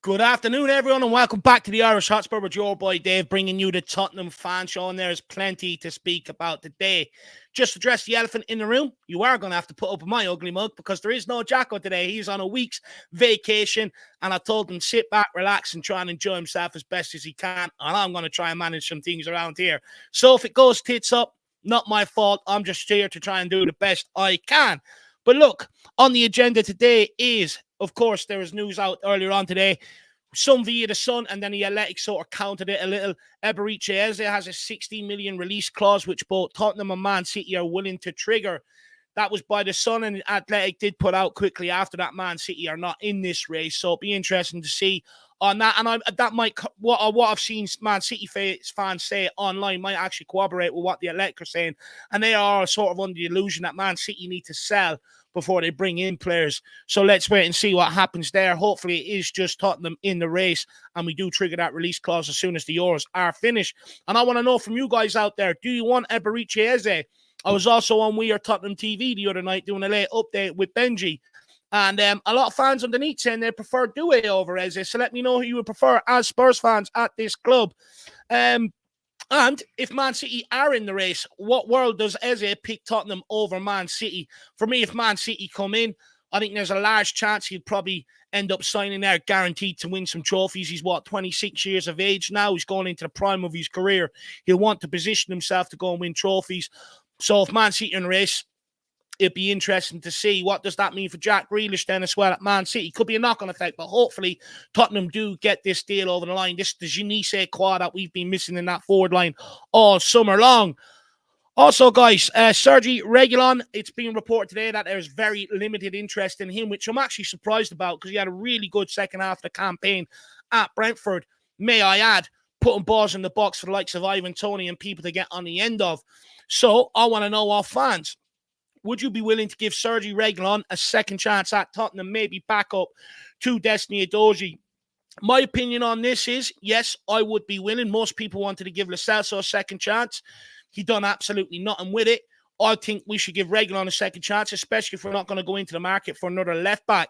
Good afternoon, everyone, and welcome back to the Irish Hotspur with your boy Dave, bringing you the Tottenham fan show, and there's plenty to speak about today. Just to address the elephant in the room, you are going to have to put up with my ugly mug because there is no Jacko today. He's on a week's vacation, and I told him sit back, relax, and try and enjoy himself as best as he can, and I'm going to try and manage some things around here. So if it goes tits up, not my fault. I'm just here to try and do the best I can. But look, on the agenda today is, of course, there was news out earlier on today, some via the Sun, and then the Athletic sort of countered it a little. Eberechi Eze has a 60 million release clause, which both Tottenham and Man City are willing to trigger. That was by the Sun, and the Athletic did put out quickly after that Man City are not in this race. So it'll be interesting to see on that. And that might, what I've seen Man City fans say online might actually corroborate with what the Athletic are saying. And they are sort of under the illusion that Man City need to sell before they bring in players. So let's wait and see what happens there. Hopefully it is just Tottenham in the race, and we do trigger that release clause as soon as the Euros are finished. And I want to know from you guys out there, do you want Eberechi Eze? I was also on We Are Tottenham TV the other night doing a late update with Benji. And a lot of fans underneath saying they prefer Doué over Eze. So let me know who you would prefer as Spurs fans at this club. And if Man City are in the race, what world does Eze pick Tottenham over Man City? For me, if Man City come in, I think there's a large chance he'll probably end up signing there guaranteed to win some trophies. He's, 26 years of age now. He's going into the prime of his career. He'll want to position himself to go and win trophies. So if Man City are in the race, it'd be interesting to see what does that mean for Jack Grealish then as well at Man City. Could be a knock-on effect, but hopefully Tottenham do get this deal over the line. This is the je ne sais quoi that we've been missing in that forward line all summer long. Also, guys, Sergi Reguilon, it's been reported today that there's very limited interest in him, which I'm actually surprised about because he had a really good second half of the campaign at Brentford. May I add, putting balls in the box for the likes of Ivan Toney and people to get on the end of. So I want to know, our fans, would you be willing to give Sergi Reguilon a second chance at Tottenham, maybe back up to Destiny Edozie? My opinion on this is, yes, I would be willing. Most people wanted to give Lo Celso a second chance. He done absolutely nothing with it. I think we should give Reguilon a second chance, especially if we're not going to go into the market for another left-back.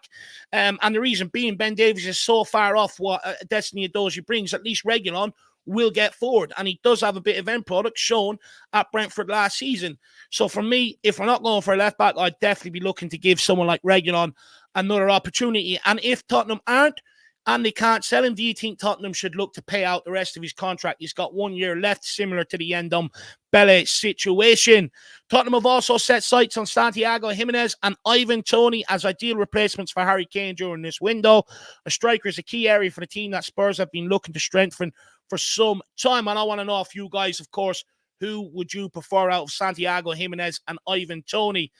And the reason being, Ben Davies is so far off what Destiny Edozie brings, at least Reguilon will get forward, and he does have a bit of end product shown at Brentford last season. So for me, if we're not going for a left back, I'd definitely be looking to give someone like Reguilon another opportunity. And if Tottenham aren't and they can't sell him, do you think Tottenham should look to pay out the rest of his contract? He's got 1 year left, similar to the Bele situation. Tottenham have also set sights on Santiago Jimenez and Ivan Toney as ideal replacements for Harry Kane during this window. A striker is a key area for the team that Spurs have been looking to strengthen for some time. And I want to know if you guys, of course, who would you prefer out of Santiago Jimenez and Ivan Toney?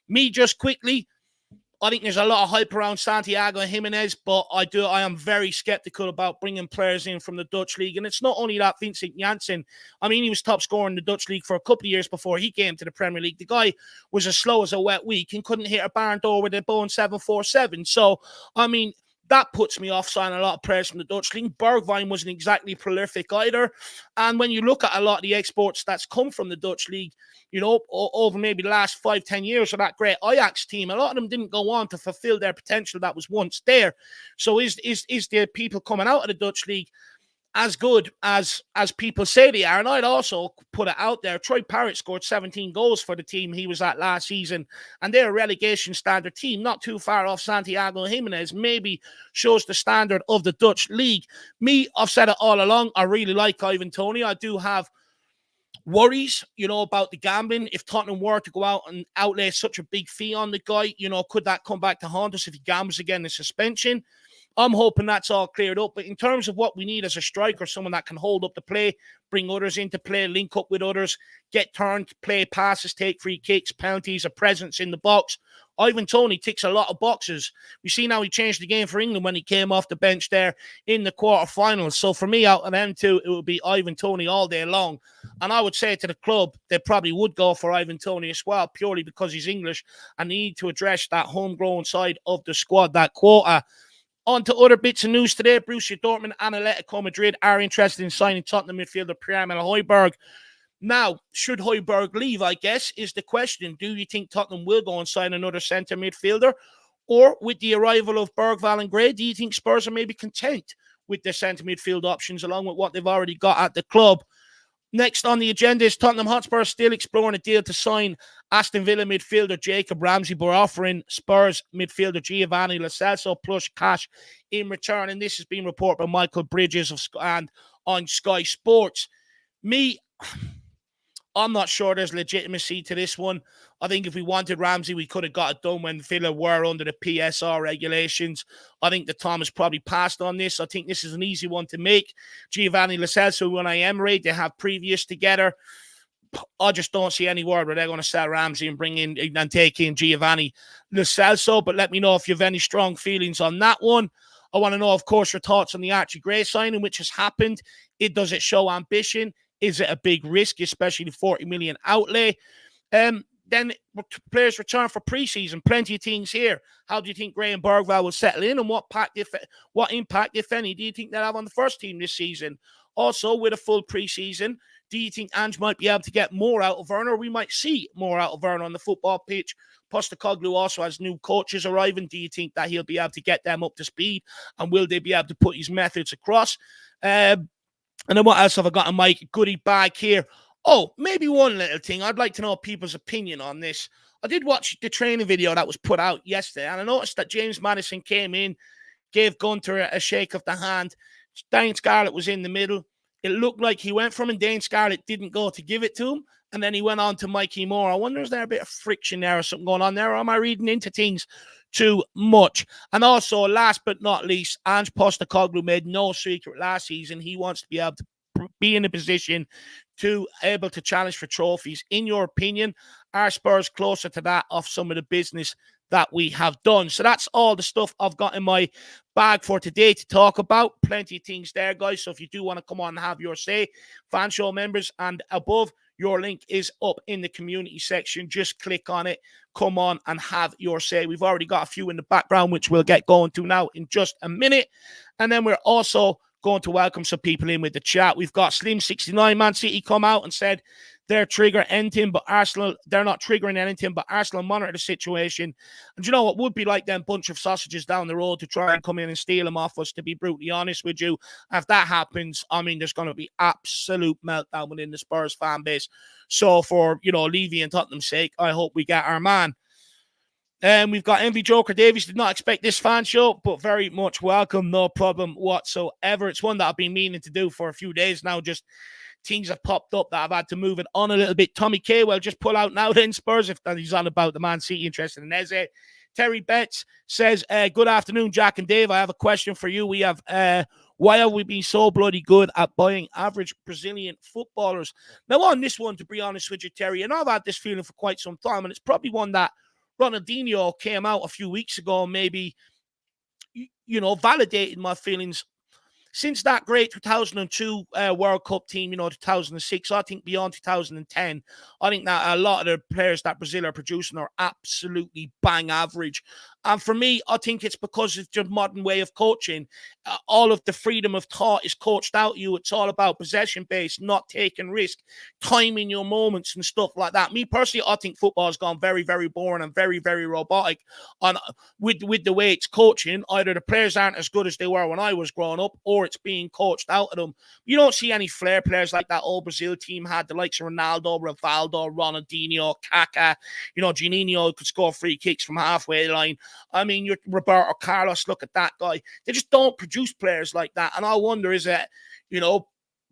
Me, just quickly, I think there's a lot of hype around Santiago Jimenez, but I am very skeptical about bringing players in from the Dutch league. And it's not only that Vincent Janssen, I mean, he was top scorer in the Dutch league for a couple of years before he came to the Premier League. The guy was as slow as a wet week and couldn't hit a barn door with a Boeing 747. So, I mean, that puts me off signing a lot of players from the Dutch league. Bergwijn wasn't exactly prolific either. And when you look at a lot of the exports that's come from the Dutch league, you know, over maybe the last 5-10 years of that great Ajax team, a lot of them didn't go on to fulfill their potential that was once there. So is the people coming out of the Dutch league as good as people say they are? And I'd also put it out there, Troy Parrott scored 17 goals for the team he was at last season, and they're a relegation standard team, not too far off Santiago Jimenez. Maybe shows the standard of the Dutch league. Me, I've said it all along, I really like Ivan Toney. I do have worries, you know, about the gambling. If Tottenham were to go out and outlay such a big fee on the guy, you know, could that come back to haunt us if he gambles again in suspension? I'm hoping that's all cleared up. But in terms of what we need as a striker, someone that can hold up the play, bring others into play, link up with others, get turned, play passes, take free kicks, penalties, a presence in the box, Ivan Toney ticks a lot of boxes. We see now he changed the game for England when he came off the bench there in the quarterfinals. So for me, out of them two, it would be Ivan Toney all day long. And I would say to the club, they probably would go for Ivan Toney as well, purely because he's English and need to address that homegrown side of the squad, that quota. On to other bits of news today. Borussia Dortmund and Atletico Madrid are interested in signing Tottenham midfielder Pierre-Emile Højbjerg. Now, should Højbjerg leave, I guess, is the question. Do you think Tottenham will go and sign another centre midfielder? Or with the arrival of Bergvall and Gray, do you think Spurs are maybe content with their centre midfield options along with what they've already got at the club? Next on the agenda is Tottenham Hotspur still exploring a deal to sign Aston Villa midfielder Jacob Ramsey, but offering Spurs midfielder Giovanni Lo Celso plus cash in return. And this has been reported by Michael Bridges and on Sky Sports. I'm not sure there's legitimacy to this one. I think if we wanted Ramsey, we could have got it done when Villa were under the PSR regulations. I think the time has probably passed on this. I think this is an easy one to make. Giovanni Lo Celso and Emery, they have previous together. I just don't see any word where they're going to sell Ramsey and bring in and take in Giovanni Lo Celso. But let me know if you have any strong feelings on that one. I want to know, of course, your thoughts on the Archie Gray signing, which has happened. Does it show ambition? Is it a big risk, especially the 40 million outlay? Then players return for preseason. Plenty of things here. How do you think Gray and Bergvall will settle in, and what impact, if any, do you think they'll have on the first team this season? Also, with a full preseason, do you think Ange might be able to get more out of Werner, or we might see more out of Werner on the football pitch? Postecoglou also has new coaches arriving. Do you think that he'll be able to get them up to speed, and will they be able to put his methods across? And then what else have I got in my goodie bag here? Oh, maybe one little thing. I'd like to know people's opinion on this. I did watch the training video that was put out yesterday, and I noticed that James Maddison came in, gave Gunter a shake of the hand. Dane Scarlett was in the middle. It looked like he went from him, and Dane Scarlett didn't go to give it to him, and then he went on to Mikey Moore. I wonder, is there a bit of friction there or something going on there, or am I reading into things too much? And also, last but not least, Ange Postecoglou made no secret last season. He wants to be able to be in a position to able to challenge for trophies. In your opinion, are Spurs closer to that of some of the business that we have done? So that's all the stuff I've got in my bag for today to talk about. Plenty of things there, guys. So if you do want to come on and have your say, fan show members and above, your link is up in the community section. Just click on it. Come on and have your say. We've already got a few in the background, which we'll get going to now in just a minute. And then we're also going to welcome some people in with the chat. We've got Slim 69 Man City come out and said they're triggering anything, but Arsenal, they're not triggering anything, but Arsenal monitor the situation. And you know what would be like them bunch of sausages down the road to try and come in and steal them off us, to be brutally honest with you. If that happens, I mean, there's going to be absolute meltdown within the Spurs fan base. So for, Levy and Tottenham's sake, I hope we get our man. We've got Envy Joker Davies. Did not expect this fan show, but very much welcome. No problem whatsoever. It's one that I've been meaning to do for a few days now. Just things have popped up that I've had to move it on a little bit. Tommy K, well, just pull out now then, Spurs, if that he's on about the Man City interested in Eze. Terry Betts says, good afternoon, Jack and Dave. I have a question for you. We have, why have we been so bloody good at buying average Brazilian footballers? Now, on this one, to be honest with you, Terry, and I've had this feeling for quite some time, and it's probably one that Ronaldinho came out a few weeks ago, maybe, validated my feelings. Since that great 2002 World Cup team, 2006, I think beyond 2010, I think that a lot of the players that Brazil are producing are absolutely bang average. And for me, I think it's because it's the modern way of coaching. All of the freedom of thought is coached out you. It's all about possession-based, not taking risk, timing your moments and stuff like that. Me personally, I think football has gone very, very boring and very, very robotic. With the way it's coaching, either the players aren't as good as they were when I was growing up, or it's being coached out of them. You don't see any flair players like that old Brazil team had, the likes of Ronaldo, Rivaldo, Ronaldinho, Kaká. Juninho could score free kicks from halfway line. I mean, you're Roberto Carlos, look at that guy. They just don't produce players like that. And I wonder, is it,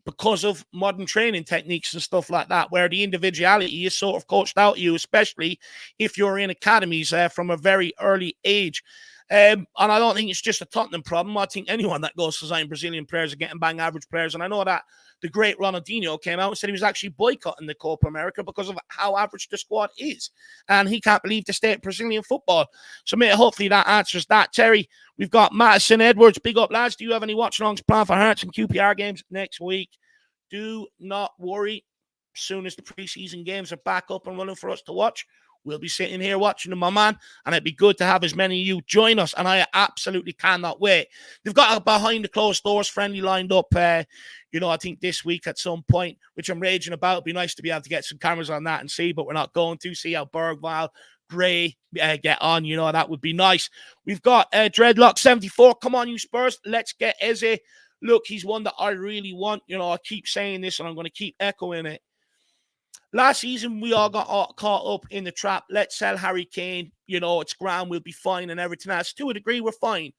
because of modern training techniques and stuff like that, where the individuality is sort of coached out of you, especially if you're in academies from a very early age. And I don't think it's just a Tottenham problem. I think anyone that goes to sign Brazilian players are getting bang average players. And I know that the great Ronaldinho came out and said he was actually boycotting the Copa America because of how average the squad is. And he can't believe the state of Brazilian football. So, mate, hopefully that answers that. Terry, we've got Madison Edwards. Big up, lads. Do you have any watch-alongs planned for Hearts and QPR games next week? Do not worry. As soon as the preseason games are back up and running for us to watch, we'll be sitting here watching them, my man, and it'd be good to have as many of you join us, and I absolutely cannot wait. They've got a behind the closed doors friendly lined up, I think this week at some point, which I'm raging about. It'd be nice to be able to get some cameras on that and see, but we're not going to see how Bergvall, Gray get on. That would be nice. We've got Dreadlock74. Come on, you Spurs. Let's get Eze. Look, he's one that I really want. I keep saying this and I'm going to keep echoing it. Last season, we all got caught up in the trap. Let's sell Harry Kane. It's grand. We'll be fine and everything else. To a degree, we're fine.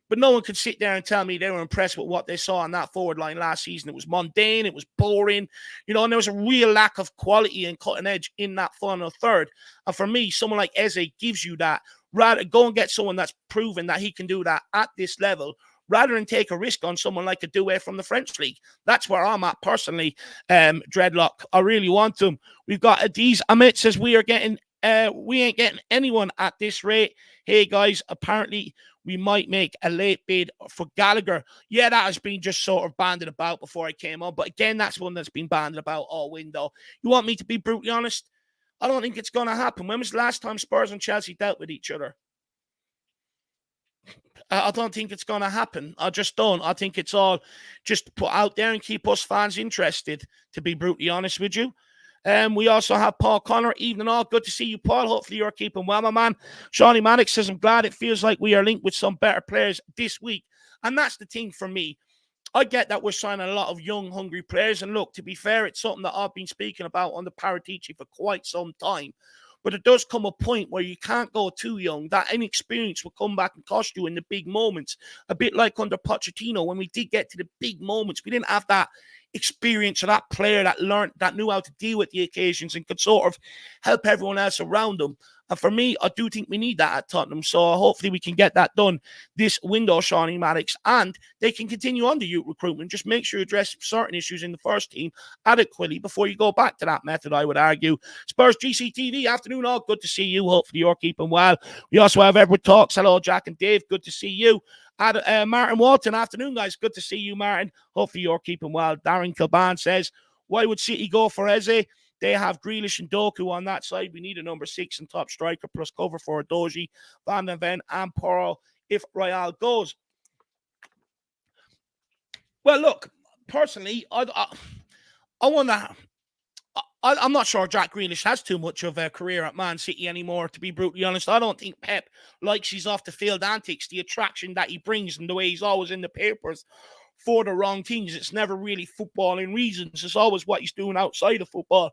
But no one could sit there and tell me they were impressed with what they saw on that forward line last season. It was mundane. It was boring. And there was a real lack of quality and cutting edge in that final third. And for me, someone like Eze gives you that. Rather, go and get someone that's proven that he can do that at this level, rather than take a risk on someone like a Doué from the French league. That's where I'm at personally, Dreadlock. I really want them. We've got Adiz Amit says we ain't getting anyone at this rate. Hey guys, apparently we might make a late bid for Gallagher. Yeah, that has been just sort of banded about before I came on. But again, that's one that's been banded about all window. You want me to be brutally honest? I don't think it's going to happen. When was the last time Spurs and Chelsea dealt with each other? I don't think it's going to happen. I just don't. I think it's all just put out there and keep us fans interested, to be brutally honest with you. We also have Paul Connor. Evening all. Good to see you, Paul. Hopefully you're keeping well, my man. Shawnee Maddox says, I'm glad it feels like we are linked with some better players this week. And that's the thing for me. I get that we're signing a lot of young, hungry players. And look, to be fair, it's something that I've been speaking about on the Paratici for quite some time. But it does come a point where you can't go too young. That inexperience will come back and cost you in the big moments. A bit like under Pochettino, when we did get to the big moments, we didn't have that experience or that player that knew how to deal with the occasions and could sort of help everyone else around them. And for me, I do think we need that at Tottenham. So hopefully we can get that done this window, Shawnee Maddox, and they can continue on the youth recruitment. Just make sure you address certain issues in the first team adequately before you go back to that method, I would argue. Spurs GCTV, afternoon all. Good to see you. Hopefully you're keeping well. We also have Edward Talks. Hello, Jack and Dave. Good to see you. Martin Walton, afternoon, guys. Good to see you, Martin. Hopefully you're keeping well. Darren Kilban says, why would City go for Eze? They have Grealish and Doku on that side. We need a number 6 and top striker plus cover for Doji, Van den Ven, and Porro if Royale goes. Well, look, personally, I wonder. I'm not sure Jack Grealish has too much of a career at Man City anymore, to be brutally honest. I don't think Pep likes his off-the-field antics, the attraction that he brings and the way he's always in the papers for the wrong things. It's never really footballing reasons. It's always what he's doing outside of football.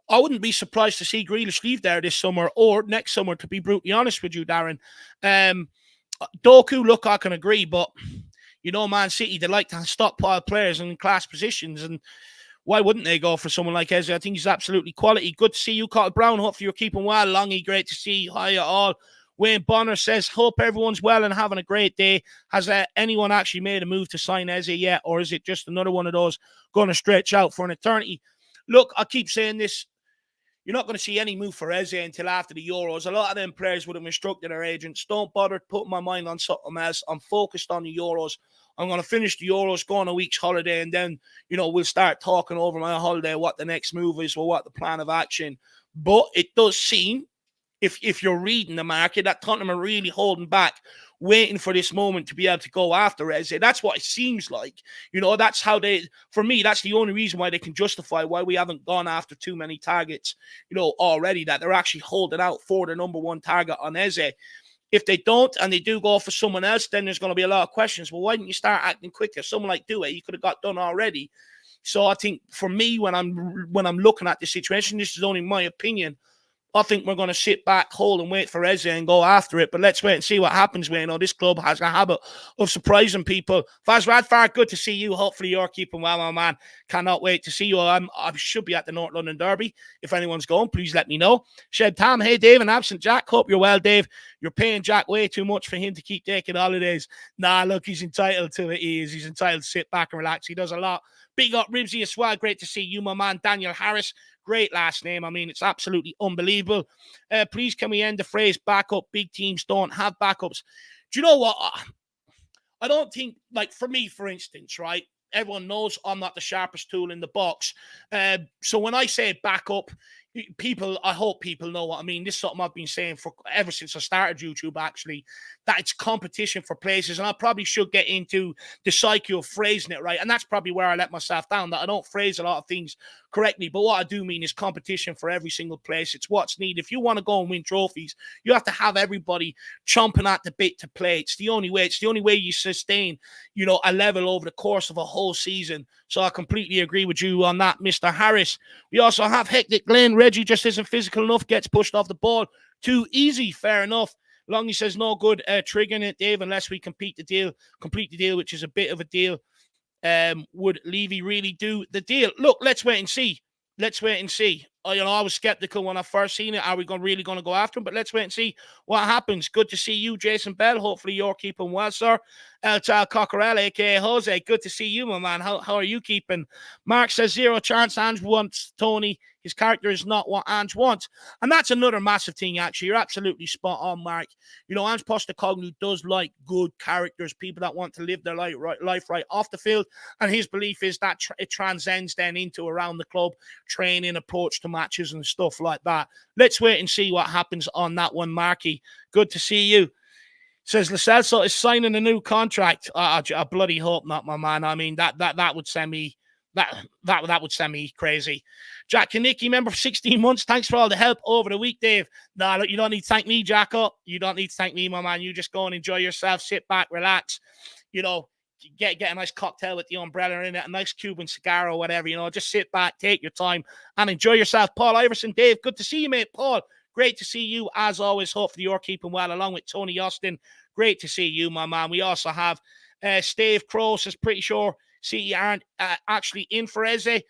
I wouldn't be surprised to see Grealish leave there this summer or next summer, to be brutally honest with you, Darren. Doku, look, I can agree, but, Man City, they like to stockpile players in class positions, and why wouldn't they go for someone like Eze? I think he's absolutely quality. Good to see you, Carl Brown. Hopefully you're keeping well. Longy, great to see you. Hi, all. Wayne Bonner says, hope everyone's well and having a great day. Has anyone actually made a move to sign Eze yet? Or is it just another one of those going to stretch out for an eternity? Look, I keep saying this. You're not going to see any move for Eze until after the Euros. A lot of them players would have instructed their agents, don't bother putting my mind on something else. I'm focused on the Euros. I'm going to finish the Euros, go on a week's holiday, and then, we'll start talking over my holiday what the next move is or what the plan of action. But it does seem, if you're reading the market, that Tottenham are really holding back, waiting for this moment to be able to go after Eze. That's what it seems like. That's how for me, that's the only reason why they can justify why we haven't gone after too many targets, already, that they're actually holding out for the number one target on Eze. If they don't and they do go for someone else, then there's going to be a lot of questions. Well, why didn't you start acting quicker? Someone like Doué, you could have got done already. So I think for me, when I'm looking at the situation, this is only my opinion, I think we're going to sit back, hold and wait for Eze and go after it. But let's wait and see what happens. This club has a habit of surprising people. Faz Radfar, good to see you. Hopefully you're keeping well, my man. Cannot wait to see you. I should be at the North London Derby. If anyone's going, please let me know. Shed Tam, hey Dave, and absent Jack. Hope you're well, Dave. You're paying Jack way too much for him to keep taking holidays. Nah, look, he's entitled to it. He's entitled to sit back and relax. He does a lot. Big up Ribsy as well. Great to see you, my man. Daniel Harris. Great last name. I mean, it's absolutely unbelievable. Please, can we end the phrase backup? Big teams don't have backups. Do you know what? I don't think, like, for me, for instance, right? Everyone knows I'm not the sharpest tool in the box. So when I say backup, people, I hope people know what I mean. This is something I've been saying for ever since I started YouTube, actually, that it's competition for places. And I probably should get into the psyche of phrasing it right. And that's probably where I let myself down, that I don't phrase a lot of things correctly. But what I do mean is competition for every single place. It's what's needed. If you want to go and win trophies, you have to have everybody chomping at the bit to play. It's the only way. It's the only way you sustain, a level over the course of a whole season. So I completely agree with you on that, Mr. Harris. We also have Hectic Glenn. Reggie just isn't physical enough, gets pushed off the ball too easy. Fair enough. Longy says no good triggering it, Dave, unless we complete the deal, which is a bit of a deal. Would Levy really do the deal? Look, let's wait and see. I was skeptical when I first seen it. Are we really going to go after him? But let's wait and see what happens. Good to see you, Jason Bell. Hopefully you're keeping well, sir. El Tal Cockerell, a.k.a. Jose. Good to see you, my man. How are you keeping? Mark says 0 chance. Ange wants Tony. His character is not what Ange wants. And that's another massive thing, actually. You're absolutely spot on, Mark. Ange Postecoglou does like good characters, people that want to live their life right off the field. And his belief is that it transcends then into around the club, training, approach to matches and stuff like that. Let's wait and see what happens on that one, Marky. Good to see you. Says Lo Celso is signing a new contract. I bloody hope not, my man. I mean, that would send me that would send me crazy. Jack Kanicki, member for 16 months. Thanks for all the help over the week, Dave. No, look, you don't need to thank me, Jacko. You don't need to thank me, my man. You just go and enjoy yourself. Sit back, relax. Get a nice cocktail with the umbrella in it, a nice Cuban cigar or whatever. Just sit back, take your time, and enjoy yourself. Paul Iverson, Dave, good to see you, mate. Paul, great to see you as always. Hopefully you're keeping well, along with Tony Austin. Great to see you, my man. We also have Steve Crow says pretty sure City aren't actually in for Eze.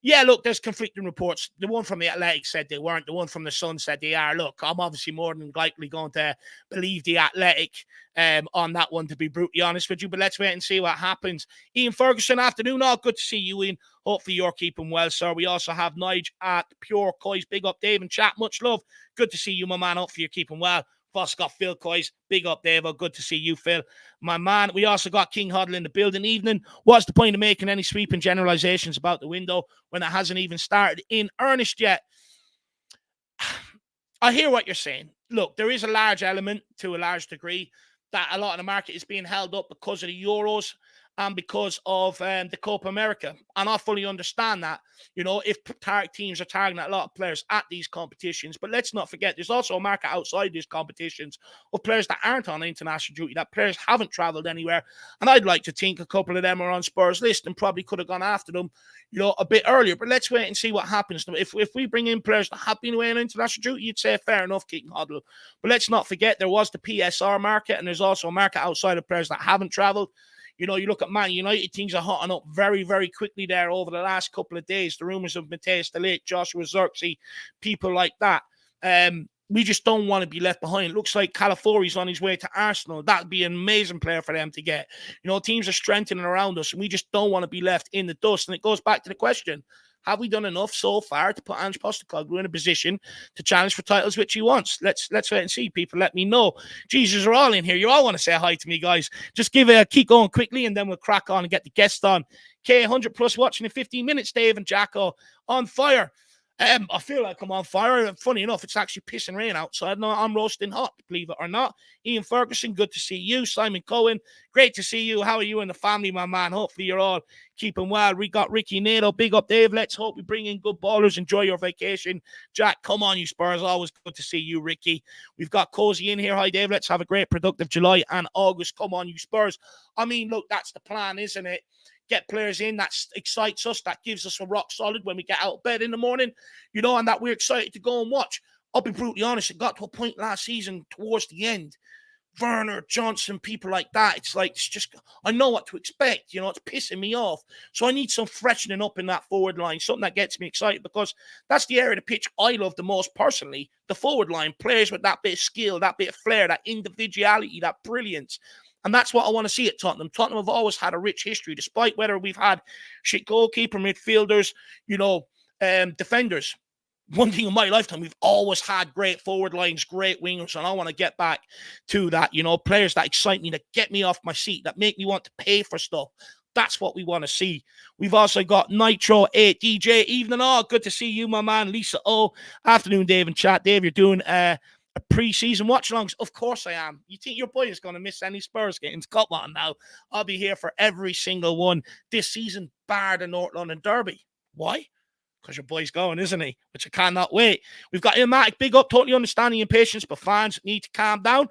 Yeah, look, there's conflicting reports. The one from the Athletic said they weren't. The one from the Sun said they are. Look, I'm obviously more than likely going to believe the Athletic on that one, to be brutally honest with you. But let's wait and see what happens. Ian Ferguson, afternoon. All good to see you, Ian. Hopefully you're keeping well, sir. We also have Nige at Pure Coys. Big up, Dave, and chat. Much love. Good to see you, my man. Hopefully you're keeping well. Boss got Phil Coys. Big up, Dave. Good to see you, Phil. My man, we also got King Huddle in the building. Evening. What's the point of making any sweeping generalizations about the window when it hasn't even started in earnest yet? I hear what you're saying. Look, there is a large element, to a large degree, that a lot of the market is being held up because of the Euros and because of the Copa America. And I fully understand that, if teams are targeting a lot of players at these competitions. But let's not forget, there's also a market outside these competitions of players that aren't on international duty, that players haven't travelled anywhere. And I'd like to think a couple of them are on Spurs' list and probably could have gone after them, a bit earlier. But let's wait and see what happens. If we bring in players that have been away on international duty, you'd say fair enough, King Huddle. But let's not forget, there was the PSR market, and there's also a market outside of players that haven't travelled. You look at Man United, things are hotting up very, very quickly there over the last couple of days. The rumours of Matthias de Ligt, Joshua Zirkzee, people like that. We just don't want to be left behind. It looks like Calafiori's on his way to Arsenal. That'd be an amazing player for them to get. Teams are strengthening around us, and we just don't want to be left in the dust. And it goes back to the question, have we done enough so far to put Ange Postecoglou in a position to challenge for titles, which he wants? Let's wait and see. People, let me know. Jesus, are all in here. You all want to say hi to me, guys. Just keep going quickly, and then we'll crack on and get the guests on. K100 plus watching in 15 minutes. Dave and Jacko on fire. I feel like I'm on fire. Funny enough, it's actually pissing rain outside. No, I'm roasting hot, believe it or not. Ian Ferguson, good to see you. Simon Cohen, great to see you. How are you and the family, my man? Hopefully you're all keeping well. We got Ricky Nato. Big up, Dave. Let's hope we bring in good ballers. Enjoy your vacation. Jack, come on, you Spurs. Always good to see you, Ricky. We've got Cozy in here. Hi, Dave. Let's have a great, productive July and August. Come on, you Spurs. I mean, look, that's the plan, isn't it? Get players in that excites us, that gives us a rock solid when we get out of bed in the morning, and that we're excited to go and watch. I'll be brutally honest, it got to a point last season towards the end. Werner, Johnson, people like that. It's just, I know what to expect. It's pissing me off. So I need some freshening up in that forward line, something that gets me excited, because that's the area of the pitch I love the most personally. The forward line, players with that bit of skill, that bit of flair, that individuality, that brilliance. And that's what I want to see at Tottenham. Tottenham have always had a rich history, despite whether we've had shit goalkeeper, midfielders, defenders. One thing in my lifetime, we've always had great forward lines, great wingers, and I want to get back to that. Players that excite me, that get me off my seat, that make me want to pay for stuff. That's what we want to see. We've also got Nitro 8 DJ. Evening all. Good to see you, my man. Lisa O. Afternoon, Dave and chat. Dave, you're doing a pre-season watch-alongs. Of course I am. You think your boy is going to miss any Spurs games? Come on now. I'll be here for every single one this season, bar the North London Derby. Why? Because your boy's going, isn't he? Which I cannot wait. We've got Ilmatic. Big up. Totally understanding and patience, but fans need to calm down.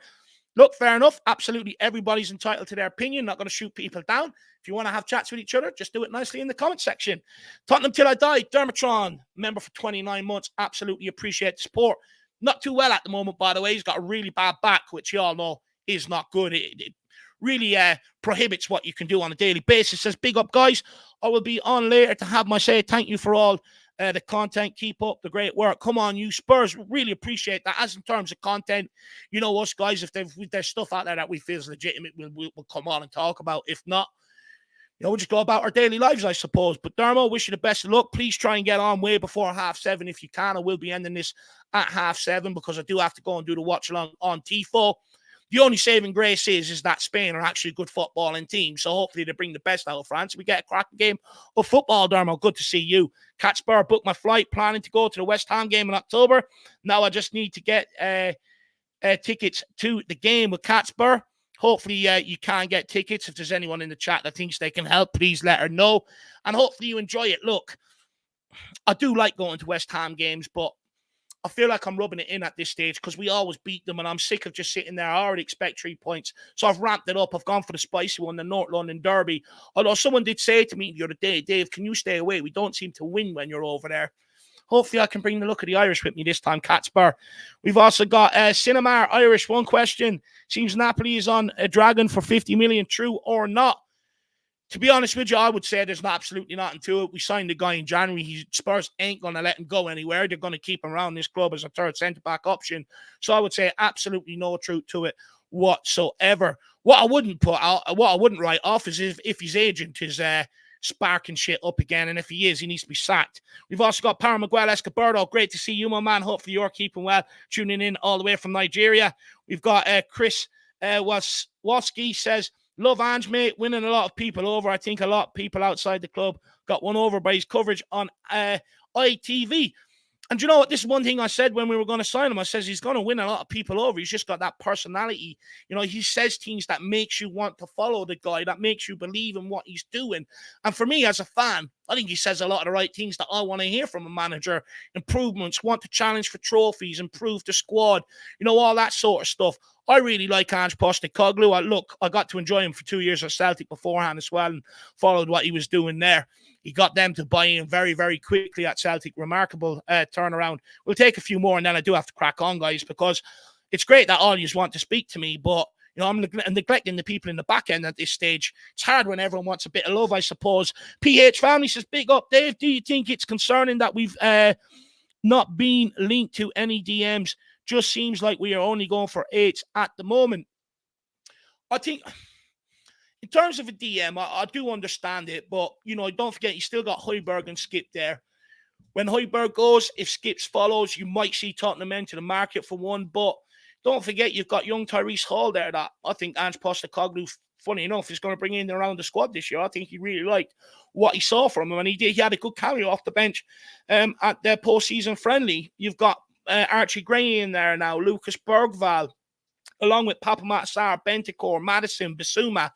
Look, fair enough. Absolutely everybody's entitled to their opinion. Not going to shoot people down. If you want to have chats with each other, just do it nicely in the comment section. Tottenham Till I Die. Dermatron, member for 29 months. Absolutely appreciate the support. Not too well at the moment, by the way. He's got a really bad back, which you all know is not good. It really prohibits what you can do on a daily basis. Says, big up, guys. I will be on later to have my say. Thank you for all the content. Keep up the great work. Come on, you Spurs. Really appreciate that. As in terms of content, you know us, guys, if there's stuff out there that we feel is legitimate, we'll come on and talk about. If not, you know, we'll just go about our daily lives, I suppose. But Dermo, wish you the best of luck. Please try and get on way before 7:30 if you can. I will be ending this at 7:30 because I do have to go and do the watch along on TIFO. The only saving grace is that Spain are actually a good footballing team. So hopefully they bring the best out of France. We get a cracking game of football, Dermo. Good to see you. Cat Spur, booked my flight, planning to go to the West Ham game in October. Now I just need to get tickets to the game with Cat Spur. Hopefully you can get tickets. If there's anyone in the chat that thinks they can help, please let her know. And hopefully you enjoy it. Look, I do like going to West Ham games, but I feel like I'm rubbing it in at this stage because we always beat them, and I'm sick of just sitting there. I already expect 3 points. So I've ramped it up. I've gone for the spicy one, the North London Derby. Although someone did say to me the other day, Dave, can you stay away? We don't seem to win when you're over there. Hopefully I can bring the look of the Irish with me this time, Cat Spur. We've also got Cinemar Irish. One question. Seems Napoli is on a dragon for 50 million. True or not? To be honest with you, I would say there's absolutely nothing to it. We signed the guy in January. Spurs ain't going to let him go anywhere. They're going to keep him around this club as a third centre-back option. So I would say absolutely no truth to it whatsoever. What I wouldn't write off is if his agent is sparking shit up again, and if he is, he needs to be sacked. We've also got Para Miguel Escobardo. Great to see you, my man. Hopefully you're keeping well, tuning in all the way from Nigeria. We've got Chris Waski says, love Ange, mate, winning a lot of people over. I think a lot of people outside the club got won over by his coverage on ITV. And you know what? This is one thing I said when we were going to sign him. I says he's going to win a lot of people over. He's just got that personality. You know, he says things that makes you want to follow the guy, that makes you believe in what he's doing. And for me as a fan, I think he says a lot of the right things that I want to hear from a manager. Improvements, want to challenge for trophies, improve the squad, you know, all that sort of stuff. I really like Ange Postecoglou. I got to enjoy him for 2 years at Celtic beforehand as well and followed what he was doing there. He got them to buy in very, very quickly at Celtic. Remarkable turnaround. We'll take a few more and then I do have to crack on, guys, because it's great that all you want to speak to me, but you know, I'm neglecting the people in the back end at this stage. It's hard when everyone wants a bit of love, I suppose. PH Family says, big up, Dave. Do you think it's concerning that we've not been linked to any DMs? Just seems like we are only going for 8s at the moment. I think in terms of a DM, I do understand it, but, you know, don't forget, you still got Højbjerg and Skip there. When Højbjerg goes, if Skips follows, you might see Tottenham enter the market for one, but don't forget, you've got young Tyrese Hall there that I think Ange Postecoglou, funny enough, is going to bring in around the squad this year. I think he really liked what he saw from him, and he had a good cameo off the bench at their postseason friendly. You've got Archie Gray in there now, Lucas Bergvall, along with Papa Matsar, Bentancur, Madison, Bissouma.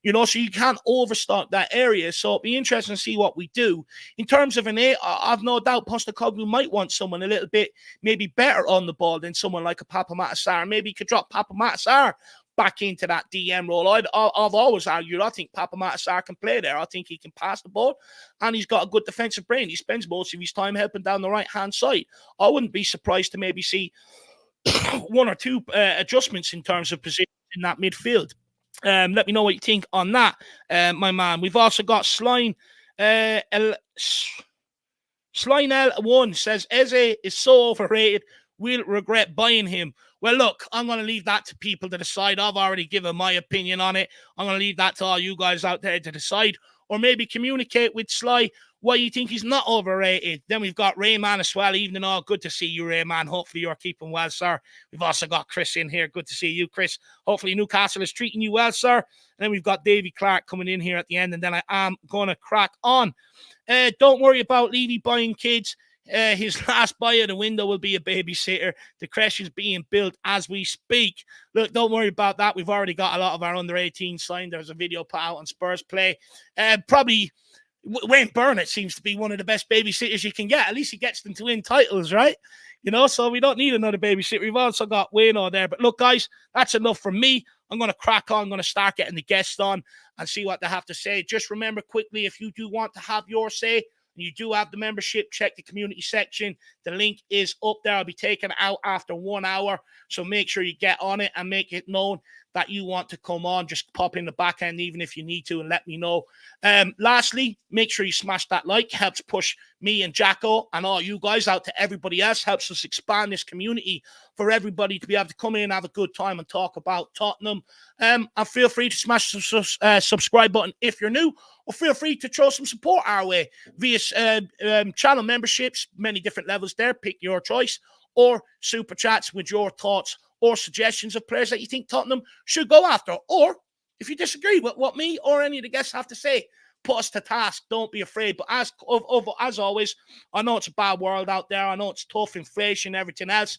You know, so you can't overstock that area. So it'll be interesting to see what we do. In terms of an 8, I've no doubt Postecoglou might want someone a little bit maybe better on the ball than someone like a Papa Matsar. Maybe he could drop Papa Matsar back into that DM role. I've always argued I think Papa Matsar can play there. I think he can pass the ball and he's got a good defensive brain. He spends most of his time helping down the right-hand side. I wouldn't be surprised to maybe see 1 or 2 adjustments in terms of position in that midfield. Let me know what you think on that, my man. We've also got Slime L1 says, Eze is so overrated. We'll regret buying him. Well, look, I'm going to leave that to people to decide. I've already given my opinion on it. I'm going to leave that to all you guys out there to decide. or maybe communicate with Sly why you think he's not overrated. Then we've got Rayman as well. Evening all. Good to see you, Rayman. Hopefully you're keeping well, sir. We've also got Chris in here. Good to see you, Chris. Hopefully Newcastle is treating you well, sir. And then we've got Davy Clark coming in here at the end. And then I am going to crack on. Don't worry about Levy buying kids. His last buy of the window will be a babysitter. The creche is being built as we speak. Look, don't worry about that. We've already got a lot of our under 18 signed. There's a video put out on Spurs Play. Probably Wayne Burnett seems to be one of the best babysitters you can get. At least he gets them to win titles, right? You know, so we don't need another babysitter. We've also got Wayne on there. But look, guys, that's enough from me. I'm going to crack on. I'm going to start getting the guests on and see what they have to say. Just remember quickly, if you do want to have your say, and you do have the membership, check the community section. The link is up there. I'll be taking it out after 1 hour. So make sure you get on it and make it known that you want to come on. Just pop in the back end, even if you need to, and let me know. Lastly, make sure you smash that like. Helps push me and Jacko and all you guys out to everybody else. Helps us expand this community for everybody to be able to come in and have a good time and talk about Tottenham. And feel free to smash the subscribe button if you're new, or feel free to throw some support our way via channel memberships, many different levels there. Pick your choice, or super chats with your thoughts or suggestions of players that you think Tottenham should go after. Or if you disagree with what me or any of the guests have to say, put us to task. Don't be afraid. But as always, I know it's a bad world out there. I know it's tough, inflation, everything else.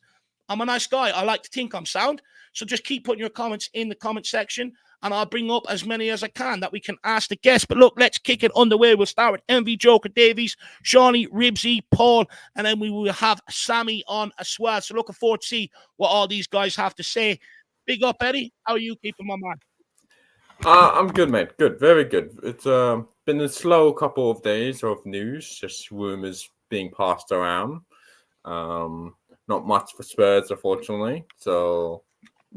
I'm a nice guy. I like to think I'm sound. So just keep putting your comments in the comment section, and I'll bring up as many as I can that we can ask the guests. But look, let's kick it underway. We'll start with MV Joker Davies, Shawnee, Ribsy, Paul, and then we will have Sammy on as well. So looking forward to see what all these guys have to say. Big up, Eddie. How are you keeping, my man? I'm good, mate. Good, very good. It's been a slow couple of days of news, just rumors being passed around. Not much for Spurs, unfortunately. So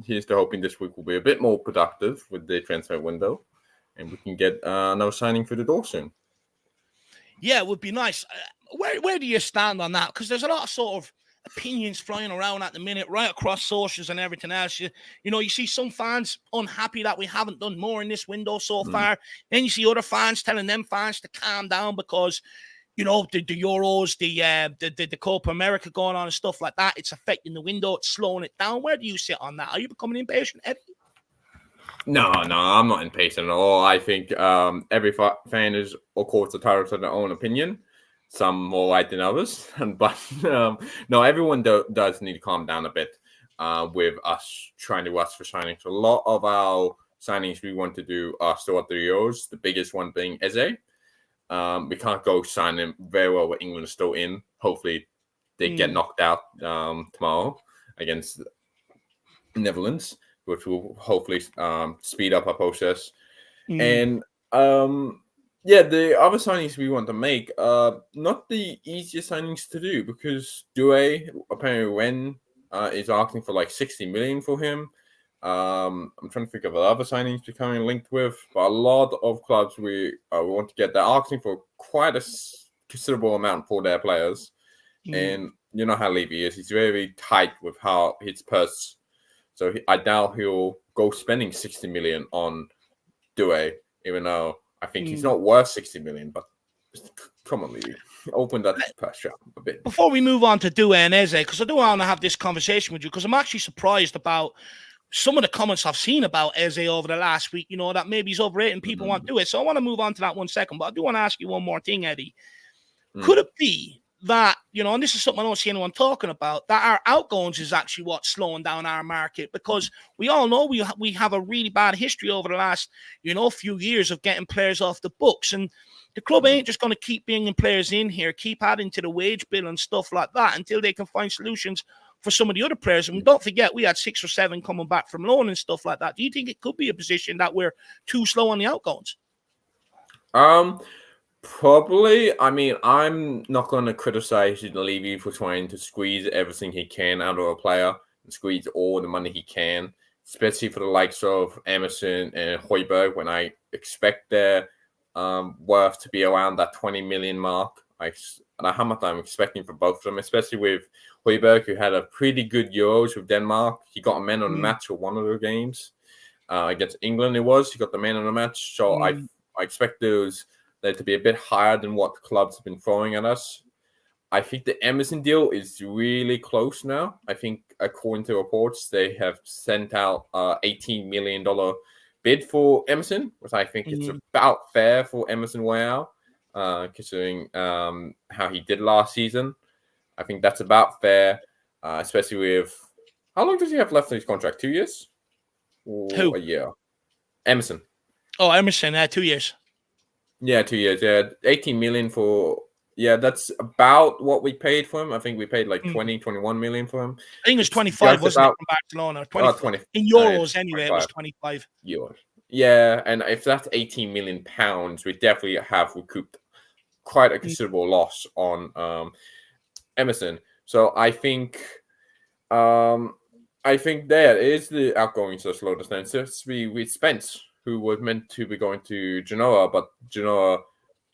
here's to hoping this week will be a bit more productive with the transfer window, and we can get another signing through the door soon. Yeah, it would be nice. Where do you stand on that? Because there's a lot of sort of opinions flying around at the minute, right across socials and everything else. You know, you see some fans unhappy that we haven't done more in this window so far. Then you see other fans telling them fans to calm down because, you know, the Euros, the Copa America going on and stuff like that, it's affecting the window, it's slowing it down. Where do you sit on that? Are you becoming impatient, Eddie? No, I'm not impatient at all. I think every fan is, of course, entitled to their own opinion. Some more right than others, but no, everyone does need to calm down a bit with us trying to rush for signings. A lot of our signings we want to do are still at the Euros, the biggest one being Eze. We can't go sign him very well with England still in. Hopefully, they get knocked out tomorrow against the Netherlands, which will hopefully speed up our process. And yeah, the other signings we want to make are not the easiest signings to do because Doué, apparently Ren is asking for like 60 million for him. I'm trying to think of other signings becoming linked with, but a lot of clubs we want to get, they're asking for quite a considerable amount for their players. And you know how Levy is. He's very tight with how his purse. So I doubt he'll go spending 60 million on Doué, even though I think he's not worth 60 million. But come on, Levy, open that purse up a bit. Before we move on to Doué and Eze, because I do want to have this conversation with you, because I'm actually surprised about some of the comments I've seen about Eze over the last week, you know, that maybe he's overrated and people want to do it. So I want to move on to that 1 second, but I do want to ask you one more thing, Eddie. Could it be that, you know, and this is something I don't see anyone talking about, that our outgoings is actually what's slowing down our market? Because we all know we have a really bad history over the last, you know, few years of getting players off the books. And the club ain't just going to keep bringing players in here, keep adding to the wage bill and stuff like that until they can find solutions for some of the other players. And don't forget, we had 6 or 7 coming back from loan and stuff like that. Do you think it could be a position that we're too slow on the outgoings? Probably. I mean, I'm not going to criticize Levy for trying to squeeze everything he can out of a player and squeeze all the money he can, especially for the likes of Emerson and Højbjerg, when I expect their worth to be around that 20 million mark. I don't know how much I'm expecting for both of them, especially with Højbjerg, who had a pretty good Euros with Denmark. He got a man of the match for one of the games against England. He got the man of the match. So I expect those they're to be a bit higher than what clubs have been throwing at us. I think the Emerson deal is really close now. I think, according to reports, they have sent out $18 million bid for Emerson, which I think is about fair for Emerson Royale, considering how he did last season. I think that's about fair, especially with how long does he have left in his contract? 2 years or Who? a year? Emerson. Oh, Emerson, 2 years. Yeah, 2 years. Yeah, 18 million for. Yeah, that's about what we paid for him. I think we paid like 21 million for him. I think it was 25, wasn't it, from Barcelona? 20 in euros anyway. 25. It was 25 euros. Yeah, and if that's 18 million pounds, we definitely have recouped quite a considerable loss on Emerson. So I think there is the outgoings that slowed us down. So we Spence, who was meant to be going to Genoa, but Genoa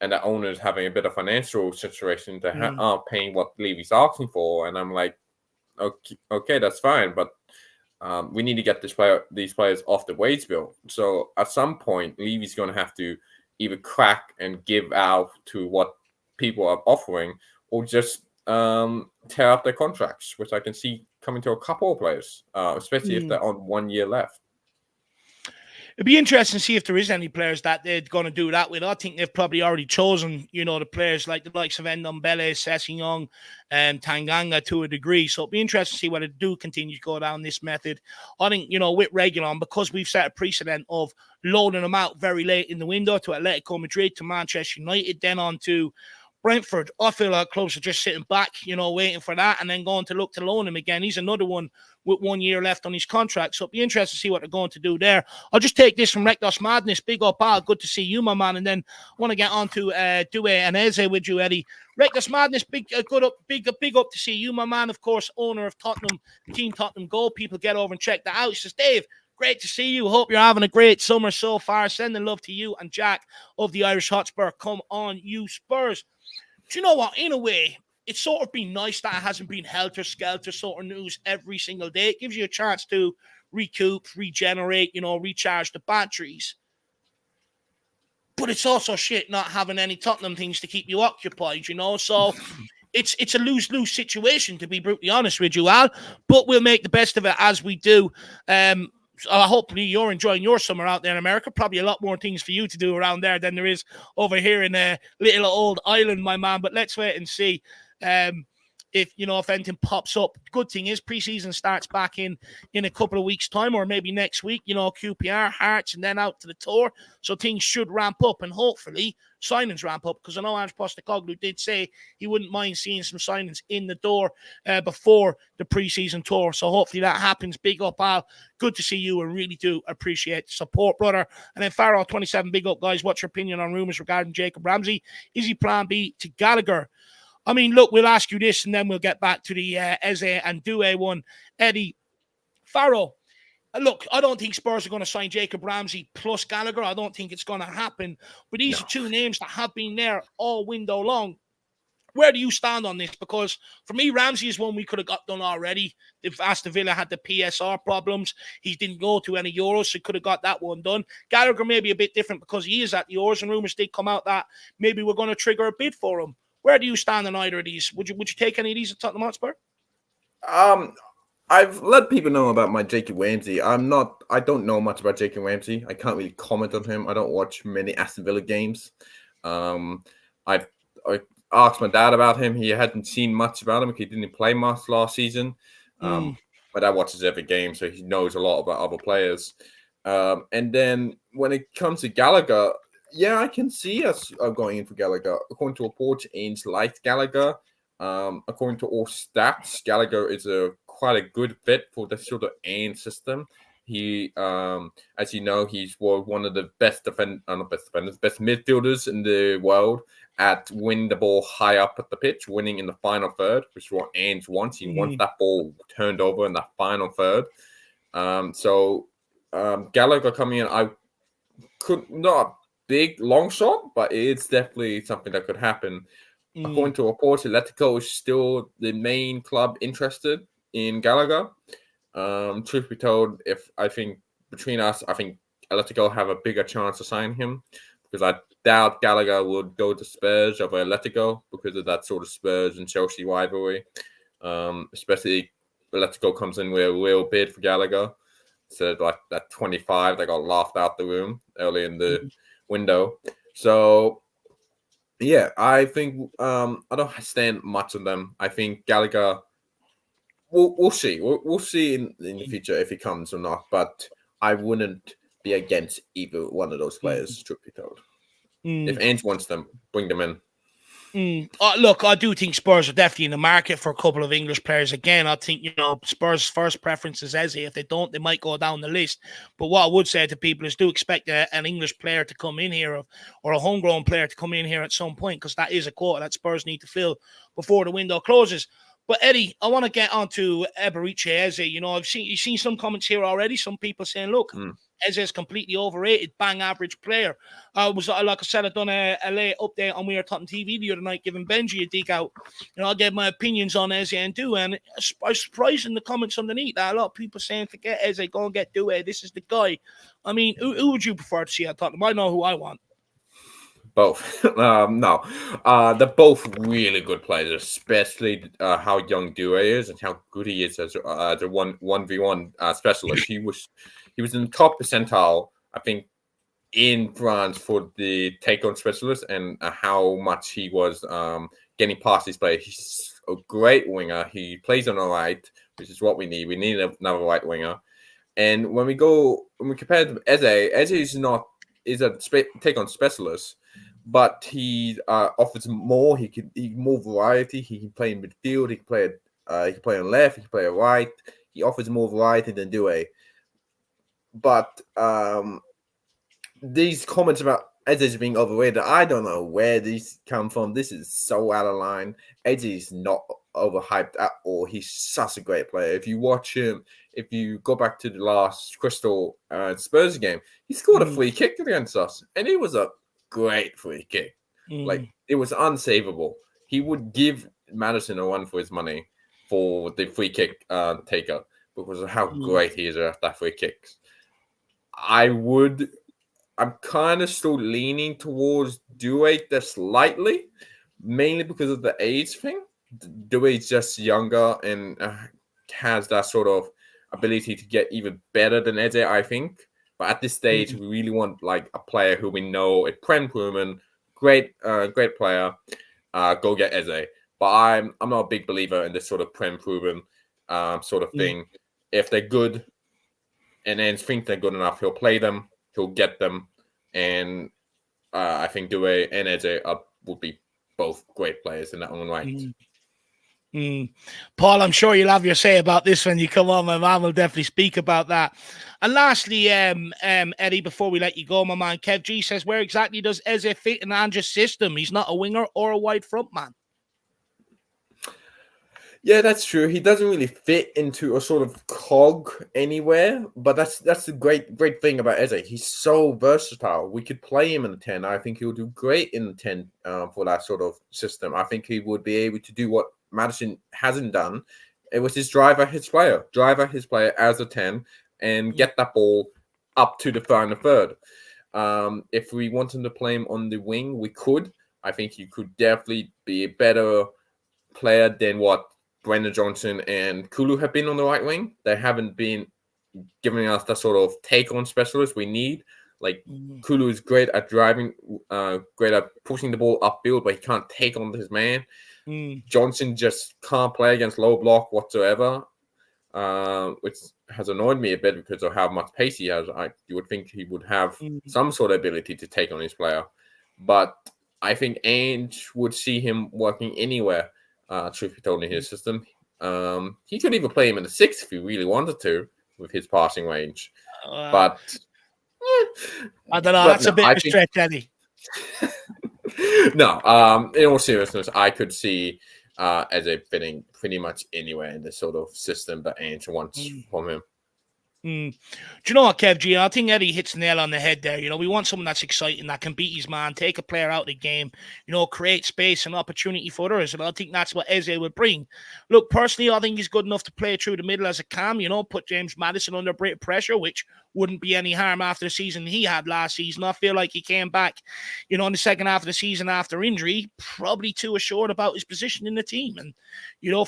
and the owners having a bit of financial situation that aren't paying what Levy's asking for, and I'm like, okay, that's fine, but we need to get these players off the wage bill. So at some point, Levy's going to have to either crack and give out to what people are offering, or just tear up their contracts, which I can see coming to a couple of players, especially if they're on 1 year left. It'd be interesting to see if there is any players that they're going to do that with. I think they've probably already chosen, the players like the likes of Ndombele, Sessegnon, and Tanganga to a degree. So it'd be interesting to see whether they do continue to go down this method. I think, with Reguilon, because we've set a precedent of loading them out very late in the window to Atletico Madrid, to Manchester United, then on to Brentford. I feel like clubs are just sitting back, waiting for that, and then going to look to loan him again. He's another one with 1 year left on his contract. So it'll be interesting to see what they're going to do there. I'll just take this from Reckless Madness. Big up, Al. Good to see you, my man. And then I want to get on to Due and Eze with you, Eddie. Reckless Madness, big up to see you, my man. Of course, owner of Tottenham, Team Tottenham Go. People get over and check that out. He says, Dave, great to see you. Hope you're having a great summer so far. Sending love to you and Jack of the Irish Hotspur. Come on, you Spurs. Do you know what? In a way, it's sort of been nice that it hasn't been helter-skelter sort of news every single day. It gives you a chance to recoup, regenerate, recharge the batteries. But it's also shit not having any Tottenham things to keep you occupied, So it's a lose-lose situation, to be brutally honest with you, Al. But we'll make the best of it as we do. Hopefully you're enjoying your summer out there in America. Probably a lot more things for you to do around there than there is over here in a little old island, my man. But let's wait and see if anything pops up. Good thing is preseason starts back in a couple of weeks' time, or maybe next week. QPR, Hearts, and then out to the tour. So things should ramp up, and hopefully signings ramp up, because I know Ange Postecoglou did say he wouldn't mind seeing some signings in the door before the preseason tour. So hopefully that happens. Big up, Al. Good to see you, and really do appreciate the support, brother. And then Pharaoh27, big up, guys. What's your opinion on rumours regarding Jacob Ramsey? Is he plan B to Gallagher? I mean, look, we'll ask you this, and then we'll get back to the Eze and Due one. Eddie, Pharaoh, look, I don't think Spurs are going to sign Jacob Ramsey plus Gallagher. I don't think it's going to happen. But these are two names that have been there all window long. Where do you stand on this? Because for me, Ramsey is one we could have got done already. If Aston Villa had the PSR problems, he didn't go to any Euros, so could have got that one done. Gallagher may be a bit different because he is at the Euros, and rumours did come out that maybe we're going to trigger a bid for him. Where do you stand on either of these? Would you take any of these at Tottenham Hotspur? I've let people know about my Jacob Ramsey. I don't know much about Jacob Ramsey. I can't really comment on him. I don't watch many Aston Villa games. I asked my dad about him. He hadn't seen much about him. He didn't play much last season. My dad watches every game, so he knows a lot about other players. And then when it comes to Gallagher, yeah, I can see us going in for Gallagher. According to reports, Ainge liked Gallagher. According to all stats, Gallagher is quite a good fit for the sort of Ainge system. He, as you know, he's one of the best midfielders in the world at winning the ball high up at the pitch, winning in the final third, which is what Ainge wants. He wants that ball turned over in that final third. So Gallagher coming in, I could not big long shot, but it's definitely something that could happen. According to reports, Atletico is still the main club interested in Gallagher. Truth be told, between us, I think Atletico have a bigger chance to sign him, because I doubt Gallagher would go to Spurs over Atletico because of that sort of Spurs and Chelsea rivalry. Especially Atletico comes in with a real bid for Gallagher. So like that 25, they got laughed out the room early in the window. So yeah, I think I don't stand much on them. I think Gallagher. We'll see. We'll see in the future if he comes or not. But I wouldn't be against either one of those players, truth be told. If Ange wants them, bring them in. Look, I do think Spurs are definitely in the market for a couple of English players. Again, I think, Spurs' first preference is Eze. If they don't, they might go down the list. But what I would say to people is do expect an English player to come in here or a homegrown player to come in here at some point, because that is a quota that Spurs need to fill before the window closes. But Eddie, I want to get on to Eberechi Eze. You've seen some comments here already. Some people saying, look, Eze is completely overrated, bang average player. Like I said, I done a late update on We Are Tottenham TV the other night, giving Benji a dig out. I gave my opinions on Eze and Due, and I was surprised in the comments underneath that a lot of people saying, forget Eze, go and get Due. This is the guy. I mean, who would you prefer to see at Tottenham? I know who I want. Both. No. They're both really good players, especially how young Due is and how good he is as a 1v1 specialist. He was in the top percentile, I think, in France for the take-on specialist, and how much he was getting past his play. He's a great winger. He plays on the right, which is what we need. We need another right winger. And when we compare to Eze is a take-on specialist, but he offers more. He more variety. He can play in midfield. He can play on left. He can play on right. He offers more variety than Due. But these comments about Eze being overrated, I don't know where these come from. This is so out of line. Eze is not overhyped at all. He's such a great player. If you watch him, if you go back to the last Crystal Spurs game, he scored a free kick against us, and it was a great free kick. Like, it was unsavable. He would give Madison a run for his money for the free kick taker because of how great he is at that free kick. I'm kind of still leaning towards Due just slightly, mainly because of the age thing. Due is just younger and has that sort of ability to get even better than Eze, I think. But at this stage, we really want like a player who we know is Prem proven, great player. Go get Eze. But I'm not a big believer in this sort of Prem proven sort of thing. If they're good and then think they're good enough, he'll play them, he'll get them, and I think Due and Eze would be both great players in their own right. Paul, I'm sure you'll have your say about this when you come on. My man will definitely speak about that. And lastly, Eddie, before we let you go, my man, Kev G says, where exactly does Eze fit in Ange's system? He's not a winger or a wide front man. Yeah, that's true. He doesn't really fit into a sort of cog anywhere, but that's the great thing about Eze. He's so versatile. We could play him in the 10. I think he'll do great in the 10 for that sort of system. I think he would be able to do what Madison hasn't done. It was his driver, his player as a 10 and get that ball up to the final third. If we wanted to play him on the wing, we could. I think he could definitely be a better player than what Brendan Johnson and Kulu have been on the right wing. They haven't been giving us the sort of take-on specialist we need. Like, Kulu is great at driving, great at pushing the ball upfield, but he can't take on his man. Johnson just can't play against low block whatsoever, which has annoyed me a bit because of how much pace he has. You would think he would have some sort of ability to take on his player. But I think Ange would see him working anywhere. Truth be told, in his system, he could even play him in the 6 if he really wanted to with his passing range. But I don't know. That's a bit of a stretch, Eddie. No, in all seriousness, I could see as a fitting pretty much anywhere in the sort of system that Ange wants from him. Do you know what, Kev G? I think Eddie hits the nail on the head there. We want someone that's exciting, that can beat his man, take a player out of the game, create space and opportunity for others. And I think that's what Eze would bring. Look, personally, I think he's good enough to play through the middle as a cam, put James Maddison under great pressure, which wouldn't be any harm after the season he had last season. I feel like he came back, in the second half of the season after injury, probably too assured about his position in the team. And,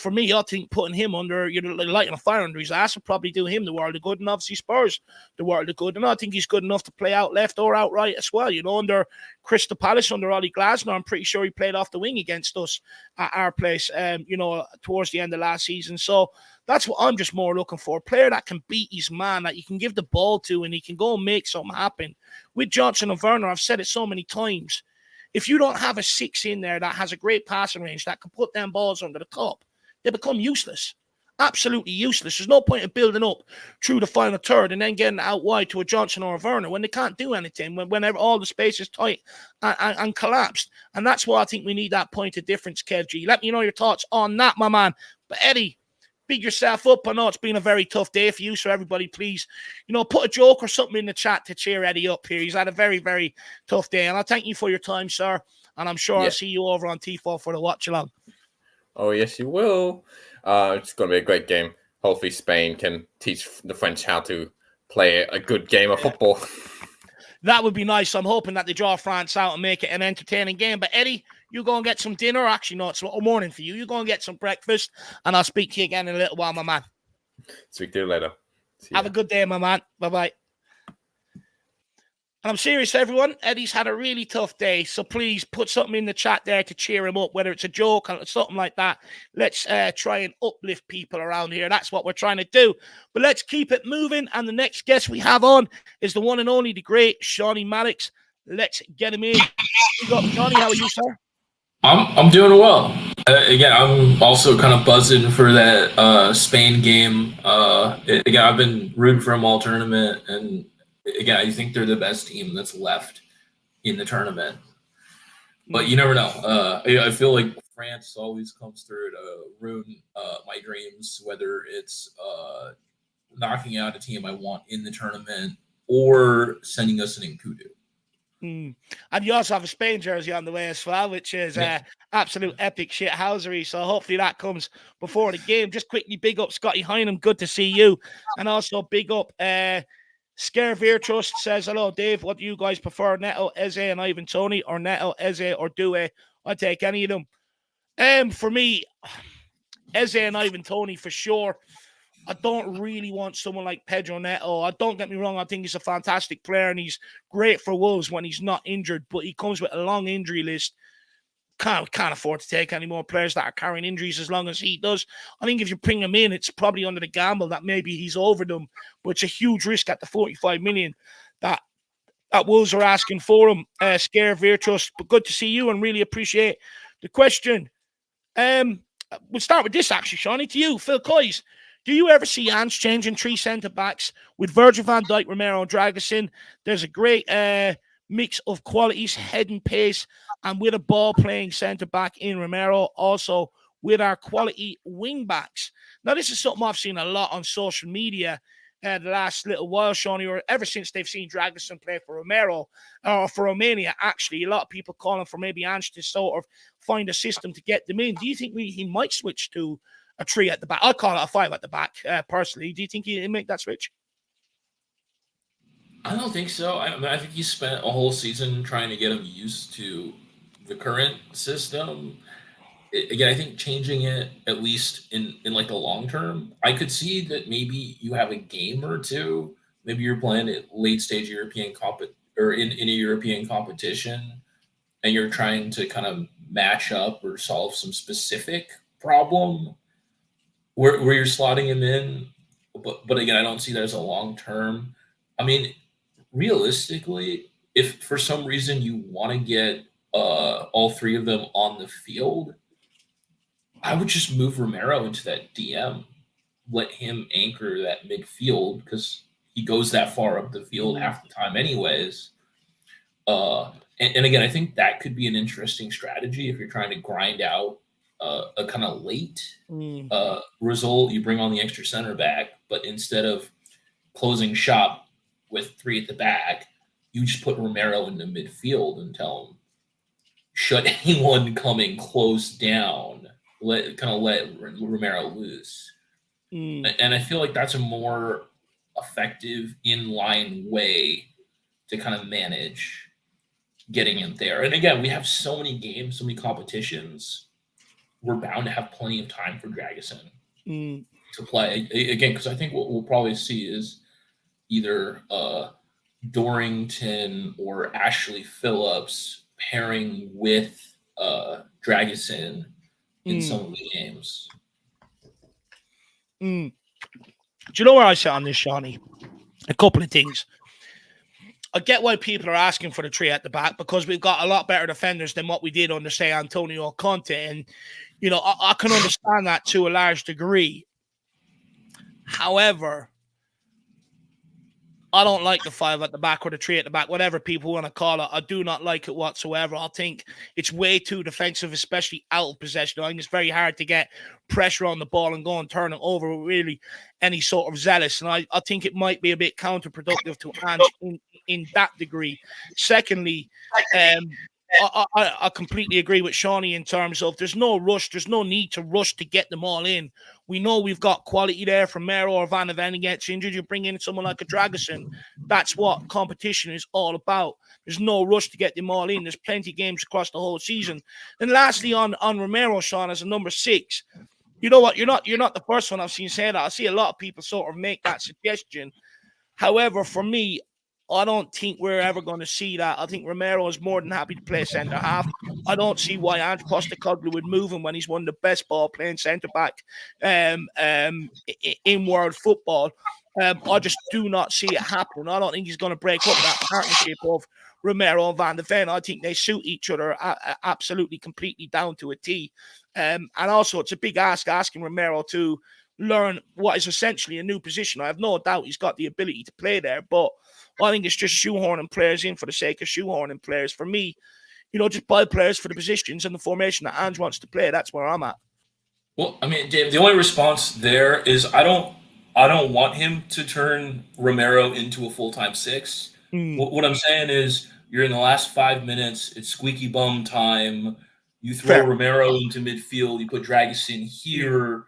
for me, I think putting him under, lighting a fire under his ass would probably do him the world of good, and obviously Spurs the world of good. And I think he's good enough to play out left or out right as well. Under Crystal Palace, under Ollie Glasner, I'm pretty sure he played off the wing against us at our place, towards the end of last season. So that's what I'm just more looking for. A player that can beat his man, that you can give the ball to, and he can go and make something happen. With Johnson and Werner, I've said it so many times, if you don't have a 6 in there that has a great passing range, that can put them balls under the top, they become useless. Absolutely useless. There's no point in building up through the final third and then getting out wide to a Johnson or a Werner when they can't do anything, whenever all the space is tight and collapsed. And that's why I think we need that point of difference, Kev G. Let me know your thoughts on that, my man. But Eddie, big yourself up. I know it's been a very tough day for you, so everybody, please, put a joke or something in the chat to cheer Eddie up here. He's had a very, very tough day. And I thank you for your time, sir. And I'm sure I'll see you over on T4 for the watch-along. Oh, yes, you will. It's going to be a great game. Hopefully Spain can teach the French how to play a good game of football. That would be nice. I'm hoping that they draw France out and make it an entertaining game. But Eddie, you go and get some dinner. Actually, no, it's a morning for you. You go and get some breakfast, and I'll speak to you again in a little while, my man. Speak to you later. Have a good day, my man. Bye-bye. And I'm serious, everyone. Eddie's had a really tough day, so please put something in the chat there to cheer him up, whether it's a joke or something like that. Let's try and uplift people around here. That's what we're trying to do. But let's keep it moving. And the next guest we have on is the one and only, the great Shawnee Maddox. Let's get him in. Shawnee, how are you, sir? I'm doing well. Again, I'm also kind of buzzing for that Spain game. Again, I've been rooting for them all tournament, and again, I think they're the best team that's left in the tournament. But you never know. I feel like France always comes through to ruin my dreams, whether it's knocking out a team I want in the tournament or sending us an Nkudu. And you also have a Spain jersey on the way as well, which is absolute epic shithousery. So hopefully that comes before the game. Just quickly, big up Scotty Hynam. Good to see you. And also big up Scare Veer Trust says, hello, Dave. What do you guys prefer, Neto, Eze, and Ivan Toney, or Neto, Eze, or Due? I'd take any of them. For me, Eze and Ivan Toney for sure. I don't really want someone like Pedro Neto. Don't get me wrong, I think he's a fantastic player and he's great for Wolves when he's not injured, but he comes with a long injury list. Can't afford to take any more players that are carrying injuries as long as he does. I think if you bring him in, it's probably under the gamble that maybe he's over them, but it's a huge risk at the 45 million that Wolves are asking for him. Scare Veer Trust, but good to see you and really appreciate the question. We'll start with this actually, Shawnee, to you, Phil Coyes. Do you ever see Ange changing 3 centre-backs with Virgil van Dijk, Romero, and Dragusin? There's a great mix of qualities, head and pace, and with a ball-playing centre-back in Romero, also with our quality wing-backs. Now, this is something I've seen a lot on social media the last little while, Shawnee, or ever since they've seen Dragusin play for Romero, or for Romania, actually. A lot of people calling for maybe Ange to sort of find a system to get them in. Do you think he might switch to a 3 at the back? I'll call it a 5 at the back, personally. Do you think he'll make that switch? I don't think so. I think he spent a whole season trying to get him used to the current system. Again, I think changing it, at least in like the long term, I could see that maybe you have a game or two. Maybe you're playing at late stage European or in a European competition, and you're trying to kind of match up or solve some specific problem where you're slotting him in. But again, I don't see that as a long term. I mean, realistically, if for some reason you want to get all 3 of them on the field, I would just move Romero into that DM, let him anchor that midfield because he goes that far up the field half the time anyways. And again, I think that could be an interesting strategy if you're trying to grind out a kind of late result. You bring on the extra center back, but instead of closing shop with 3 at the back. You just put Romero in the midfield and tell him, shut anyone coming close down, let Romero loose. And I feel like that's a more effective in-line way to kind of manage getting in there. And again, we have so many games, so many competitions. We're bound to have plenty of time for Dragusin to play. Again, because I think what we'll probably see is either Dorrington or Ashley Phillips pairing with Dragusin in some of the games. Do you know where I sit on this, Shawnee? A couple of things. I get why people are asking for the 3 at the back, because we've got a lot better defenders than what we did under, say, Antonio Conte. And, you know, I can understand that to a large degree. However, I don't like the 5 at the back or the 3 at the back, whatever people want to call it. I do not like it whatsoever. I think it's way too defensive, especially out of possession. I think it's very hard to get pressure on the ball and go and turn it over with really any sort of zealous. And I think it might be a bit counterproductive to Ange in that degree. Secondly, I completely agree with Shawnee in terms of there's no rush. There's no need to rush to get them all in. We know we've got quality there from Mero or Van de Ven gets injured. You bring in someone like a Dragusin. That's what competition is all about. There's no rush to get them all in. There's plenty of games across the whole season. And lastly, on Romero, Sean, as a number 6, you know what? You're not the first one I've seen say that. I see a lot of people sort of make that suggestion. However, for me, I don't think we're ever going to see that. I think Romero is more than happy to play centre half. I don't see why Ange Postecoglou would move him when he's one of the best ball-playing centre-back in world football. I just do not see it happen. I don't think he's going to break up that partnership of Romero and Van de Ven. I think they suit each other absolutely, completely down to a T. And also, it's a big ask asking Romero to learn what is essentially a new position. I have no doubt he's got the ability to play there, but I think it's just shoehorning players in for the sake of shoehorning players. For me, you know, just buy players for the positions and the formation that Ange wants to play. That's where I'm at. Well, I mean, Dave, the only response there is I don't want him to turn Romero into a full-time 6. What I'm saying is you're in the last 5 minutes. It's squeaky bum time. You throw Romero into midfield. You put Dragusin here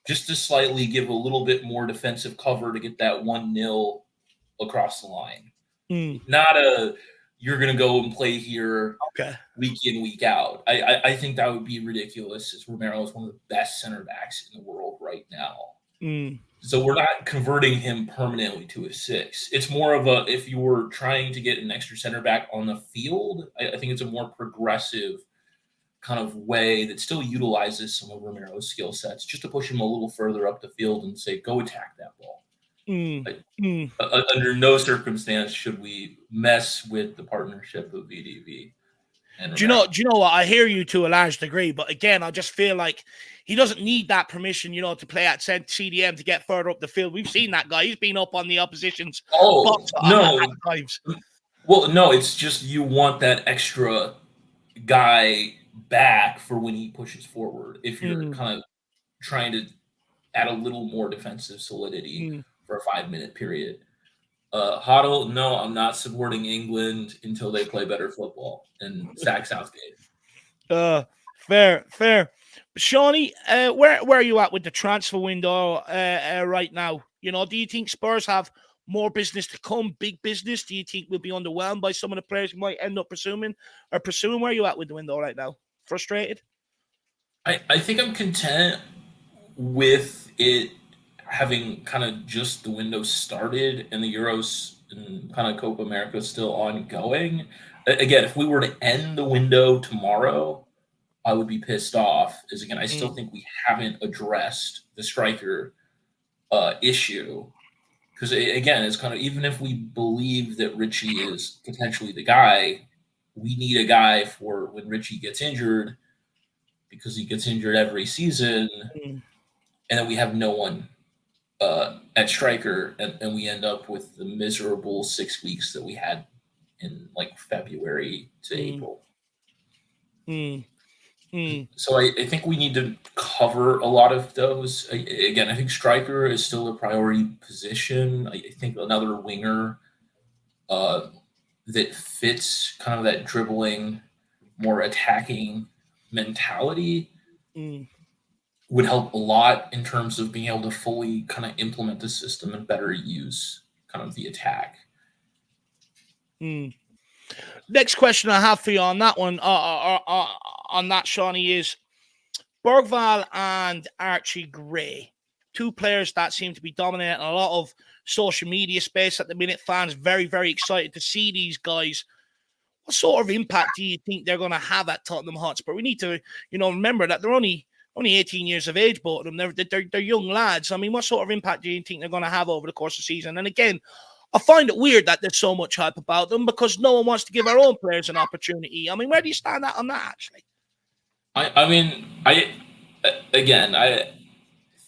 just to slightly give a little bit more defensive cover to get that 1-0 across the line. Not you're going to go and play here week in, week out. I think that would be ridiculous, as Romero is one of the best center backs in the world right now. So we're not converting him permanently to a 6. It's more of a, if you were trying to get an extra center back on the field, I think it's a more progressive kind of way that still utilizes some of Romero's skill sets, just to push him a little further up the field and say, go attack that ball. Under no circumstance should we mess with the partnership of VDV. And do you know what? I hear you to a large degree, but again, I just feel like he doesn't need that permission, you know, to play at CDM to get further up the field. We've seen that guy; he's been up on the opposition's box at times. Well, no, it's just you want that extra guy back for when he pushes forward. If you're kind of trying to add a little more defensive solidity for a 5-minute period. Hoddle, no, I'm not supporting England until they play better football and sack Southgate. Fair. Shawnee, where are you at with the transfer window right now? You know, do you think Spurs have more business to come, big business? Do you think we'll be underwhelmed by some of the players we might end up pursuing? Where are you at with the window right now? Frustrated? I think I'm content with it having kind of just the window started and the Euros and kind of Copa America still ongoing. Again, if we were to end the window tomorrow, I would be pissed off. As again, I still think we haven't addressed the striker issue. Because again, it's kind of, even if we believe that Richie is potentially the guy, we need a guy for when Richie gets injured, because he gets injured every season, and then we have no one at striker, and we end up with the miserable 6 weeks that we had in like February to April. So I think we need to cut cover a lot of those. Again, I think striker is still a priority position. I think another winger that fits kind of that dribbling, more attacking mentality would help a lot in terms of being able to fully kind of implement the system and better use kind of the attack. Next question I have for you on that one, on that, Shawnee, is Bergvall and Archie Gray, two players that seem to be dominating a lot of social media space at the minute. Fans very, very excited to see these guys. What sort of impact do you think they're going to have at Tottenham Hotspur? We need to, remember that they're only 18 years of age, both of them. They're young lads. I mean, what sort of impact do you think they're going to have over the course of the season? And again, I find it weird that there's so much hype about them because no one wants to give our own players an opportunity. I mean, where do you stand on that, actually? I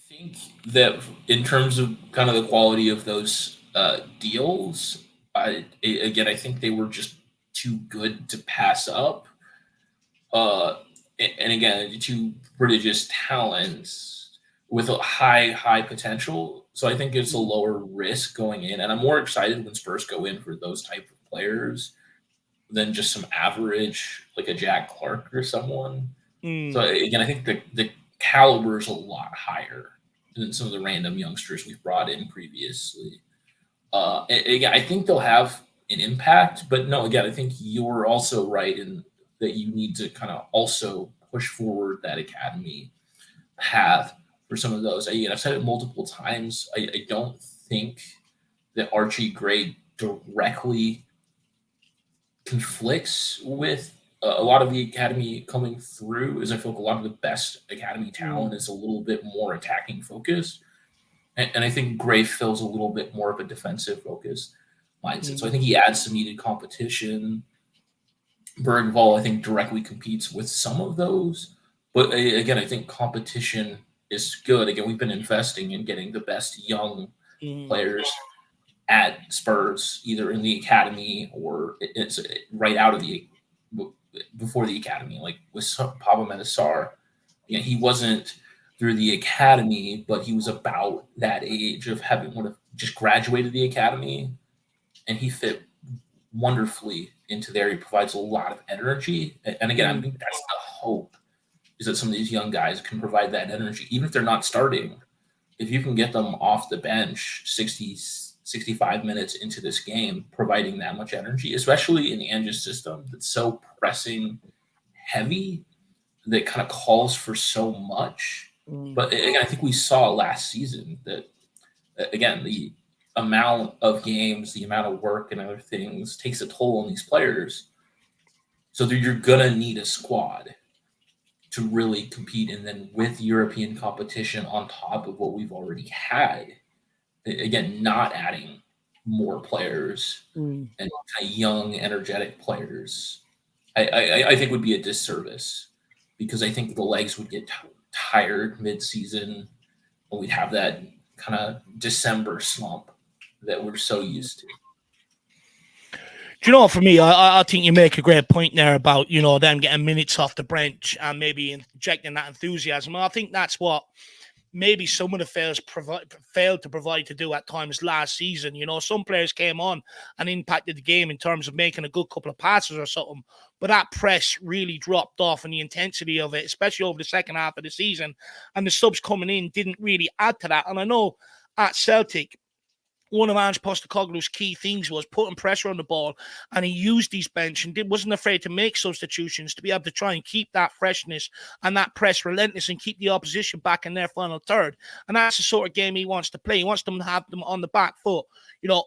think that in terms of kind of the quality of those deals, I think they were just too good to pass up. And again, two prodigious talents with a high potential. So I think it's a lower risk going in. And I'm more excited when Spurs go in for those type of players than just some average, like a Jack Clark or someone. So again, I think the caliber is a lot higher than some of the random youngsters we've brought in previously. Again, I think they'll have an impact, but no, again, I think you're also right in that you need to kind of also push forward that academy path for some of those. I've said it multiple times. I don't think that Archie Gray directly conflicts with a lot of the academy coming through, is I feel like a lot of the best academy talent is a little bit more attacking focused. And I think Gray fills a little bit more of a defensive focus mindset. So I think he adds some needed competition. Bergvall, I think, directly competes with some of those. But again, I think competition is good. Again, we've been investing in getting the best young players at Spurs, either in the academy or it's right out of before the academy, like with Pablo Medasar. He wasn't through the academy, but he was about that age of would have just graduated the academy, and he fit wonderfully into there. He provides a lot of energy. And again, I think that's the hope, is that some of these young guys can provide that energy, even if they're not starting. If you can get them off the bench 65 minutes into this game, providing that much energy, especially in Ange's system that's so pressing heavy, that kind of calls for so much. But again, I think we saw last season that, again, the amount of games, the amount of work and other things takes a toll on these players. So that you're going to need a squad to really compete. And then with European competition on top of what we've already had, again, not adding more players and kind of young, energetic players, I think would be a disservice, because I think the legs would get tired mid-season, and we'd have that kind of December slump that we're so used to. Do you know, for me, I think you make a great point there about, them getting minutes off the bench and maybe injecting that enthusiasm. And I think that's what maybe some of the failed to provide to do at times last season. Some players came on and impacted the game in terms of making a good couple of passes or something, but that press really dropped off, and the intensity of it, especially over the second half of the season, and the subs coming in didn't really add to that. And I know at Celtic, one of Ange Postecoglou's key things was putting pressure on the ball, and he used these bench and wasn't afraid to make substitutions to be able to try and keep that freshness and that press relentless and keep the opposition back in their final third. And that's the sort of game he wants to play. He wants them to have them on the back foot,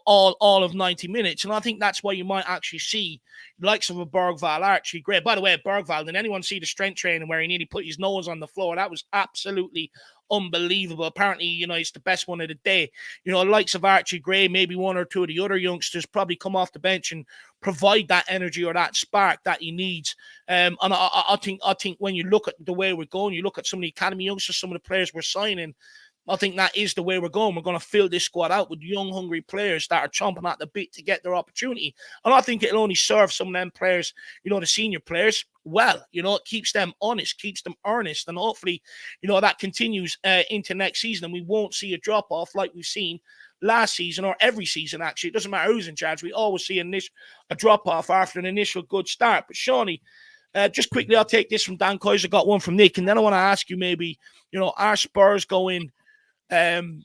all of 90 minutes. And I think that's why you might actually see the likes of a Bergvall, Archie Gray. By the way, Bergvall, did anyone see the strength training where he nearly put his nose on the floor? That was absolutely unbelievable. Apparently, he's the best one of the day. Likes of Archie Gray, maybe one or two of the other youngsters probably come off the bench and provide that energy or that spark that he needs. And I think when you look at the way we're going, you look at some of the academy youngsters, some of the players we're signing, I think that is the way we're going. We're going to fill this squad out with young, hungry players that are chomping at the bit to get their opportunity. And I think it'll only serve some of them players, the senior players, well. It keeps them honest, keeps them earnest. And hopefully, that continues into next season. And we won't see a drop-off like we've seen last season or every season, actually. It doesn't matter who's in charge. We always see a drop-off after an initial good start. But Shawnee, just quickly, I'll take this from Dan Kaiser. Got one from Nick. And then I want to ask you maybe, are Spurs going down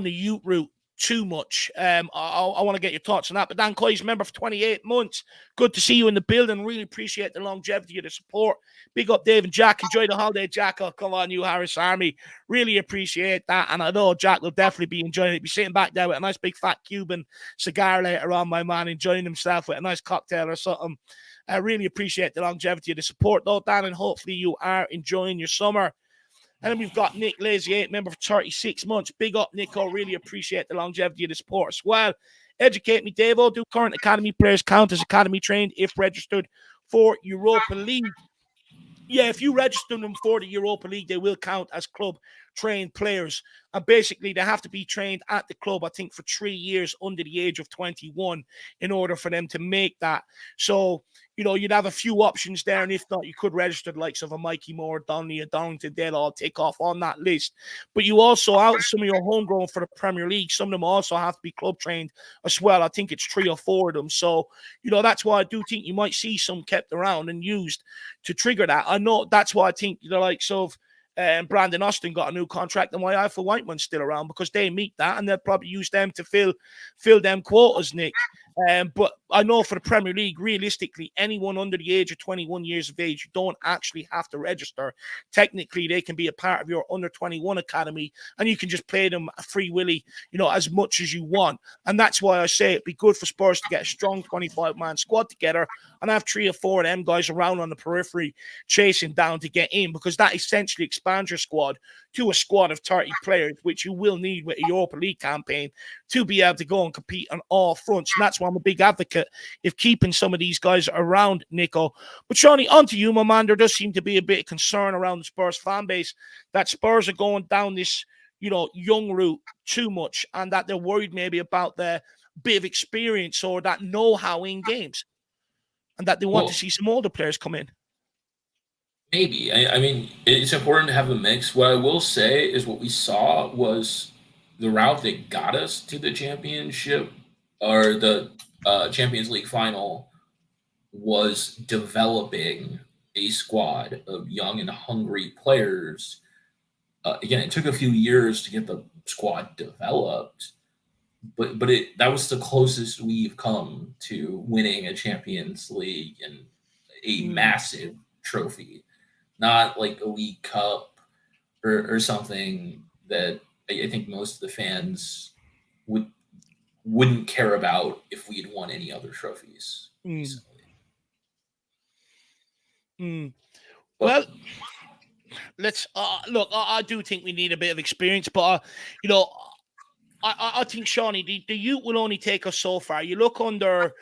the youth route too much? I want to get your thoughts on that. But Dan Kaiser, member for 28 months. Good to see you in the building. Really appreciate the longevity of the support. Big up Dave and Jack. Enjoy the holiday, Jack. Oh, come on, you Harris Army. Really appreciate that. And I know Jack will definitely be enjoying it. Be sitting back there with a nice big fat Cuban cigar later on, my man, enjoying himself with a nice cocktail or something. I really appreciate the longevity of the support, though, Dan, and hopefully you are enjoying your summer. And then we've got Nick Lazy, 8 member for 36 months. Big up, Nico. Really appreciate the longevity of the sport as well. Educate me, Davo. Do current academy players count as academy trained if registered for Europa League? Yeah, if you register them for the Europa League, they will count as club trained players. And basically, they have to be trained at the club, I think, for 3 years under the age of 21 in order for them to make that. So, you'd have a few options there. And if not, you could register the likes of a Mikey Moore, Donnelly, or Donington. They'll all take off on that list. But you also, out some of your homegrown for the Premier League, some of them also have to be club trained as well. I think it's 3 or 4 of them. So, that's why I do think you might see some kept around and used to trigger that. I know that's why I think the likes of Brandon Austin got a new contract, and why Alpha Whiteman's still around, because they meet that, and they'll probably use them to fill them quotas, Nick. But I know for the Premier League, realistically, anyone under the age of 21 years of age, you don't actually have to register. Technically, they can be a part of your under 21 academy, and you can just play them free willy, as much as you want. And that's why I say it'd be good for Spurs to get a strong 25-man squad together and have 3 or 4 of them guys around on the periphery chasing down to get in, because that essentially expands your squad to a squad of 30 players, which you will need with a Europa League campaign to be able to go and compete on all fronts. And that's why I'm a big advocate of keeping some of these guys around, Nico. But Shawnee, on to you, my man. There does seem to be a bit of concern around the Spurs fan base that Spurs are going down this, young route too much, and that they're worried maybe about the bit of experience or that know-how in games, and that they want to see some older players come in. Maybe. I mean, it's important to have a mix. What I will say is what we saw was the route that got us to the championship or the Champions League final was developing a squad of young and hungry players. Again, it took a few years to get the squad developed, but that was the closest we've come to winning a Champions League and a massive trophy. Not like a League Cup or something that I think most of the fans wouldn't care about if we had won any other trophies recently. Well, let's look. I do think we need a bit of experience, but I think, Shawnee, the youth will only take us so far. You look under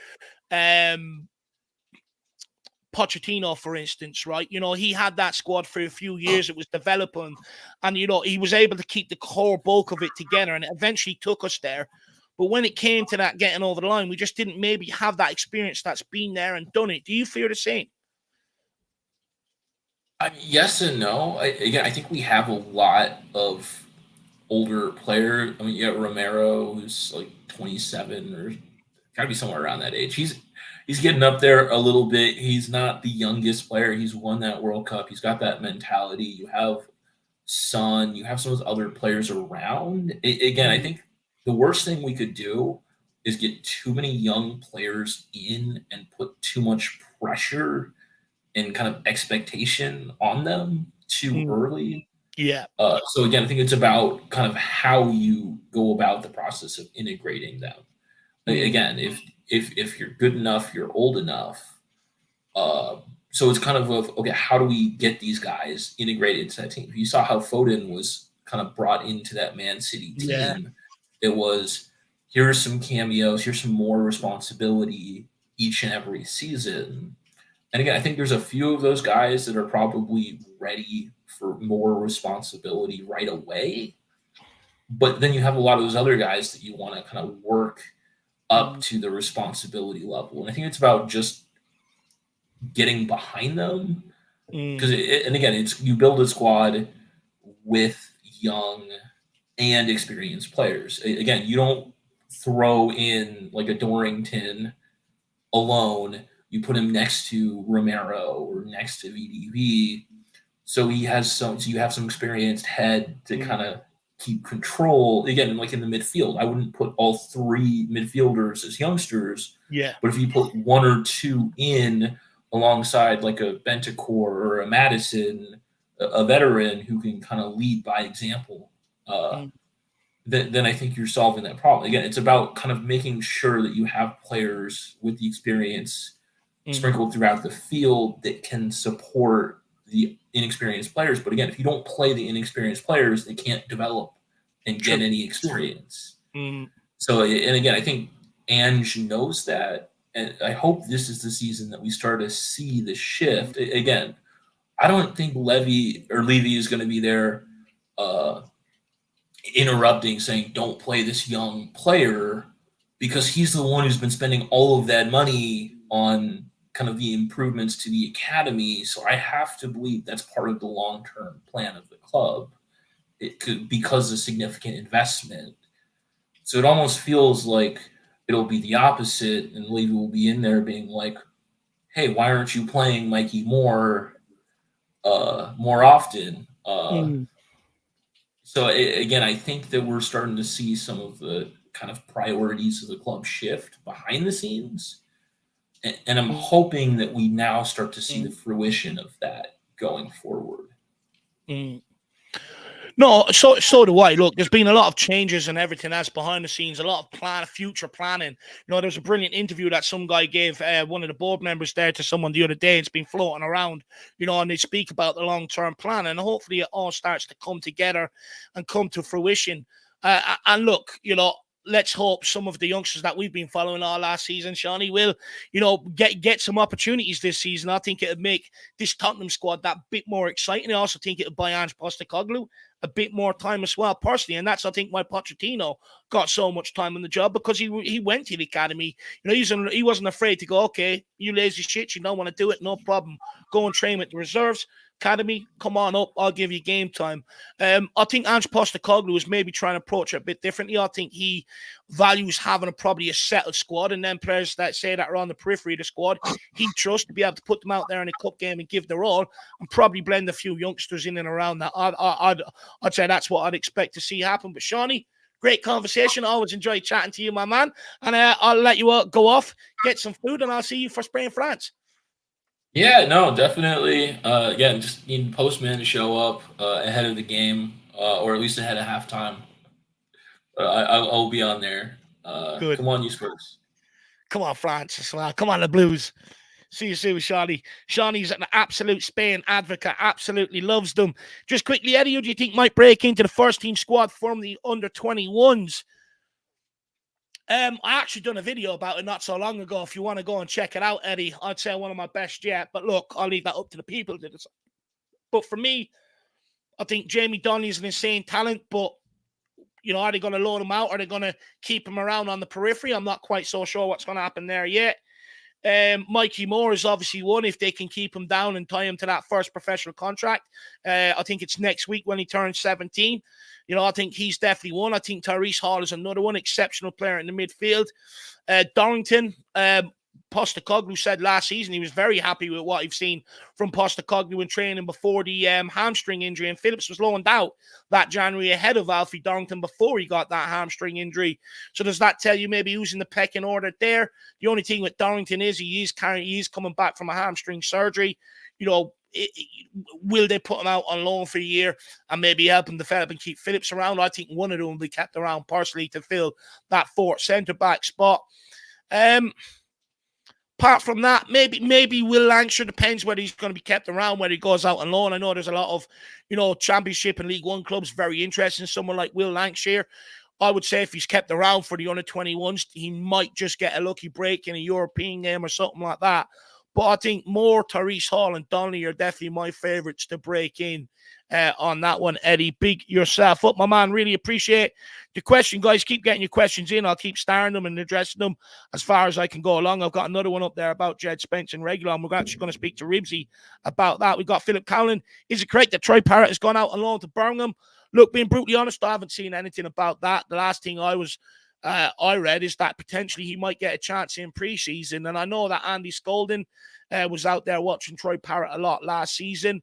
Pochettino, for instance, right? He had that squad for a few years. It was developing, and he was able to keep the core bulk of it together, and it eventually took us there. But when it came to that getting over the line, we just didn't maybe have that experience that's been there and done it. Do you feel the same? Yes and no. I think we have a lot of older players. I mean, you got Romero, who's like 27 or got to be somewhere around that age. He's getting up there a little bit. He's not the youngest player. He's won that World Cup. He's got that mentality. You have Son. You have some of those other players around. Again, I think the worst thing we could do is get too many young players in and put too much pressure and kind of expectation on them too early. Yeah. So again, I think it's about kind of how you go about the process of integrating them. Again, if you're good enough, you're old enough. So it's kind of okay, how do we get these guys integrated into that team? You saw how Foden was kind of brought into that Man City team. Yeah. It was, here's some cameos, here's some more responsibility each and every season. And again, I think there's a few of those guys that are probably ready for more responsibility right away. But then you have a lot of those other guys that you want to kind of work up to the responsibility level. And I think it's about just getting behind them. Because, and again, it's you build a squad with young and experienced players. Again, you don't throw in like a Dorrington alone. You put him next to Romero or next to VDV. So he has so you have some experienced head to kind of keep control. Again, like in the midfield, I wouldn't put all three midfielders as youngsters. Yeah. But if you put one or two in alongside like a Bentancur or a Madison, a veteran who can kind of lead by example, then I think you're solving that problem. Again, it's about kind of making sure that you have players with the experience sprinkled throughout the field that can support the inexperienced players. But again, if you don't play the inexperienced players, they can't develop and get any experience. So, and again, I think Ange knows that. And I hope this is the season that we start to see the shift. Again, I don't think Levy is going to be there interrupting, saying, don't play this young player, because he's the one who's been spending all of that money on kind of the improvements to the academy. So I have to believe that's part of the long-term plan of the club. It could, because of significant investment. So it almost feels like it'll be the opposite, and Levy will be in there being like, hey, why aren't you playing Mikey more often? So again, I think that we're starting to see some of the kind of priorities of the club shift behind the scenes. And I'm hoping that we now start to see the fruition of that going forward. No, so do I. Look, there's been a lot of changes and everything else behind the scenes, a lot of future planning. You know, there's a brilliant interview that some guy gave one of the board members there to someone the other day. It's been floating around, you know, and they speak about the long-term plan, and hopefully it all starts to come together and come to fruition. And look, you know, let's hope some of the youngsters that we've been following all last season, Shawnee, will, you know, get some opportunities this season. I think it'll make this Tottenham squad that bit more exciting. I also think it'll buy Ange Postecoglou a bit more time as well, personally. And that's, I think, why Pochettino got so much time on the job, because he went to the academy. You know, he wasn't afraid to go, okay, you lazy shit, you don't want to do it, no problem. Go and train with the reserves. Academy, come on up, I'll give you game time. I think Ange Postecoglou is maybe trying to approach it a bit differently. I think he values having probably a settled squad, and then players that say that are on the periphery of the squad, he trusts to be able to put them out there in a cup game and give their all, and probably blend a few youngsters in and around that. I'd say that's what I'd expect to see happen. But Shawnee, great conversation. I always enjoy chatting to you, my man. And I'll let you go off, get some food, and I'll see you for Spain, France. Yeah, no, definitely. Again, just need Postman to show up ahead of the game, or at least ahead of halftime. I'll be on there. Good. Come on, you Spurs. Come on, France. Come on, the Blues. See you soon, Shawnee. Shawnee's an absolute Spain advocate. Absolutely loves them. Just quickly, Eddie, who do you think might break into the first team squad from the under-21s? I actually done a video about it not so long ago. If you want to go and check it out, Eddie, I'd say one of my best yet. But look, I'll leave that up to the people to decide. But for me, I think Jamie Donnelly is an insane talent. But, you know, are they going to load him out? Are they going to keep him around on the periphery? I'm not quite so sure what's going to happen there yet. Mikey Moore is obviously one, if they can keep him down and tie him to that first professional contract. I think it's next week when he turns 17. You know, I think he's definitely one. I think Tyrese Hall is another one, exceptional player in the midfield. Dorrington, Postecoglou said last season he was very happy with what he's seen from Postecoglou in training before the hamstring injury, and Phillips was loaned out that January ahead of Alfie Dorrington before he got that hamstring injury. So does that tell you maybe who's in the pecking order there? The only thing with Dorrington is he is coming back from a hamstring surgery. You know, will they put him out on loan for a year and maybe help him develop and keep Phillips around? I think one of them will be kept around personally to fill that fourth centre-back spot. Apart from that, maybe Will Lancashire, depends whether he's going to be kept around, whether he goes out on loan. I know there's a lot of, you know, Championship and League One clubs very interested in someone like Will Lancashire. I would say if he's kept around for the under-21s, he might just get a lucky break in a European game or something like that. But I think more Tyrese Hall and Donnelly are definitely my favourites to break in on that one, Eddie. Big yourself up, my man. Really appreciate the question, guys. Keep getting your questions in. I'll keep starring them and addressing them as far as I can go along. I've got another one up there about Jed Spence and Reguilon. We're actually going to speak to Ribsy about that. We've got Philip Cowlin. Is it correct that Troy Parrott has gone out on loan to Birmingham? Look, being brutally honest, I haven't seen anything about that. The last thing I read is that potentially he might get a chance in preseason. And I know that Andy Scolding was out there watching Troy Parrott a lot last season.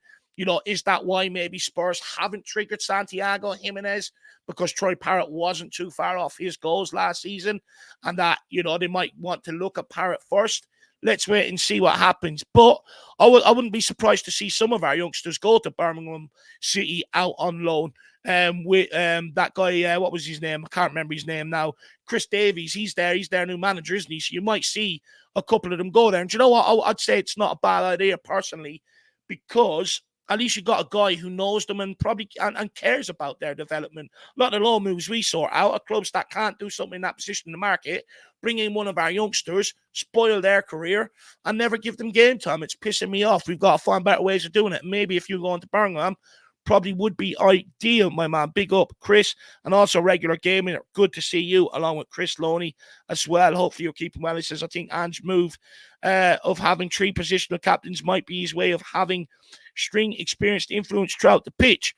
Is that why maybe Spurs haven't triggered Santiago Jimenez? Because Troy Parrott wasn't too far off his goals last season, and that, they might want to look at Parrott first. Let's wait and see what happens. But I wouldn't be surprised to see some of our youngsters go to Birmingham City out on loan. With that guy, what was his name? I can't remember his name now. Chris Davies, he's their new manager, isn't he? So you might see a couple of them go there. And you know what? I'd say it's not a bad idea personally, because at least you got a guy who knows them and probably and cares about their development. A lot of loan moves we sort out are clubs that can't do something in that position in the market, bring in one of our youngsters, spoil their career, and never give them game time. It's pissing me off. We've got to find better ways of doing it. Maybe if you go into Birmingham, probably would be ideal, my man. Big up, Chris, and also Regular Gaming. Good to see you, along with Chris Loney as well. Hopefully you're keeping well. He says, I think Ange's move of having 3 positional captains might be his way of having string experienced influence throughout the pitch.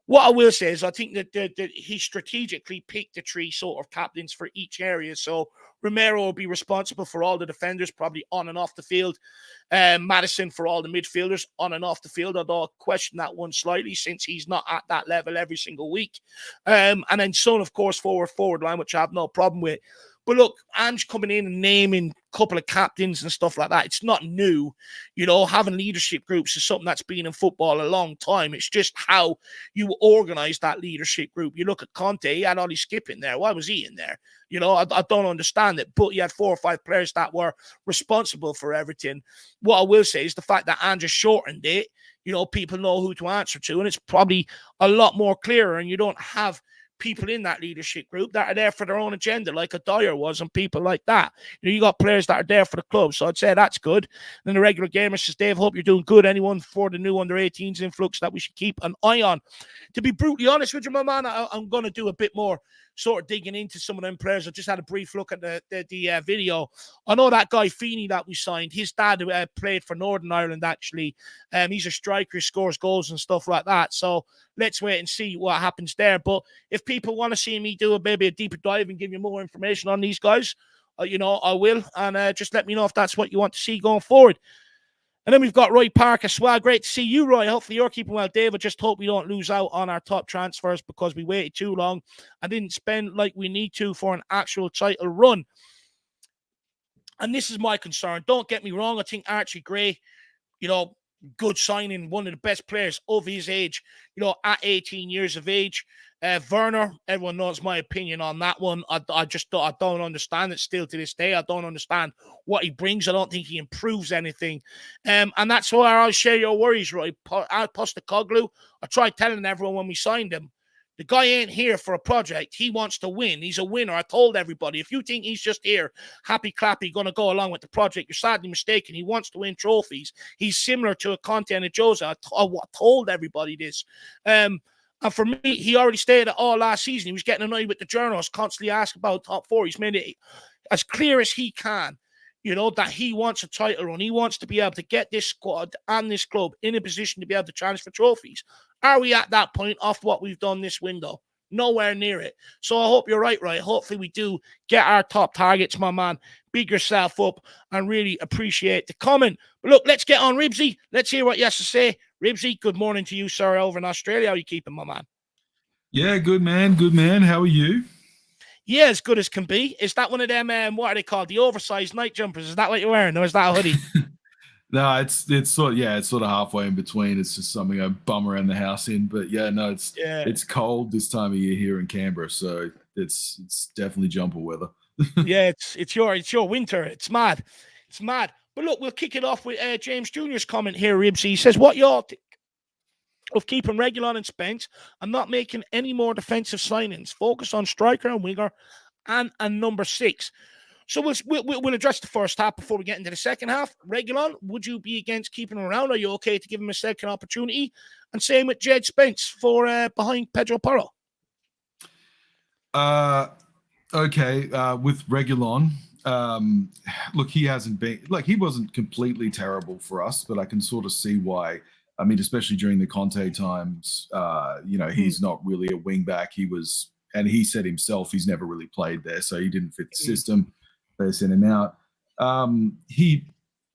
What I will say is I think that he strategically picked the 3 sort of captains for each area. So Romero will be responsible for all the defenders, probably on and off the field. Madison for all the midfielders, on and off the field, although I question that one slightly since he's not at that level every single week. And then Son, of course, forward line, which I have no problem with. But look, Ange coming in and naming a couple of captains and stuff like that, it's not new. Having leadership groups is something that's been in football a long time. It's just how you organize that leadership group. You look at Conte, he had Ollie Skip in there. Why was he in there? I don't understand it. But he had 4 or 5 players that were responsible for everything. What I will say is the fact that Ange shortened it, people know who to answer to, and it's probably a lot more clearer, and you don't have people in that leadership group that are there for their own agenda, like a Dyer was, and people like that. You got players that are there for the club, so I'd say that's good. Then the Regular Gamer says, Dave, hope you're doing good. Anyone for the new under-18s influx that we should keep an eye on? To be brutally honest with you, my man, I'm going to do a bit more sort of digging into some of them players. I just had a brief look at the video. I know that guy Feeney that we signed, his dad played for Northern Ireland, actually. He's a striker, he scores goals and stuff like that. So let's wait and see what happens there. But if people want to see me do maybe a deeper dive and give you more information on these guys, I will. And just let me know if that's what you want to see going forward. And then we've got Roy Park as well. Great to see you, Roy. Hopefully you're keeping well, Dave. I just hope we don't lose out on our top transfers because we waited too long and didn't spend like we need to for an actual title run. And this is my concern. Don't get me wrong. I think Archie Gray, good signing, one of the best players of his age, at 18 years of age. Werner, everyone knows my opinion on that one. I don't understand it still to this day. I don't understand what he brings. I don't think he improves anything. And that's why I'll share your worries, Roy. Postecoglou, I tried telling everyone when we signed him, the guy ain't here for a project. He wants to win. He's a winner. I told everybody, if you think he's just here, happy clappy, going to go along with the project, you're sadly mistaken. He wants to win trophies. He's similar to a Conte and a Jose. I told everybody this. And for me, he already stated it all last season. He was getting annoyed with the journalists, constantly asked about top 4. He's made it as clear as he can, that he wants a title run. He wants to be able to get this squad and this club in a position to be able to challenge for trophies. Are we at that point off what we've done this window? Nowhere near it. So I hope you're right. Hopefully we do get our top targets, my man. Big yourself up and really appreciate the comment. But look, let's get on Ribsy. Let's hear what he has to say. Ribsy, good morning to you, sir, over in Australia. How are you keeping, my man? Yeah, good man. Good man. How are you? Yeah, as good as can be. Is that one of them, what are they called? The oversized night jumpers. Is that what you're wearing? Or is that a hoodie? No, it's sort of halfway in between. It's just something I bum around the house in. But yeah, no, it's cold this time of year here in Canberra, so it's definitely jumper weather. Yeah, it's your winter. It's mad. It's mad. But look, we'll kick it off with James Jr.'s comment here, Ribsy. He says, what y'all think of keeping Reguilon and Spence and not making any more defensive signings? Focus on striker and winger and number 6. So we'll address the first half before we get into the second half. Reguilon, would you be against keeping him around? Are you okay to give him a second opportunity? And same with Jed Spence for behind Pedro Porro. Okay, with Reguilon, look, he hasn't been he wasn't completely terrible for us, but I can sort of see why. I mean, especially during the Conte times, he's not really a wing back. He was, and he said himself, he's never really played there, so he didn't fit the system. They sent him out. He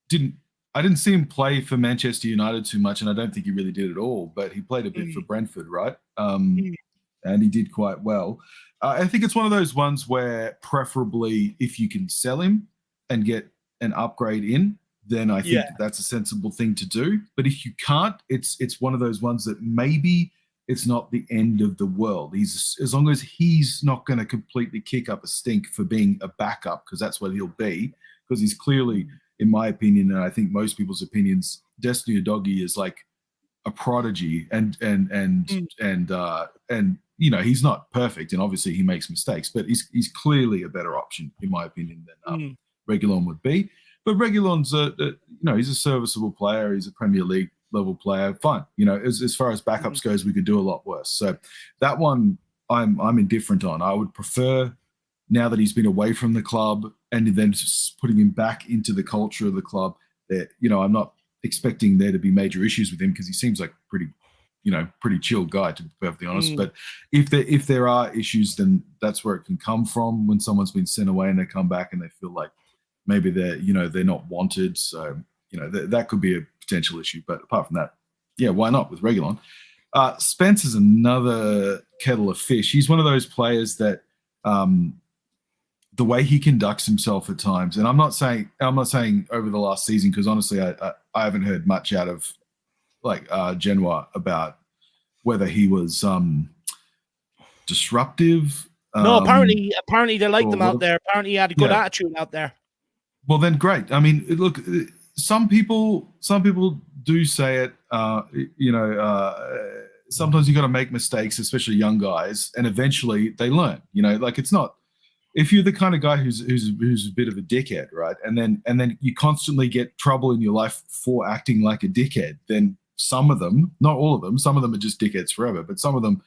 didn't. I didn't see him play for Manchester United too much, and I don't think he really did at all. But he played a bit for Brentford, right? And he did quite well. I think it's one of those ones where preferably if you can sell him and get an upgrade in, then I think that's a sensible thing to do. But if you can't, it's one of those ones that maybe it's not the end of the world. He's, as long as he's not going to completely kick up a stink for being a backup, because that's what he'll be, because he's clearly, in my opinion, and I think most people's opinions, Destiny Udogie is like a prodigy, and he's not perfect, and obviously he makes mistakes, but he's clearly a better option, in my opinion, than Reguilon would be. But Reguilon's he's a serviceable player. He's a Premier League level player. Fine, as far as backups goes, we could do a lot worse. So that one I'm indifferent on. I would prefer, now that he's been away from the club and then just putting him back into the culture of the club, that I'm not expecting there to be major issues with him, because he seems like pretty chill guy, to be perfectly honest. But if there are issues, then that's where it can come from, when someone's been sent away and they come back and they feel like maybe they're not wanted. So that could be a potential issue. But apart from that, why not with Reguilon? Spence is another kettle of fish. He's one of those players that the way he conducts himself at times, and I'm not saying over the last season, because honestly I haven't heard much out of Genoa about whether he was disruptive. No, apparently they liked him out there. Apparently he had a good attitude out there. Well, then great. I mean, look, some people do say it. Sometimes you got to make mistakes, especially young guys, and eventually they learn. It's not, if you're the kind of guy who's a bit of a dickhead, right? And then you constantly get trouble in your life for acting like a dickhead, then some of them, not all of them, some of them are just dickheads forever, but some of them,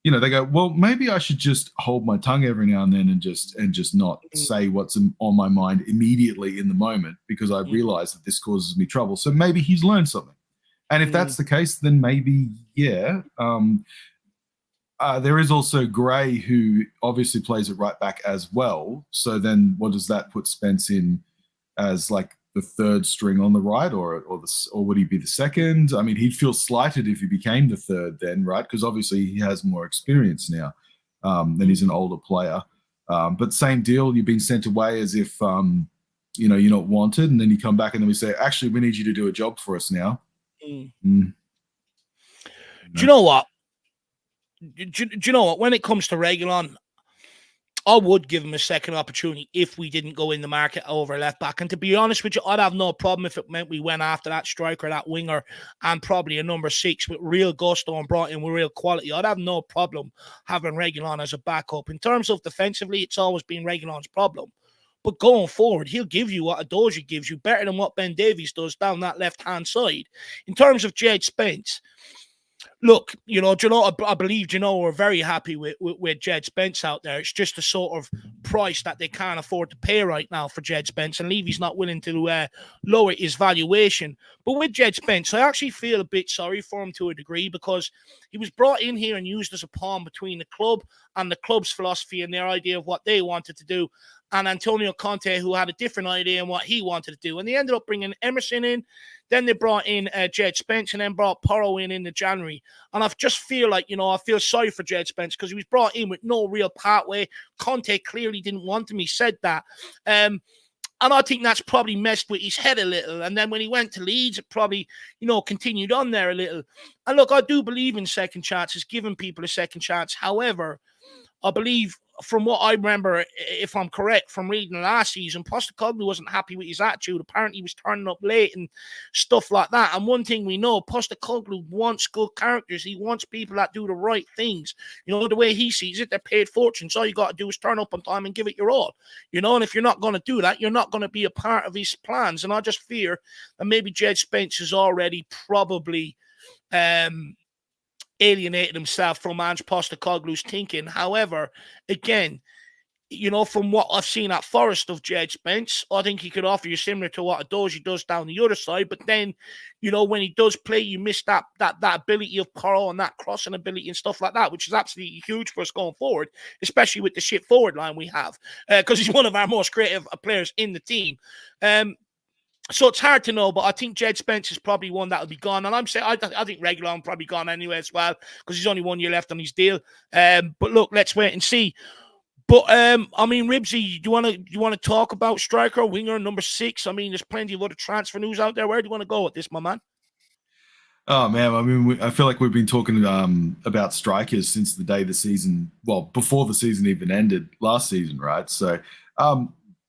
they go, well, maybe I should just hold my tongue every now and then and just not say what's on my mind immediately in the moment, because I realize that this causes me trouble. So maybe he's learned something. And if that's the case, then maybe, there is also Gray, who obviously plays it right back as well. So then what does that put Spence in as, like, the third string on the right, or would he be the second? I mean, he'd feel slighted if he became the third then, right? Because obviously he has more experience now than he's an older player. But same deal, you've been sent away as if, you're not wanted, and then you come back and then we say, actually, we need you to do a job for us now. Do you know what? Do you know what? When it comes to Reguilon, I would give him a second opportunity if we didn't go in the market over left back. And to be honest with you, I'd have no problem if it meant we went after that striker, that winger, and probably a number 6 with real gusto and brought in with real quality. I'd have no problem having Reguilon as a backup. In terms of defensively, it's always been Reguilon's problem. But going forward, he'll give you what Udogie gives you, better than what Ben Davies does down that left-hand side. In terms of Jed Spence, look, I believe, we're very happy with Jed Spence out there. It's just the sort of price that they can't afford to pay right now for Jed Spence, and Levy's not willing to lower his valuation. But with Jed Spence, I actually feel a bit sorry for him to a degree, because he was brought in here and used as a pawn between the club and the club's philosophy and their idea of what they wanted to do, and Antonio Conte, who had a different idea on what he wanted to do. And they ended up bringing Emerson in. Then they brought in Jed Spence, and then brought Porro in the January. And I just feel like, I feel sorry for Jed Spence, because he was brought in with no real pathway. Conte clearly didn't want him. He said that. And I think that's probably messed with his head a little. And then when he went to Leeds, it probably, continued on there a little. And look, I do believe in second chances, giving people a second chance. However, I believe from what I remember, if I'm correct, from reading last season, Postecoglou wasn't happy with his attitude. Apparently, he was turning up late and stuff like that. And one thing we know, Postecoglou wants good characters. He wants people that do the right things. You know, the way he sees it, they're paid fortunes. All you got to do is turn up on time and give it your all. You know, and if you're not going to do that, you're not going to be a part of his plans. And I just fear that maybe Jed Spence is already probably alienated himself from Ange Postecoglou's thinking. However, again, you know, from what I've seen at Forest of Jed Spence, I think he could offer you similar to what Adoji does down the other side. But then, you know, when he does play, you miss that ability of Pearl and that crossing ability and stuff like that, which is absolutely huge for us going forward, especially with the shit forward line we have, because he's one of our most creative players in the team. So it's hard to know, but I think Jed Spence is probably one that will be gone. And I'm saying I think Reguilon probably gone anyway as well, because he's only 1 year left on his deal. But look, let's wait and see. But I mean, Ribsy, do you want to talk about striker, winger, number 6? I mean, there's plenty of other transfer news out there. Where do you want to go with this, my man? Oh man, I mean, I feel like we've been talking about strikers since the day the season, well, before the season even ended last season, right? So,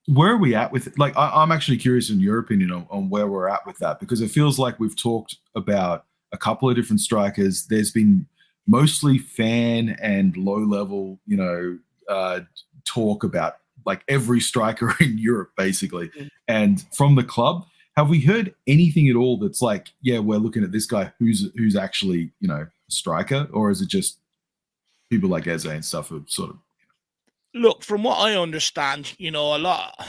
where are we at with it? Like, I'm actually curious in your opinion on where we're at with that, because it feels like we've talked about a couple of different strikers. There's been mostly fan and low level, you know, talk about like every striker in Europe, basically. And from the club, have we heard anything at all that's like, yeah, we're looking at this guy who's actually, you know, a striker, or is it just people like Eze and stuff who sort of? Look, from what I understand, you know, a lot,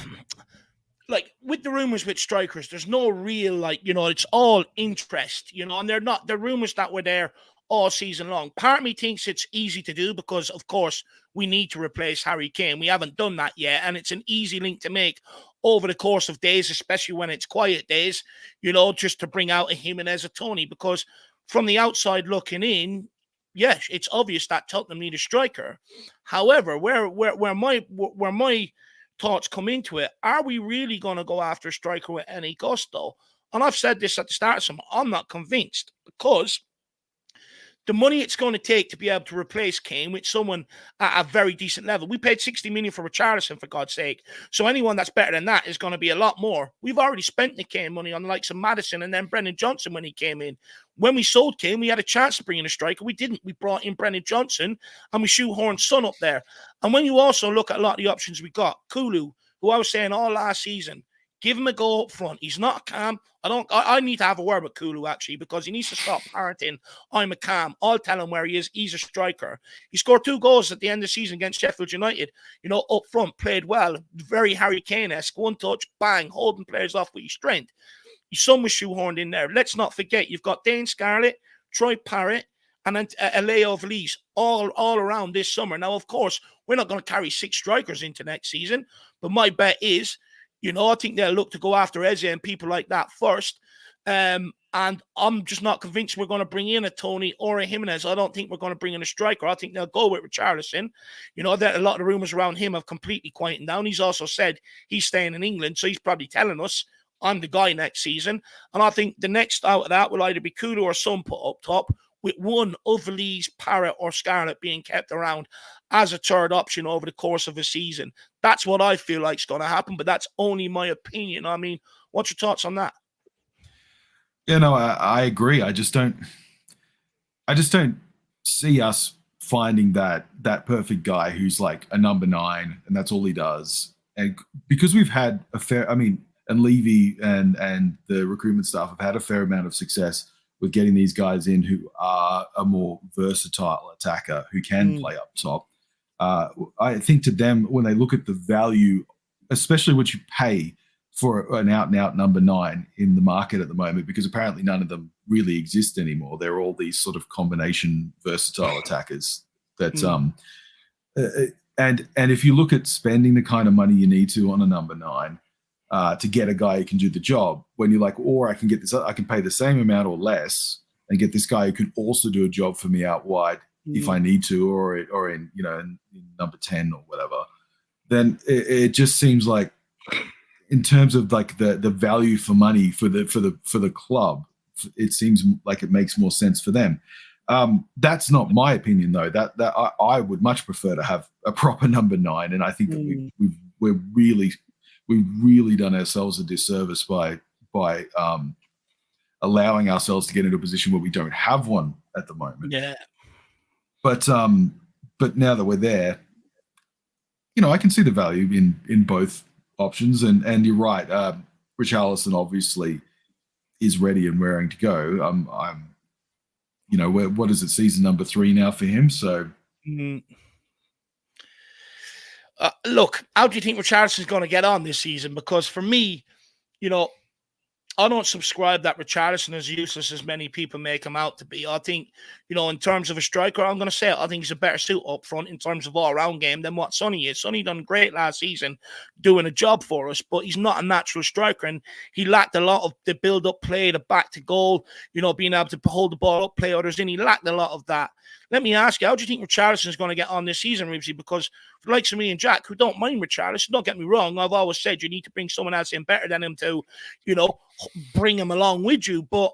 like with the rumors with strikers, there's no real, like, you know, it's all interest, you know, and they're not the rumors that were there all season long. Part of me thinks it's easy to do because, of course, we need to replace Harry Kane. We haven't done that yet, and it's an easy link to make over the course of days, especially when it's quiet days, you know, just to bring out a Jimenez, a Tony, because from the outside looking in, yes, it's obvious that Tottenham need a striker. However, where my thoughts come into it, are we really going to go after a striker with any gusto? And I've said this at the start of some, I'm not convinced, because the money it's going to take to be able to replace Kane with someone at a very decent level. We paid 60 million for Richarlison, for God's sake. So anyone that's better than that is going to be a lot more. We've already spent the Kane money on the likes of Maddison and then Brennan Johnson when he came in. When we sold Kane, we had a chance to bring in a striker. We didn't. We brought in Brennan Johnson and we shoehorned Son up there. And when you also look at a lot of the options we got, Kulu, who I was saying all last season, give him a go up front. He's not a Cam. I need to have a word with Kulu, actually, because he needs to stop parroting, I'm a Cam. I'll tell him where he is. He's a striker. He scored 2 goals at the end of the season against Sheffield United. You know, up front, played well. Very Harry Kane-esque. One touch, bang, holding players off with his strength. His son was shoehorned in there. Let's not forget, you've got Dane Scarlett, Troy Parrott, and then Aleo Vlies all around this summer. Now, of course, we're not going to carry 6 strikers into next season, but my bet is, you know, I think they'll look to go after Eze and people like that first. And I'm just not convinced we're going to bring in a Tony or a Jimenez. I don't think we're going to bring in a striker. I think they'll go with Richarlison. You know, that a lot of the rumors around him have completely quieted down. He's also said he's staying in England, so he's probably telling us I'm the guy next season. And I think the next out of that will either be Kulu or Son put up top, with one of Lee's, Parrott or Scarlett being kept around as a third option over the course of a season. That's what I feel like is going to happen, but that's only my opinion. I mean, what's your thoughts on that? Yeah, no, I agree. I just don't see us finding that perfect guy who's like a number 9 and that's all he does. And because we've had a fair, I mean, and Levy and the recruitment staff have had a fair amount of success with getting these guys in who are a more versatile attacker who can play up top. I think to them, when they look at the value, especially what you pay for an out-and-out number 9 in the market at the moment, because apparently none of them really exist anymore. They're all these sort of combination versatile attackers that and if you look at spending the kind of money you need to on a number 9 to get a guy who can do the job, when you're like, or I can get this, I can pay the same amount or less and get this guy who can also do a job for me out wide if I need to, or in, you know, in number 10 or whatever, then it just seems like, in terms of like the value for money for the club, it seems like it makes more sense for them. That's not my opinion, though. That I would much prefer to have a proper number 9, and I think that we've really done ourselves a disservice by allowing ourselves to get into a position where we don't have one at the moment. Yeah. But now that we're there, I can see the value in both options, and you're right. Richarlison obviously is ready and raring to go. What is it, season number 3 now for him? So, look, how do you think Richarlison's going to get on this season? Because for me, I don't subscribe that Richarlison is useless as many people make him out to be. I think, in terms of a striker, I'm going to say it, I think he's a better suit up front in terms of all-around game than what Sonny is. Sonny done great last season doing a job for us, but he's not a natural striker, and he lacked a lot of the build-up play, the back-to-goal, being able to hold the ball up, play others in. He lacked a lot of that. Let me ask you, how do you think Richarlison is going to get on this season, Ribsy? Because for the likes of me and Jack, who don't mind Richarlison, don't get me wrong, I've always said you need to bring someone else in better than him to, bring him along with you. But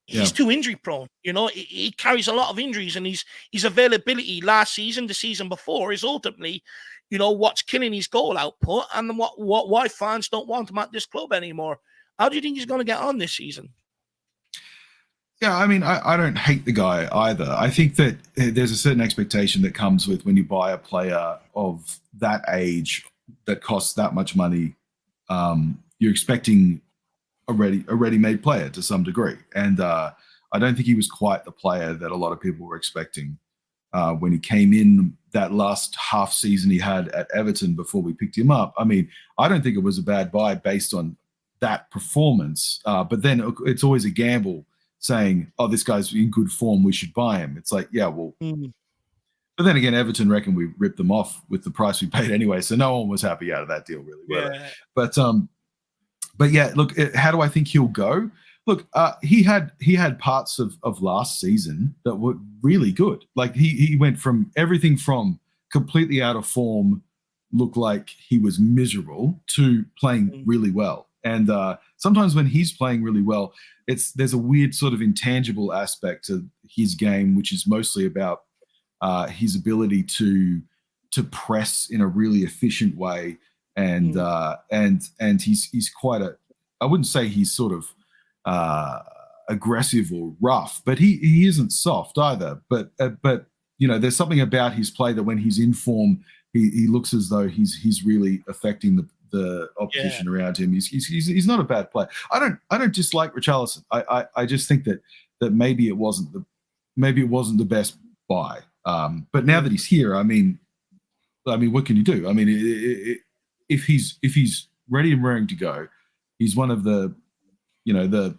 he's too injury prone. He carries a lot of injuries, and his availability last season, the season before, is ultimately, what's killing his goal output, and why fans don't want him at this club anymore. How do you think he's going to get on this season? Yeah, I mean, I don't hate the guy either. I think that there's a certain expectation that comes with when you buy a player of that age that costs that much money. You're expecting a ready-made player to some degree. And I don't think he was quite the player that a lot of people were expecting when he came in that last half season he had at Everton before we picked him up. I mean, I don't think it was a bad buy based on that performance. But then it's always a gamble saying, oh, this guy's in good form, we should buy him. It's like, yeah, well. But then again, Everton reckon we ripped them off with the price we paid anyway, so no one was happy out of that deal, really. Yeah. But yeah, look, how do I think he'll go? Look, he had parts of last season that were really good. Like he went from everything from completely out of form, looked like he was miserable, to playing really well. And sometimes when he's playing really well, there's a weird sort of intangible aspect to his game, which is mostly about his ability to press in a really efficient way, and he's quite I wouldn't say he's sort of aggressive or rough, but he isn't soft either. But there's something about his play that when he's in form, he looks as though he's really affecting the opposition around him. He's not a bad player. I don't dislike Richarlison. I just think that maybe it wasn't the best buy. But now that he's here, I mean, what can you do? I mean, if he's ready and raring to go, he's one of the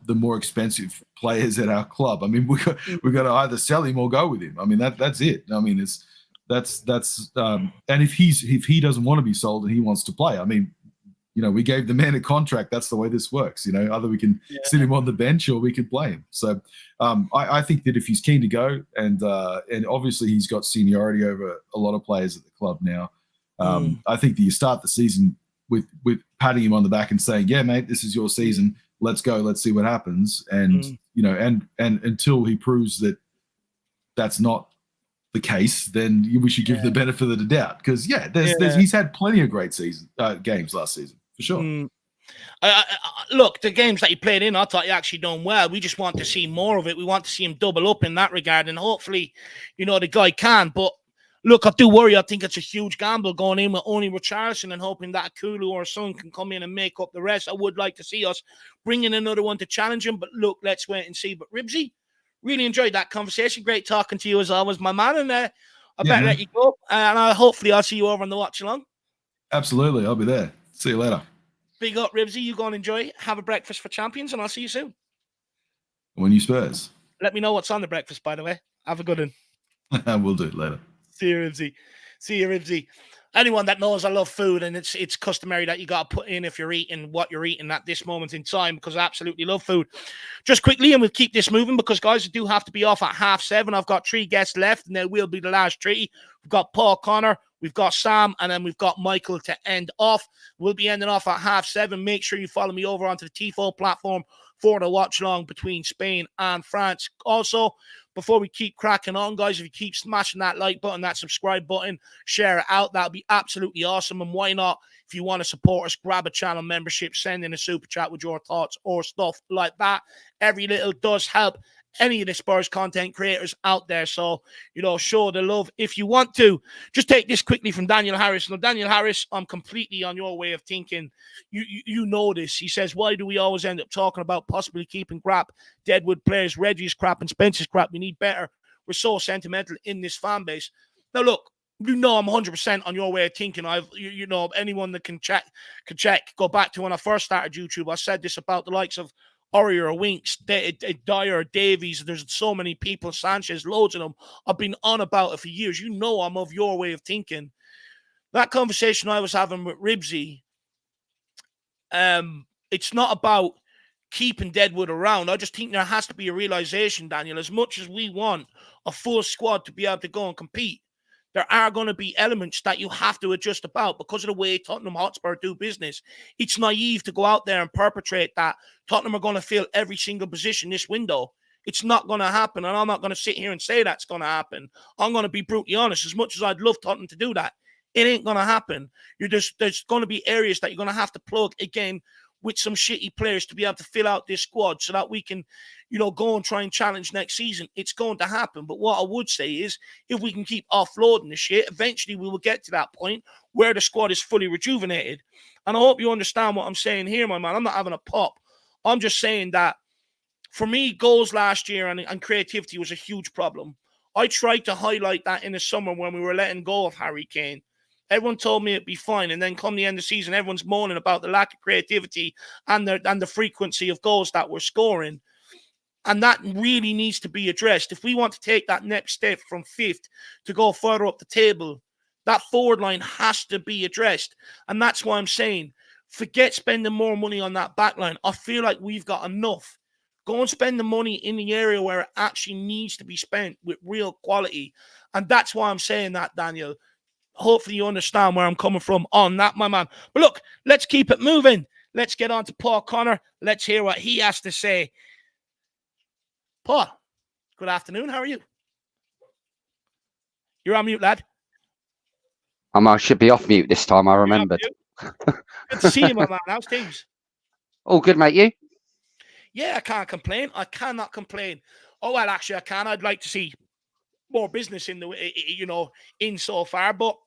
more expensive players at our club. I mean, we got to either sell him or go with him. I mean, that's it. I mean, that's and if he doesn't want to be sold and he wants to play, I mean, we gave the man a contract. That's the way this works. Either we can sit him on the bench or we could play him. So I think that if he's keen to go, and obviously he's got seniority over a lot of players at the club now, I think that you start the season with patting him on the back and saying, yeah, mate, this is your season. Let's go. Let's see what happens. And, and until he proves that that's not the case, then we should give the benefit of the doubt. Because, he's had plenty of great games last season, for sure. Look, the games that he played in, I thought he actually done well. We just want to see more of it. We want to see him double up in that regard. And hopefully, the guy can. But look, I do worry. I think it's a huge gamble going in with only Richarlison and hoping that Kulu or Son can come in and make up the rest. I would like to see us bring in another one to challenge him. But look, let's wait and see. But Ribsy, really enjoyed that conversation. Great talking to you as always, my man. And I better let you go. And hopefully I'll see you over on the watch along. Absolutely. I'll be there. See you later. Big up, Ribsy. You go and enjoy. Have a breakfast for champions, and I'll see you soon. When you Spurs. Let me know what's on the breakfast, by the way. Have a good one. We'll do it later. See you, Ribsy. See you, Ribsy. Anyone that knows I love food, and it's customary that you got to put in if you're eating what you're eating at this moment in time, because I absolutely love food. Just quickly, and we'll keep this moving because, guys, I do have to be off at 7:30. I've got 3 guests left, and they will be the last 3. We've got Paul Connor, we've got Sam, and then we've got Michael to end off. We'll be ending off at 7:30. Make sure you follow me over onto the TIFO platform for the watch along between Spain and France also. before we keep cracking on, guys, if you keep smashing that like button, that subscribe button, share it out, that'll be absolutely awesome. And why not, if you want to support us, grab a channel membership, send in a super chat with your thoughts or stuff like that. Every little does help any of the Spurs content creators out there. So, show the love if you want to. Just take this quickly from Daniel Harris. Now, Daniel Harris, I'm completely on your way of thinking. You know this. He says, why do we always end up talking about possibly keeping crap, Deadwood players, Reggie's crap, and Spencer's crap? We need better. We're so sentimental in this fan base. Now, look, I'm 100% on your way of thinking. Anyone that can check, go back to when I first started YouTube. I said this about the likes of Aurier, Winks, Dyer, Davies. There's so many people, Sanchez, loads of them. I've been on about it for years. I'm of your way of thinking. That conversation I was having with Ribsy, it's not about keeping Deadwood around. I just think there has to be a realization, Daniel, as much as we want a full squad to be able to go and compete, there are going to be elements that you have to adjust about because of the way Tottenham Hotspur do business. It's naive to go out there and perpetrate that Tottenham are going to fill every single position this window. It's not going to happen, and I'm not going to sit here and say that's going to happen. I'm going to be brutally honest. As much as I'd love Tottenham to do that, it ain't going to happen. There's going to be areas that you're going to have to plug again with some shitty players to be able to fill out this squad so that we can, go and try and challenge next season. It's going to happen. But what I would say is, if we can keep offloading the shit, eventually we will get to that point where the squad is fully rejuvenated. And I hope you understand what I'm saying here, my man. I'm not having a pop. I'm just saying that, for me, goals last year and creativity was a huge problem. I tried to highlight that in the summer when we were letting go of Harry Kane. Everyone told me it'd be fine. And then come the end of the season, everyone's moaning about the lack of creativity and the frequency of goals that we're scoring. And that really needs to be addressed. If we want to take that next step from 5th to go further up the table, that forward line has to be addressed. And that's why I'm saying, forget spending more money on that back line. I feel like we've got enough. Go and spend the money in the area where it actually needs to be spent with real quality. And that's why I'm saying that, Daniel. Hopefully you understand where I'm coming from on that, my man. But look, let's keep it moving. Let's get on to Paul Connor. Let's hear what he has to say. Paul, good afternoon. How are you? You're on mute, lad. I should be off mute this time. I remembered. Good to see you, my man. How's things? All good, mate. You? Yeah, I can't complain. I cannot complain. Oh, well, actually, I can. I'd like to see more business in in so far, but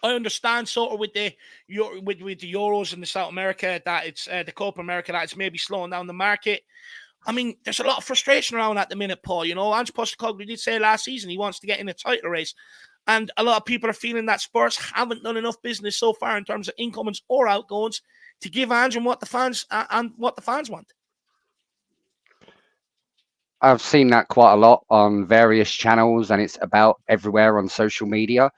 I understand sort of with the Euros and the South America that it's the Copa America that it's maybe slowing down the market. I mean, there's a lot of frustration around at the minute, Paul. Ange Postecoglou did say last season he wants to get in a title race, and a lot of people are feeling that Spurs haven't done enough business so far in terms of incomings or outgoings to give Ange what the fans want. I've seen that quite a lot on various channels, and it's about everywhere on social media.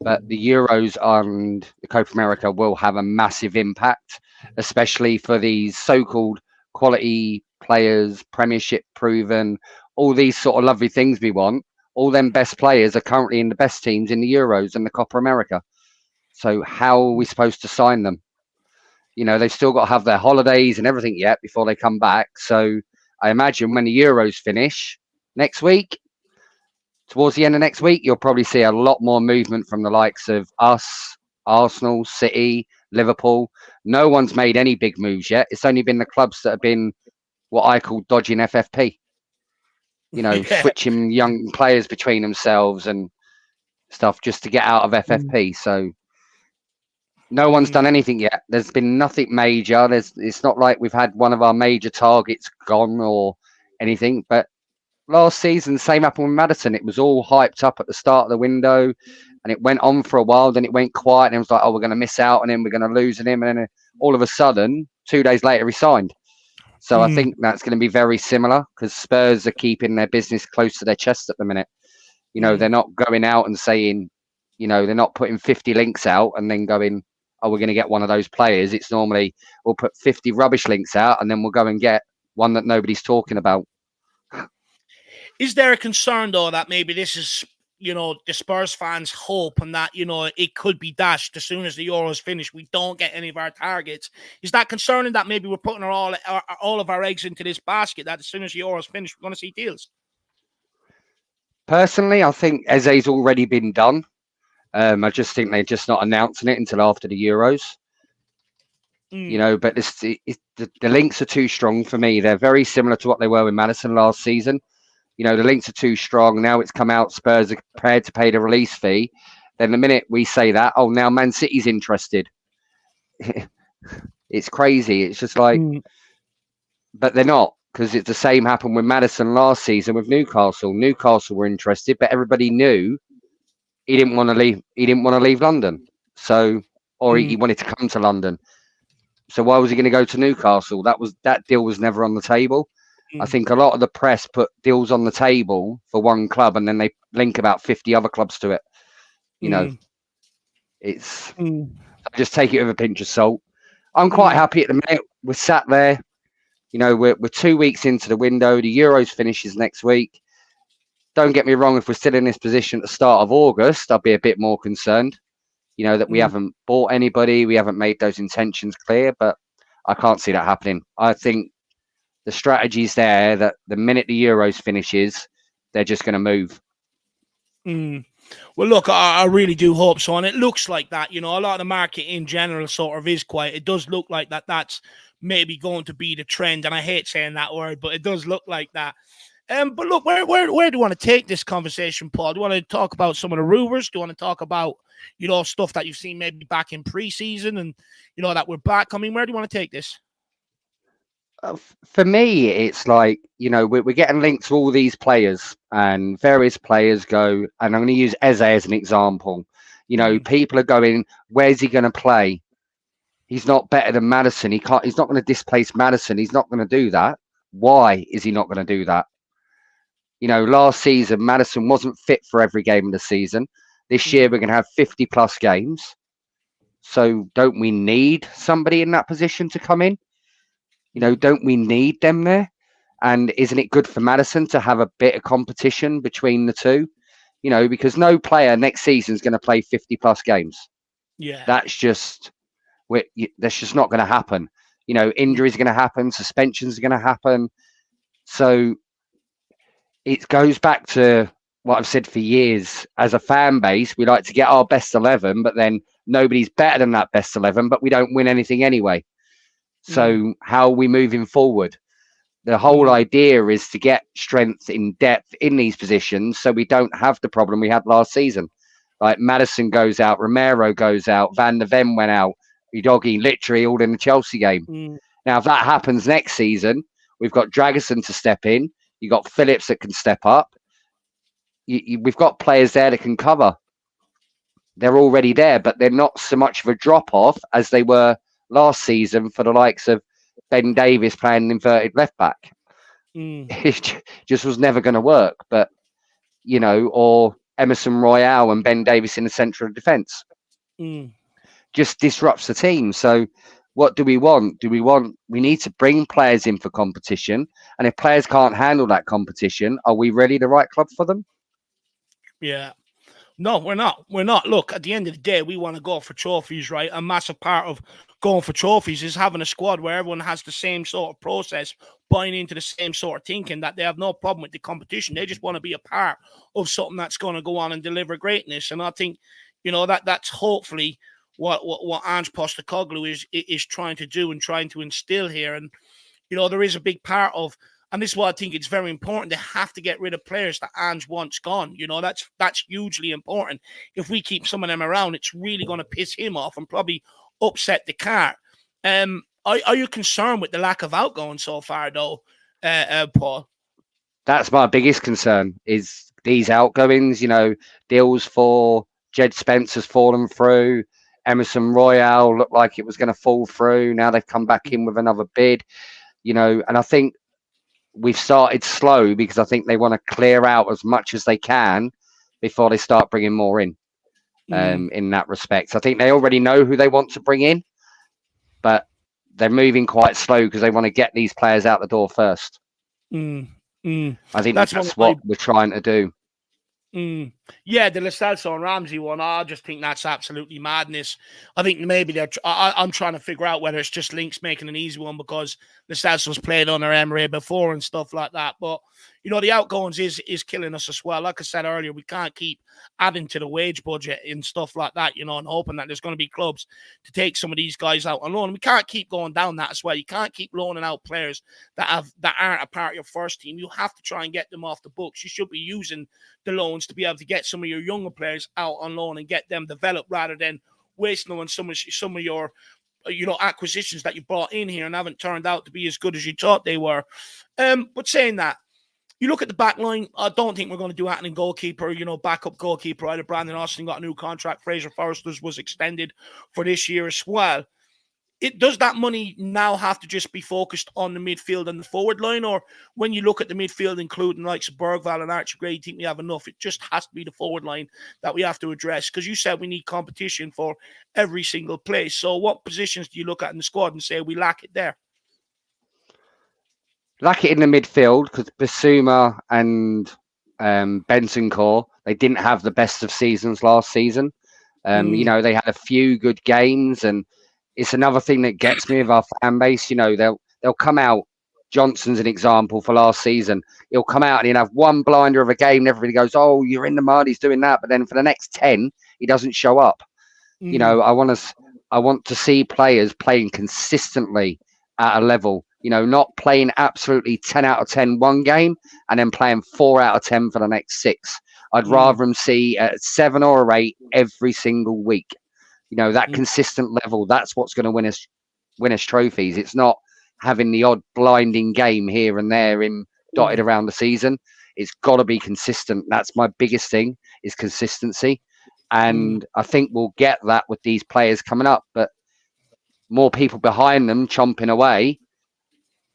But the Euros and the Copa America will have a massive impact, especially for these so-called quality players, Premiership proven, all these sort of lovely things we want. All them best players are currently in the best teams in the Euros and the Copa America. So how are we supposed to sign them? They've still got to have their holidays and everything yet before they come back. So I imagine when the Euros finish next week, towards the end of next week, you'll probably see a lot more movement from the likes of us, Arsenal, City, Liverpool. No one's made any big moves yet. It's only been the clubs that have been what I call dodging FFP. Switching young players between themselves and stuff just to get out of FFP. So no one's done anything yet. There's been nothing major. It's not like we've had one of our major targets gone or anything. But last season, same happened with Maddison. It was all hyped up at the start of the window, and it went on for a while. Then it went quiet, and it was like, oh, we're going to miss out on him. We're going to lose on him. And then all of a sudden, 2 days later, he signed. So I think that's going to be very similar because Spurs are keeping their business close to their chest at the minute. They're not going out and saying, they're not putting 50 links out and then going, oh, we're going to get one of those players. It's normally we'll put 50 rubbish links out and then we'll go and get one that nobody's talking about. Is there a concern, though, that maybe this is, the Spurs fans' hope and that, it could be dashed as soon as the Euros finish, we don't get any of our targets? Is that concerning that maybe we're putting all of our eggs into this basket, that as soon as the Euros finish, we're going to see deals? Personally, I think Eze's already been done. I just think they're just not announcing it until after the Euros. You know, but the links are too strong for me. They're very similar to what they were with Maddison last season. You know, the links are too strong. Now it's come out, Spurs are prepared to pay the release fee. Then the minute we say that, oh, now Man City's interested. It's crazy. It's just like, but they're not, because it's the same happened with Maddison last season with Newcastle. Newcastle were interested, but everybody knew he didn't want to leave. He didn't want to leave London. So, or he wanted to come to London. So why was he going to go to Newcastle? That deal was never on the table. I think a lot of the press put deals on the table for one club, and then they link about 50 other clubs to it. You know, it's just take it with a pinch of salt. I'm quite happy at the minute. We're sat there. You know, we're 2 weeks into the window. The Euros finishes next week. Don't get me wrong. If we're still in this position at the start of August, I'll be a bit more concerned. You know, that we haven't bought anybody, we haven't made those intentions clear, but I can't see that happening. I think the strategy's there that the minute the Euros finishes, they're just going to move. Well, look, I really do hope so, and it looks like that. You know, a lot of the market in general sort of is quiet. It does look like that's maybe going to be the trend, and I hate saying that word, but it does look like that. But look, where do you want to take this conversation, Paul? Do you want to talk about some of the rumors? Do you want to talk about, you know, stuff that you've seen maybe back in preseason and, you know, that we're back? I mean, where do you want to take this? For me, it's like, you know, we're getting linked to all these players, and various players go, and I'm going to use Eze as an example. You know, people are going, where's he going to play? He's not better than Maddison. He's not going to displace Maddison. He's not going to do that. Why is he not going to do that? You know, last season, Maddison wasn't fit for every game of the season. This year, we're going to have 50 plus games. So don't we need somebody in that position to come in? You know, don't we need them there? And isn't it good for Maddison to have a bit of competition between the two? You know, because no player next season is going to play 50 plus games. Yeah. That's just not going to happen. You know, injuries are going to happen. Suspensions are going to happen. So it goes back to what I've said for years. As a fan base, we like to get our best 11, but then nobody's better than that best 11, but we don't win anything anyway. So how are we moving forward? The whole idea is to get strength in depth in these positions so we don't have the problem we had last season. Like Maddison goes out, Romero goes out, Van der Ven went out, Udogie literally all in the Chelsea game. Now, if that happens next season, we've got Dragusin to step in. You've got Phillips that can step up. We've got players there that can cover. They're already there, but they're not so much of a drop-off as they were last season for the likes of Ben Davies playing inverted left back. It just was never going to work. But, you know, or Emerson Royale and Ben Davies in the centre of defence. Just disrupts the team. So what do we want? We need to bring players in for competition. And if players can't handle that competition, are we really the right club for them? Yeah. No, we're not. We're not. Look, at the end of the day, we want to go for trophies, right? A massive part of going for trophies is having a squad where everyone has the same sort of process, buying into the same sort of thinking, that they have no problem with the competition. They just want to be a part of something that's going to go on and deliver greatness. And I think, you know, that's hopefully what Ange Postecoglou is trying to do and trying to instill here. And, you know, there is a big part of, and this is why I think it's very important, they have to get rid of players that Ange wants gone. You know, that's hugely important. If we keep some of them around, it's really going to piss him off and probably upset the cart. Are you concerned with the lack of outgoing so far, though, Paul? That's my biggest concern, is these outgoings. You know, deals for Jed Spencer's fallen through. Emerson Royale looked like it was going to fall through. Now they've come back in with another bid. You know, and I think we've started slow because I think they want to clear out as much as they can before they start bringing more in. In that respect, I think they already know who they want to bring in, but they're moving quite slow because they want to get these players out the door first. I think that's what we're trying to do. Yeah, the Lo Celso and Ramsey one, I just think that's absolutely madness. I think maybe I'm trying to figure out whether it's just Links making an easy one because Lo Celso's played under Emery before and stuff like that. But, you know, the outgoings is killing us as well. Like I said earlier, we can't keep adding to the wage budget and stuff like that, you know, and hoping that there's going to be clubs to take some of these guys out on loan. We can't keep going down that as well. You can't keep loaning out players that aren't a part of your first team. You have to try and get them off the books. You should be using the loans to be able to get some of your younger players out on loan and get them developed rather than wasting on some of your acquisitions that you brought in here and haven't turned out to be as good as you thought they were. But saying that, you look at the back line, I don't think we're going to do anything goalkeeper, you know, backup goalkeeper. Either Brandon Austin got a new contract, Fraser Forrester's was extended for this year as well. Does that money now have to just be focused on the midfield and the forward line? Or when you look at the midfield, including likes of Bergvall and Archie Gray, you think we have enough? It just has to be the forward line that we have to address. Because you said we need competition for every single place. So what positions do you look at in the squad and say we lack it there? Lack it in the midfield because Basuma and Bentancur, they didn't have the best of seasons last season. You know, they had a few good games, and it's another thing that gets me with our fan base. You know, they'll come out. Johnson's an example for last season. He'll come out and he'll have one blinder of a game, and everybody goes, "Oh, you're in the mud. He's doing that." But then for the next 10, he doesn't show up. You know, I want to see players playing consistently at a level. You know, not playing absolutely 10 out of 10 one game and then playing 4 out of 10 for the next 6. I'd rather them see 7 or 8 every single week. You know, that consistent level, that's what's going to win us trophies. It's not having the odd blinding game here and there in dotted around the season. It's got to be consistent. That's my biggest thing, is consistency. And I think we'll get that with these players coming up. But more people behind them chomping away,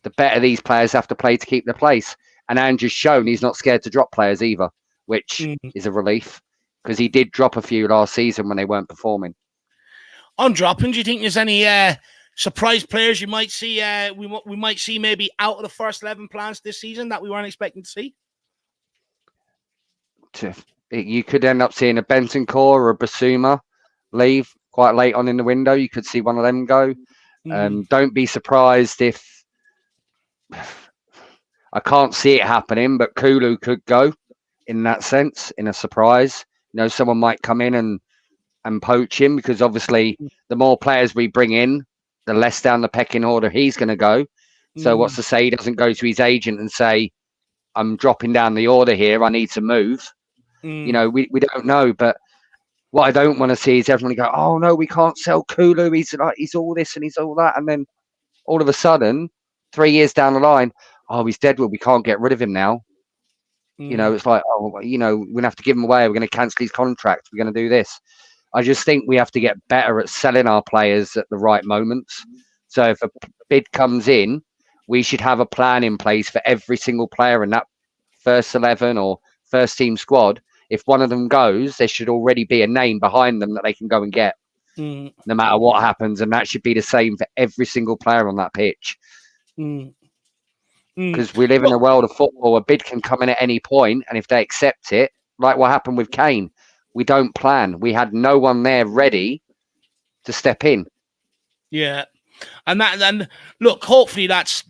the better these players have to play to keep their place. And Andrew's shown he's not scared to drop players either, which is a relief, because he did drop a few last season when they weren't performing. On dropping, do you think there's any surprise players you might see? We might see maybe out of the first 11 plans this season that we weren't expecting to see? You could end up seeing a Bentancur or a Basuma leave quite late on in the window. You could see one of them go. Don't be surprised if, I can't see it happening, but Kulu could go in that sense, in a surprise. You know, someone might come in and poach him, because obviously the more players we bring in, the less down the pecking order he's going to go. So what's to say he doesn't go to his agent and say, I'm dropping down the order here, I need to move. You know, we don't know. But what I don't want to see is everyone go, oh no, we can't sell Kulu, he's all this and he's all that, and then all of a sudden 3 years down the line, oh, he's dead, well, we can't get rid of him now. You know, it's like, oh, you know, we're going to have to give him away, we're going to cancel his contract, we're going to do this. I just think we have to get better at selling our players at the right moments. So if a bid comes in, we should have a plan in place for every single player in that first 11 or first team squad. If one of them goes, there should already be a name behind them that they can go and get, no matter what happens. And that should be the same for every single player on that pitch. Because we live in a world of football. A bid can come in at any point, and if they accept it, like what happened with Kane, we don't plan. We had no one there ready to step in. Yeah. And look, hopefully that's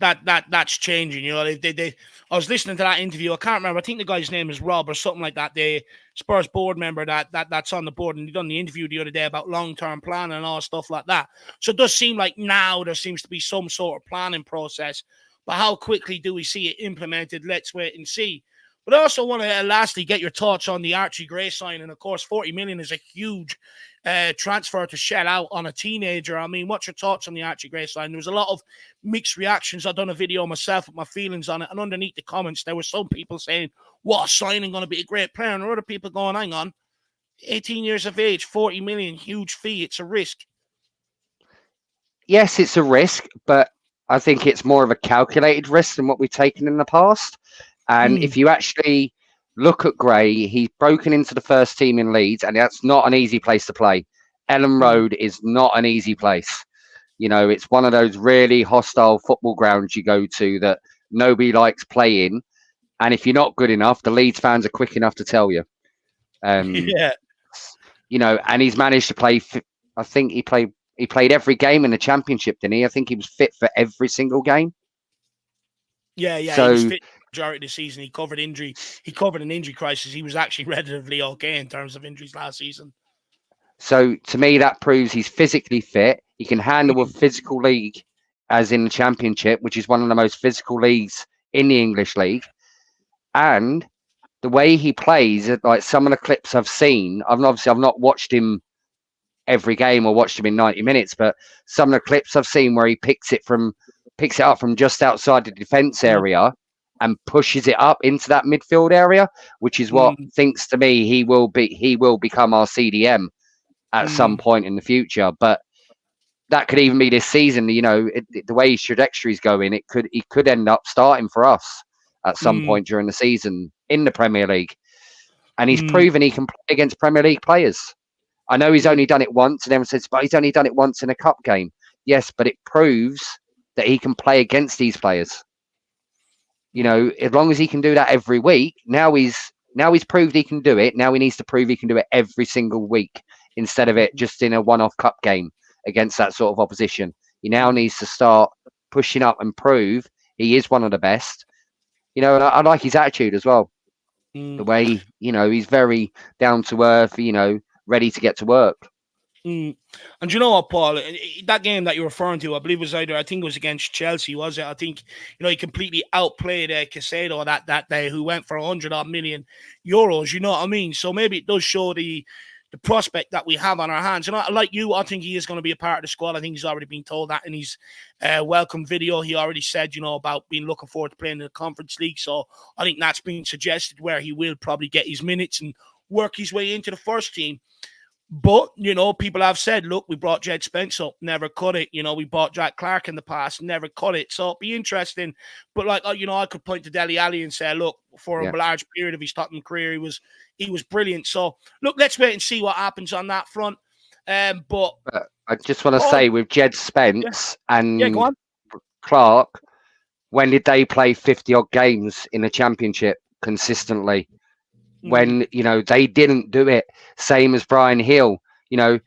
changing. You know, I was listening to that interview. I can't remember. I think the guy's name is Rob or something like that. The Spurs board member that's on the board, and he done the interview the other day about long-term planning and all stuff like that. So it does seem like now there seems to be some sort of planning process. But how quickly do we see it implemented? Let's wait and see. But I also want to lastly get your thoughts on the Archie Gray sign. And of course, 40 million is a huge transfer to shell out on a teenager. I mean, what's your thoughts on the Archie Gray sign? There was a lot of mixed reactions. I've done a video myself with my feelings on it. And underneath the comments, there were some people saying, what, signing going to be a great player? And other people going, hang on, 18 years of age, 40 million, huge fee. It's a risk. Yes, it's a risk, but I think it's more of a calculated risk than what we've taken in the past. And if you actually look at Gray, he's broken into the first team in Leeds, and that's not an easy place to play. Ellen Road is not an easy place. You know, it's one of those really hostile football grounds you go to that nobody likes playing. And if you're not good enough, the Leeds fans are quick enough to tell you. Yeah. You know, and he's managed to play. I think he played every game in the Championship, didn't he? I think he was fit for every single game. Yeah, he So, was fit majority of the season. He covered an injury crisis. He was actually relatively okay in terms of injuries last season. So to me, that proves he's physically fit. He can handle a physical league, as in the Championship, which is one of the most physical leagues in the English league. And the way he plays, like some of the clips I've seen, I've not watched him every game or watched him in 90 minutes, but some of the clips I've seen where he picks it up from just outside the defense area and pushes it up into that midfield area, which is what thinks to me he will become our CDM at some point in the future. But that could even be this season. You know, the way his trajectory is going, he could end up starting for us at some point during the season in the Premier League. And he's proven he can play against Premier League players. I know he's only done it once, and everyone says, but he's only done it once in a cup game. Yes, but it proves that he can play against these players. You know, as long as he can do that every week, now he's proved he can do it. Now he needs to prove he can do it every single week instead of it just in a one-off cup game against that sort of opposition. He now needs to start pushing up and prove he is one of the best. You know, and I like his attitude as well. The way, you know, he's very down to earth, you know, ready to get to work. And you know what, Paul? That game that you're referring to, I believe I think it was against Chelsea, was it? I think, you know, he completely outplayed Caicedo that day, who went for 100 million euros. You know what I mean? So maybe it does show the prospect that we have on our hands. And like you, I think he is going to be a part of the squad. I think he's already been told that in his welcome video. He already said, you know, about being looking forward to playing in the Conference League. So I think that's been suggested where he will probably get his minutes and work his way into the first team. But, you know, people have said, look, we brought Jed Spence up, never cut it. You know, we bought Jack Clark in the past, never cut it. So it'd be interesting. But, like, you know, I could point to Dele Alli and say, look, for a large period of his Tottenham career, he was brilliant. So, look, let's wait and see what happens on that front. But I just want to say, with Jed Spence and go on. Clark, when did they play 50-odd games in the Championship consistently? When, you know, they didn't do it. Same as Brian Hill. You know,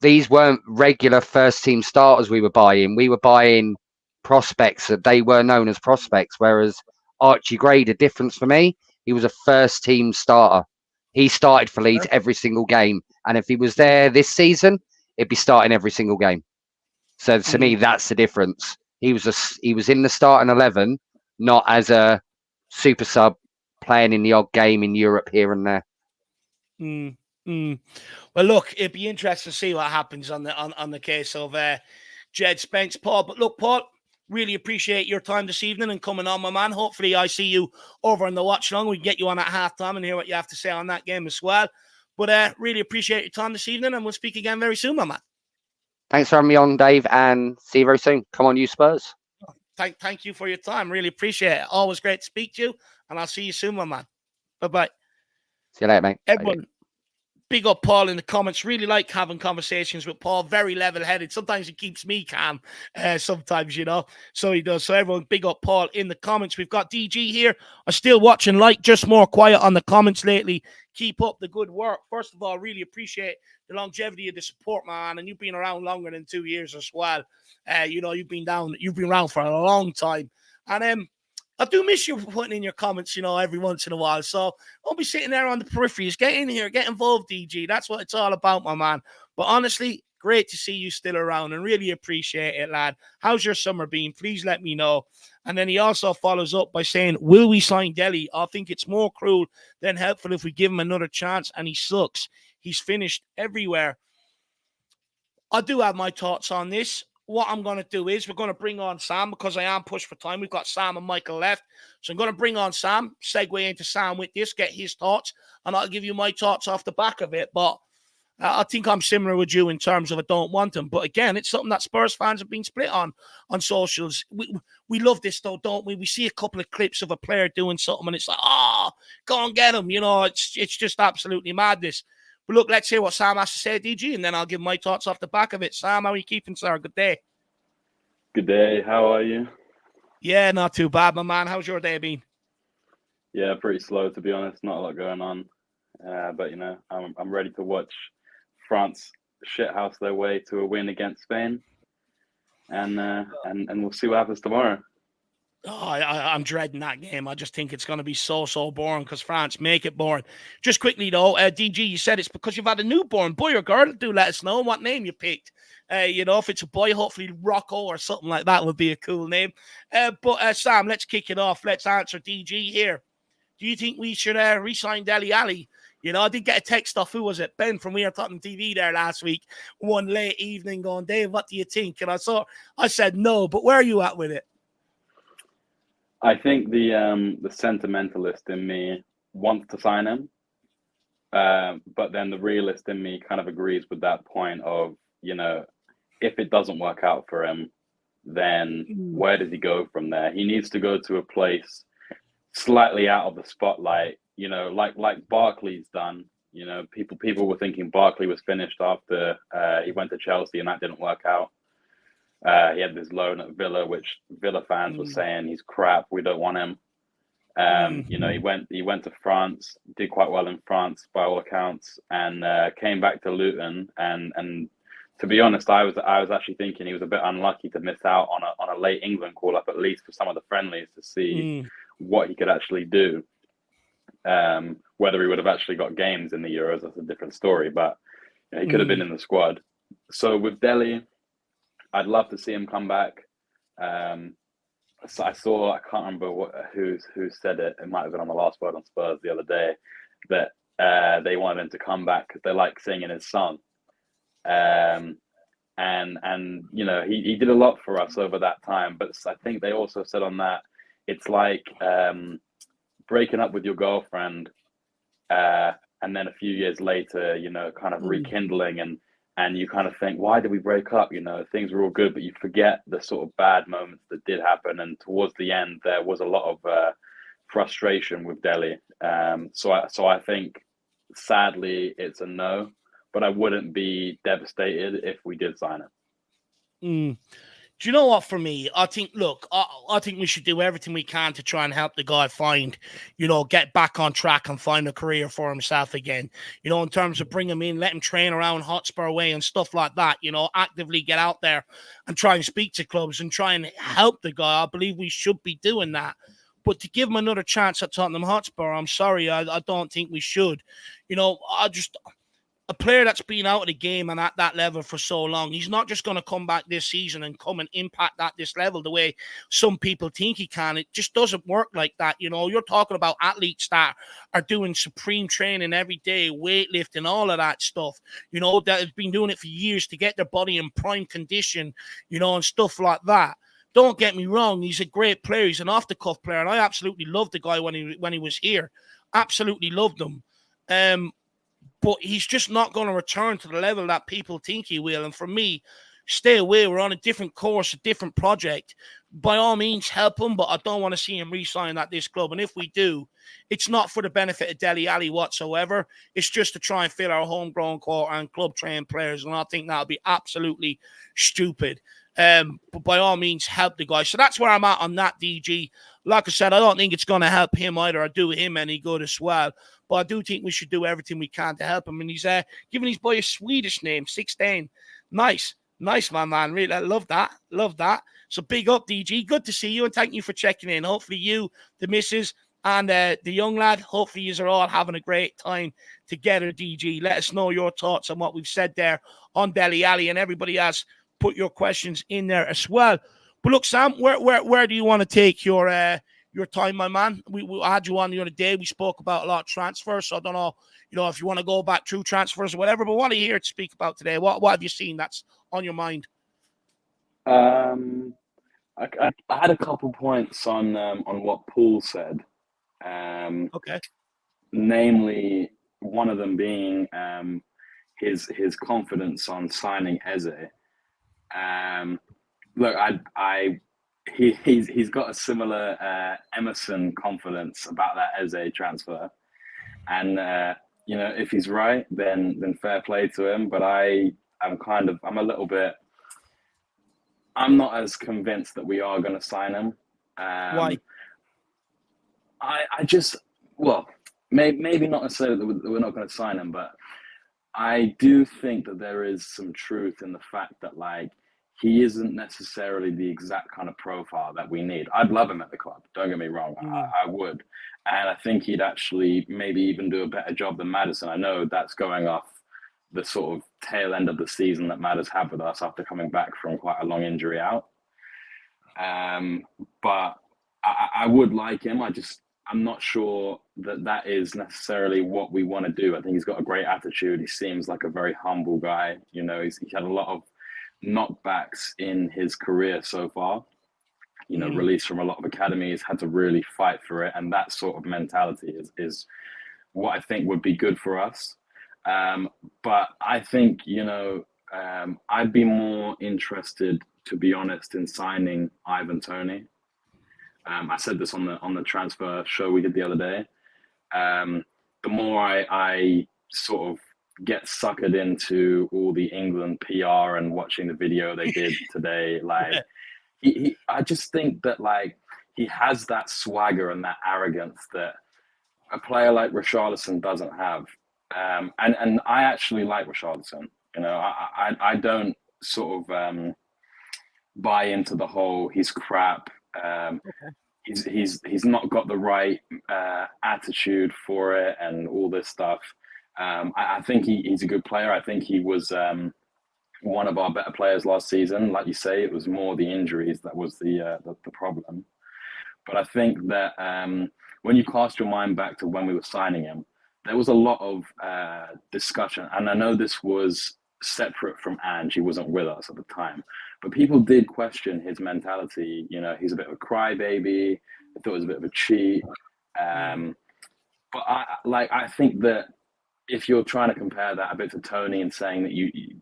these weren't regular first-team starters we were buying. We were buying prospects that they were known as prospects, whereas Archie Gray, the difference for me, he was a first-team starter. He started for Leeds every single game. And if he was there this season, he'd be starting every single game. So to me, that's the difference. He was in the starting 11, not as a super sub playing in the odd game in Europe here and there. Well, look, it'd be interesting to see what happens on the case of Jed Spence, Paul. But look, Paul, really appreciate your time this evening and coming on, my man. Hopefully I see you over in the watch long. We can get you on at halftime and hear what you have to say on that game as well. But really appreciate your time this evening, and we'll speak again very soon, my man. Thanks for having me on, Dave, and see you very soon. Come on, you Spurs. Thank you for your time. Really appreciate it. Always great to speak to you, and I'll see you soon, my man. Bye-bye. See you later, mate. Everyone, bye. Big up Paul in the comments. Really like having conversations with Paul. Very level-headed. Sometimes he keeps me calm. Sometimes, you know. So he does. So everyone, big up Paul in the comments. We've got DG here. I'm still watching, like, just more quiet on the comments lately. Keep up the good work. First of all, really appreciate the longevity of the support, man. And you've been around longer than 2 years as well. You know, you've been around for a long time. And I do miss you putting in your comments, you know, every once in a while. So don't be sitting there on the peripheries. Get in here, get involved, DG. That's what it's all about, my man. But honestly, great to see you still around and really appreciate it, lad. How's your summer been? Please let me know. And then he also follows up by saying, will we sign Dele? I think it's more cruel than helpful if we give him another chance, and he sucks. He's finished everywhere. I do have my thoughts on this. What I'm going to do is we're going to bring on Sam because I am pushed for time. We've got Sam and Michael left. So I'm going to bring on Sam, segue into Sam with this, get his thoughts, and I'll give you my thoughts off the back of it. But I think I'm similar with you in terms of I don't want him. But again, it's something that Spurs fans have been split on socials. We love this, though, don't we? We see a couple of clips of a player doing something, and it's like, go and get him. You know, it's just absolutely madness. But look, let's hear what Sam has to say, DG, and then I'll give my thoughts off the back of it. Sam, how are you keeping, sir? Good day. Good day. How are you? Yeah, not too bad, my man. How's your day been? Yeah, pretty slow, to be honest. Not a lot going on. but I'm ready to watch France shithouse their way to a win against Spain, and we'll see what happens tomorrow. Oh, I'm dreading that game. I just think it's going to be so boring because France make it boring. Just quickly though, DG, you said it's because you've had a newborn. Boy or girl? Do let us know what name you picked. If it's a boy, hopefully Rocco or something like that would be a cool name. But Sam, let's kick it off. Let's answer DG here. Do you think we should re-sign Dele Alli? I did get a text off, who was it? Ben from We Are Tottenham TV there last week, one late evening going, Dave, what do you think? And I said no, but where are you at with it? I think the sentimentalist in me wants to sign him, but then the realist in me kind of agrees with that point of, if it doesn't work out for him, then where does he go from there? He needs to go to a place slightly out of the spotlight, like Barkley's done. People were thinking Barkley was finished after he went to Chelsea and that didn't work out. He had this loan at Villa, which Villa fans were saying he's crap. We don't want him. He went to France, did quite well in France by all accounts, and came back to Luton. And to be honest, I was actually thinking he was a bit unlucky to miss out on a late England call up, at least for some of the friendlies, to see what he could actually do. Whether he would have actually got games in the Euros, that's a different story. But he could have been in the squad. So with Dele, I'd love to see him come back. So I can't remember who said it. It might have been on the Last Word on Spurs the other day that they wanted him to come back because they like singing his song. And he did a lot for us over that time. But I think they also said on that it's like breaking up with your girlfriend, and then a few years later, kind of rekindling and you kind of think, why did we break up? Things were all good, but you forget the sort of bad moments that did happen. And towards the end, there was a lot of frustration with Dele. So I think, sadly, it's a no, but I wouldn't be devastated if we did sign him. Do you know what, for me, I think we should do everything we can to try and help the guy find, get back on track and find a career for himself again. In terms of bring him in, let him train around Hotspur way and stuff like that, actively get out there and try and speak to clubs and try and help the guy. I believe we should be doing that. But to give him another chance at Tottenham Hotspur, I'm sorry, I don't think we should. A player that's been out of the game and at that level for so long, he's not just going to come back this season and come and impact at this level the way some people think he can. It just doesn't work like that. You're talking about athletes that are doing supreme training every day, weightlifting, all of that stuff, that have been doing it for years to get their body in prime condition, and stuff like that. Don't get me wrong, he's a great player. He's an off-the-cuff player, and I absolutely loved the guy when he was here. Absolutely loved him. But he's just not going to return to the level that people think he will. And for me, stay away. We're on a different course, a different project. By all means, help him, but I don't want to see him re-sign at this club. And if we do, it's not for the benefit of Dele Alli whatsoever. It's just to try and fill our homegrown core and club-trained players. And I think that would be absolutely stupid. But by all means, help the guy. So that's where I'm at on that, DG. Like I said, I don't think it's going to help him either or do him any good as well. But I do think we should do everything we can to help him. And he's giving his boy a Swedish name, 16. Nice, man. Really, I love that. So big up, DG. Good to see you, and thank you for checking in. Hopefully you, the missus, and the young lad, hopefully you are all having a great time together, DG. Let us know your thoughts on what we've said there on Dele Alli, and everybody has put your questions in there as well. But look, Sam, where do you want to take your time, my man? We had you on the other day. We spoke about a lot of transfers. So I don't know, if you want to go back through transfers or whatever, but what are you here to speak about today? What have you seen that's on your mind? I had a couple points on what Paul said. Okay. Namely, one of them being his confidence on signing Eze. Look, he's got a similar Emerson confidence about that Eze transfer, and if he's right, then fair play to him. But I'm not as convinced that we are going to sign him. Why? maybe not necessarily that we're not going to sign him, but I do think that there is some truth in the fact that like he isn't necessarily the exact kind of profile that we need. I'd love him at the club. Don't get me wrong, I would, and I think he'd actually maybe even do a better job than Maddison. I know that's going off the sort of tail end of the season that Madders had with us after coming back from quite a long injury out. But I would like him. I'm not sure that is necessarily what we want to do. I think he's got a great attitude. He seems like a very humble guy. You know, he had a lot of knockbacks in his career so far. You know, released from a lot of academies, had to really fight for it. And that sort of mentality is what I think would be good for us. But I think, you know, I'd be more interested, to be honest, in signing Ivan Toney. I said this on the transfer show we did the other day. The more I sort of get suckered into all the England PR and watching the video they did today, like I just think that like he has that swagger and that arrogance that a player like Richarlison doesn't have. And I actually like Richarlison. You know, I don't sort of buy into the whole he's crap. He's not got the right attitude for it and all this stuff. I think he's a good player. I think he was one of our better players last season. Like you say, it was more the injuries that was the problem. But I think that when you cast your mind back to when we were signing him, there was a lot of discussion. And I know this was separate from Ange. He wasn't with us at the time. But people did question his mentality. You know, he's a bit of a crybaby. I thought it was a bit of a cheat. But I think that if you're trying to compare that a bit to Toney and saying that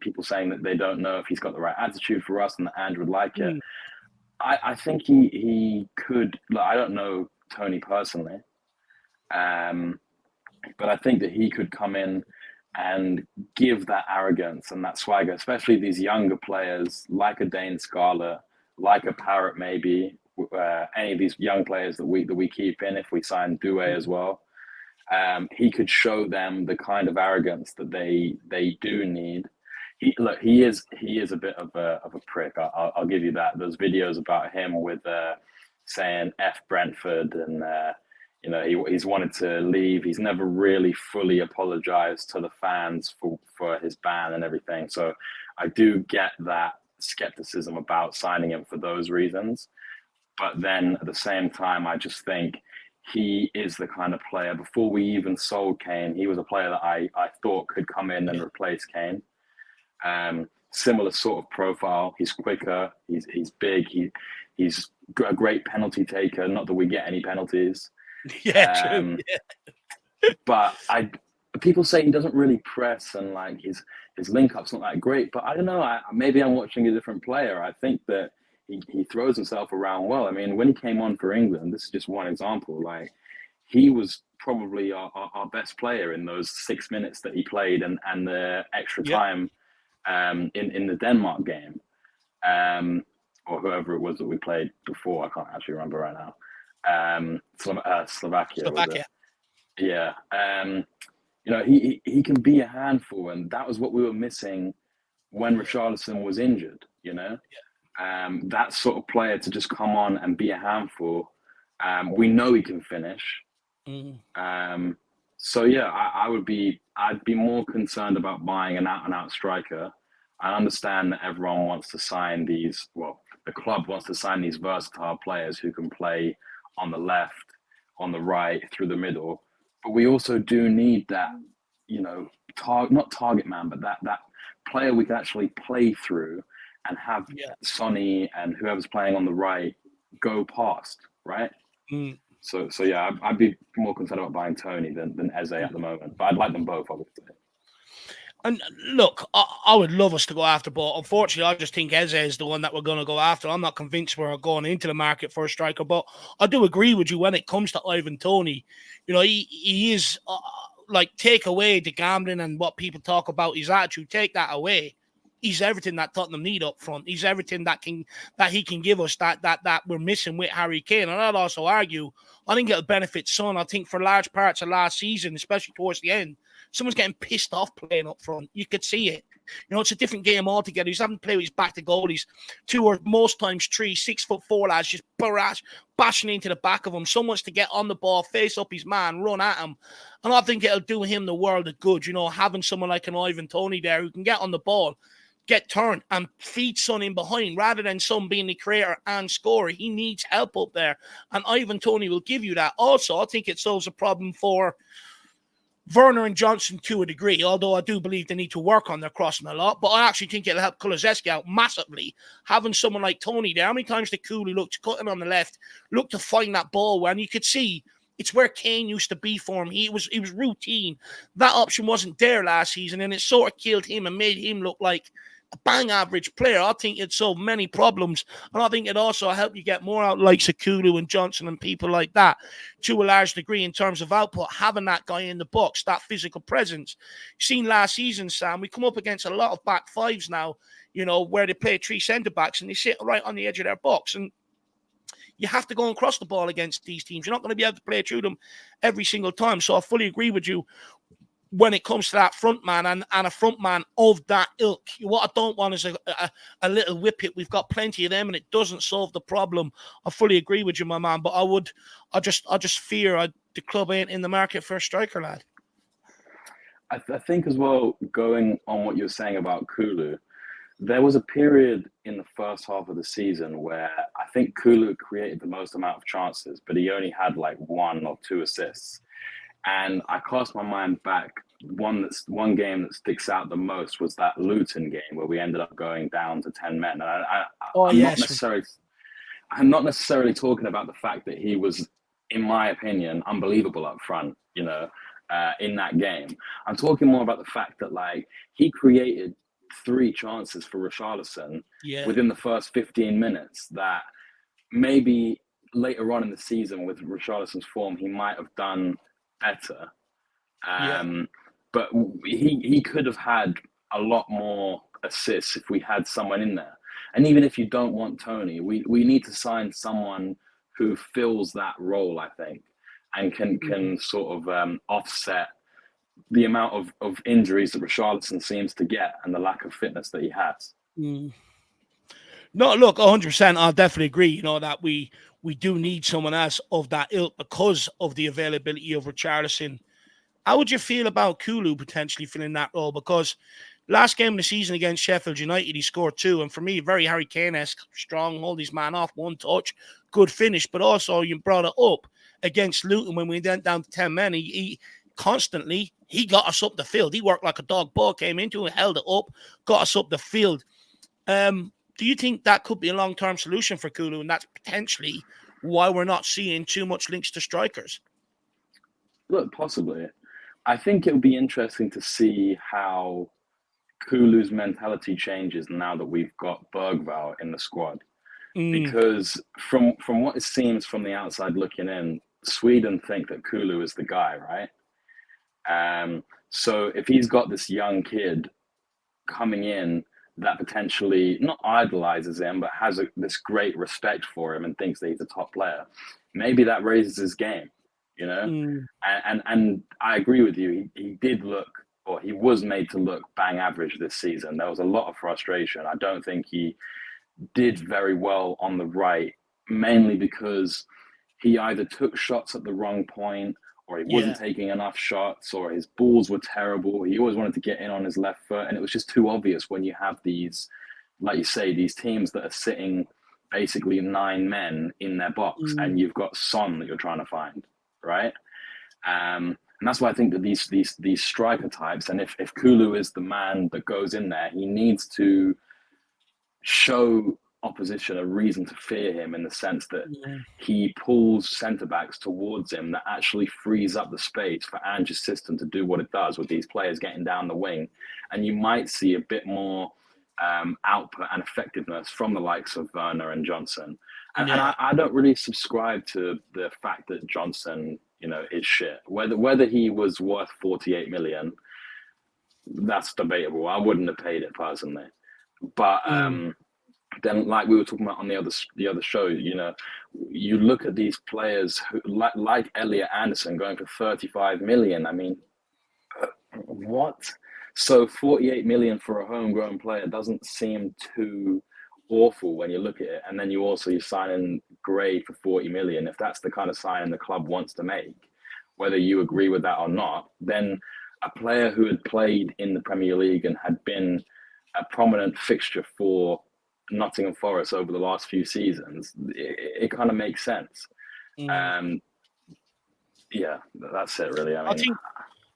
people saying that they don't know if he's got the right attitude for us and that Ange would like it, I think he could. Like, I don't know Toney personally, but I think that he could come in and give that arrogance and that swagger, especially these younger players like a Dane Scarlett, like a Parrott, maybe any of these young players that we keep in if we sign Doué as well. He could show them the kind of arrogance that they do need. He is a bit of a prick. I'll give you that. There's videos about him with saying F Brentford and you know, he's wanted to leave. He's never really fully apologized to the fans for his ban and everything. So I do get that skepticism about signing him for those reasons. But then at the same time, I just think he is the kind of player, before we even sold Kane, he was a player that I thought could come in and replace Kane. Similar sort of profile. He's quicker. He's big. He's a great penalty taker. Not that we get any penalties. Yeah, true. Yeah. But people say he doesn't really press and like his link up's not that great. But I don't know. Maybe I'm watching a different player. I think that he throws himself around well. I mean, when he came on for England, this is just one example. Like he was probably our best player in those 6 minutes that he played and the extra time in the Denmark game, or whoever it was that we played before. I can't actually remember right now. Slovakia. Yeah. You know, he can be a handful, and that was what we were missing when Richarlison was injured, you know? That sort of player to just come on and be a handful. We know he can finish. So yeah, I'd be more concerned about buying an out-and-out striker. I understand that everyone wants to sign these, well, the club wants to sign these versatile players who can play on the left, on the right, through the middle. But we also do need that, you know, not target man, but that player we can actually play through and have Sonny and whoever's playing on the right go past, right? So yeah, I'd be more concerned about buying Toney than Eze at the moment. But I'd like them both, obviously. And look, I would love us to go after, but unfortunately, I just think Eze is the one that we're going to go after. I'm not convinced we're going into the market for a striker, but I do agree with you when it comes to Ivan Toney. You know, he is like, take away the gambling and what people talk about his attitude, take that away. he's everything that Tottenham need up front. He's everything that he can give us that we're missing with Harry Kane. And I'd also argue, I think it'll benefit Son. I think for large parts of last season, especially towards the end, someone's getting pissed off playing up front. You could see it. You know, it's a different game altogether. He's having to play with his back to goalies, 2 or most times 3 6'4" lads just bashing into the back of him. Someone's to get on the ball, face up his man, run at him. And I think it'll do him the world of good, you know, having someone like an Ivan Toney there who can get on the ball, get turned, and feed Son in behind rather than Son being the creator and scorer. He needs help up there. And Ivan Toney will give you that. Also, I think it solves a problem for Werner and Johnson to a degree, although I do believe they need to work on their crossing a lot. But I actually think it'll help Kulusevski out massively. Having someone like Toney there, how many times did Kulu look to cutting on the left, look to find that ball when you could see it's where Kane used to be for him. He was routine. That option wasn't there last season, and it sort of killed him and made him look like a bang average player. I think it solved many problems, and I think it also helped you get more out like Kulu and Johnson and people like that to a large degree in terms of output, having that guy in the box, that physical presence. You've seen last season, Sam, we come up against a lot of back fives now, you know, where they play 3 centre-backs and they sit right on the edge of their box, and you have to go and cross the ball against these teams. You're not going to be able to play through them every single time. So I fully agree with you when it comes to that front man and a front man of that ilk. What I don't want is a little whippet. We've got plenty of them, and it doesn't solve the problem. I fully agree with you, my man. But I just fear the club ain't in the market for a striker, lad. I think as well, going on what you're saying about Kulu, there was a period in the first half of the season where I think Kulu created the most amount of chances, but he only had like 1 or 2 assists. And I cast my mind back. One game that sticks out the most was that Luton game where we ended up going down to 10 men. And I'm not necessarily talking about the fact that he was, in my opinion, unbelievable up front, you know, in that game. I'm talking more about the fact that, like, he created 3 chances for Richarlison within the first 15 minutes that maybe later on in the season with Richarlison's form, he might have done better. But he could have had a lot more assists if we had someone in there. And even if you don't want Toney, we need to sign someone who fills that role, I think, and can sort of offset the amount of injuries that Richarlison seems to get and the lack of fitness that he has. No, look, 100%. I'll definitely agree, you know, that we do need someone else of that ilk because of the availability of Richarlison. How would you feel about Kulu potentially filling that role? Because last game of the season against Sheffield United, he scored 2. And for me, very Harry Kane-esque, strong, hold his man off, 1 touch, good finish. But also, you brought it up against Luton when we went down to 10 men. He constantly, he got us up the field. He worked like a dog. Ball came into it, held it up, got us up the field. Do you think that could be a long-term solution for Kulu? And that's potentially why we're not seeing too much links to strikers? Look, possibly. I think it'll be interesting to see how Kulu's mentality changes now that we've got Bergvall in the squad. Because from what it seems from the outside looking in, Sweden think that Kulu is the guy, right? So if he's got this young kid coming in that potentially not idolizes him, but has this great respect for him and thinks that he's a top player, maybe that raises his game, you know? And I agree with you. He did look, or he was made to look bang average this season. There was a lot of frustration. I don't think he did very well on the right, mainly because he either took shots at the wrong point, or he wasn't taking enough shots, or his balls were terrible. He always wanted to get in on his left foot. And it was just too obvious when you have these, like you say, these teams that are sitting basically 9 men in their box, and you've got Son that you're trying to find, right? And that's why I think that these striker types, and if Kulu is the man that goes in there, he needs to show opposition a reason to fear him, in the sense that he pulls centre-backs towards him that actually frees up the space for Ange's system to do what it does with these players getting down the wing. And you might see a bit more output and effectiveness from the likes of Werner and Johnson. And I don't really subscribe to the fact that Johnson, you know, is shit. Whether he was worth 48 million, that's debatable. I wouldn't have paid it personally. But then, like we were talking about on the other show, you know, you look at these players who, like Elliot Anderson, going for 35 million. I mean, what? So 48 million for a homegrown player doesn't seem too awful when you look at it. And then you sign in Gray for 40 million. If that's the kind of signing the club wants to make, whether you agree with that or not, then a player who had played in the Premier League and had been a prominent fixture for Nottingham Forest over the last few seasons, it kind of makes sense. Yeah, that's it really.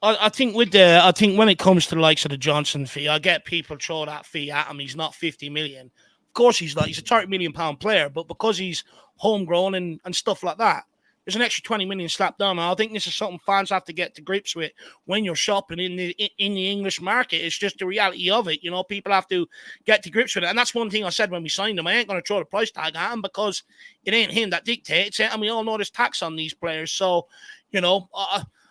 I think when it comes to the likes of the Johnson fee, I get people throw that fee at him. He's not 50 million. Of course he's not. He's a 30 million pound player, but because he's homegrown and stuff like that, there's an extra 20 million slapped down. And I think this is something fans have to get to grips with when you're shopping in the English market. It's just the reality of it. You know, people have to get to grips with it. And that's one thing I said when we signed him. I ain't going to throw the price tag at him because it ain't him that dictates it. And we all know there's tax on these players. So, you know,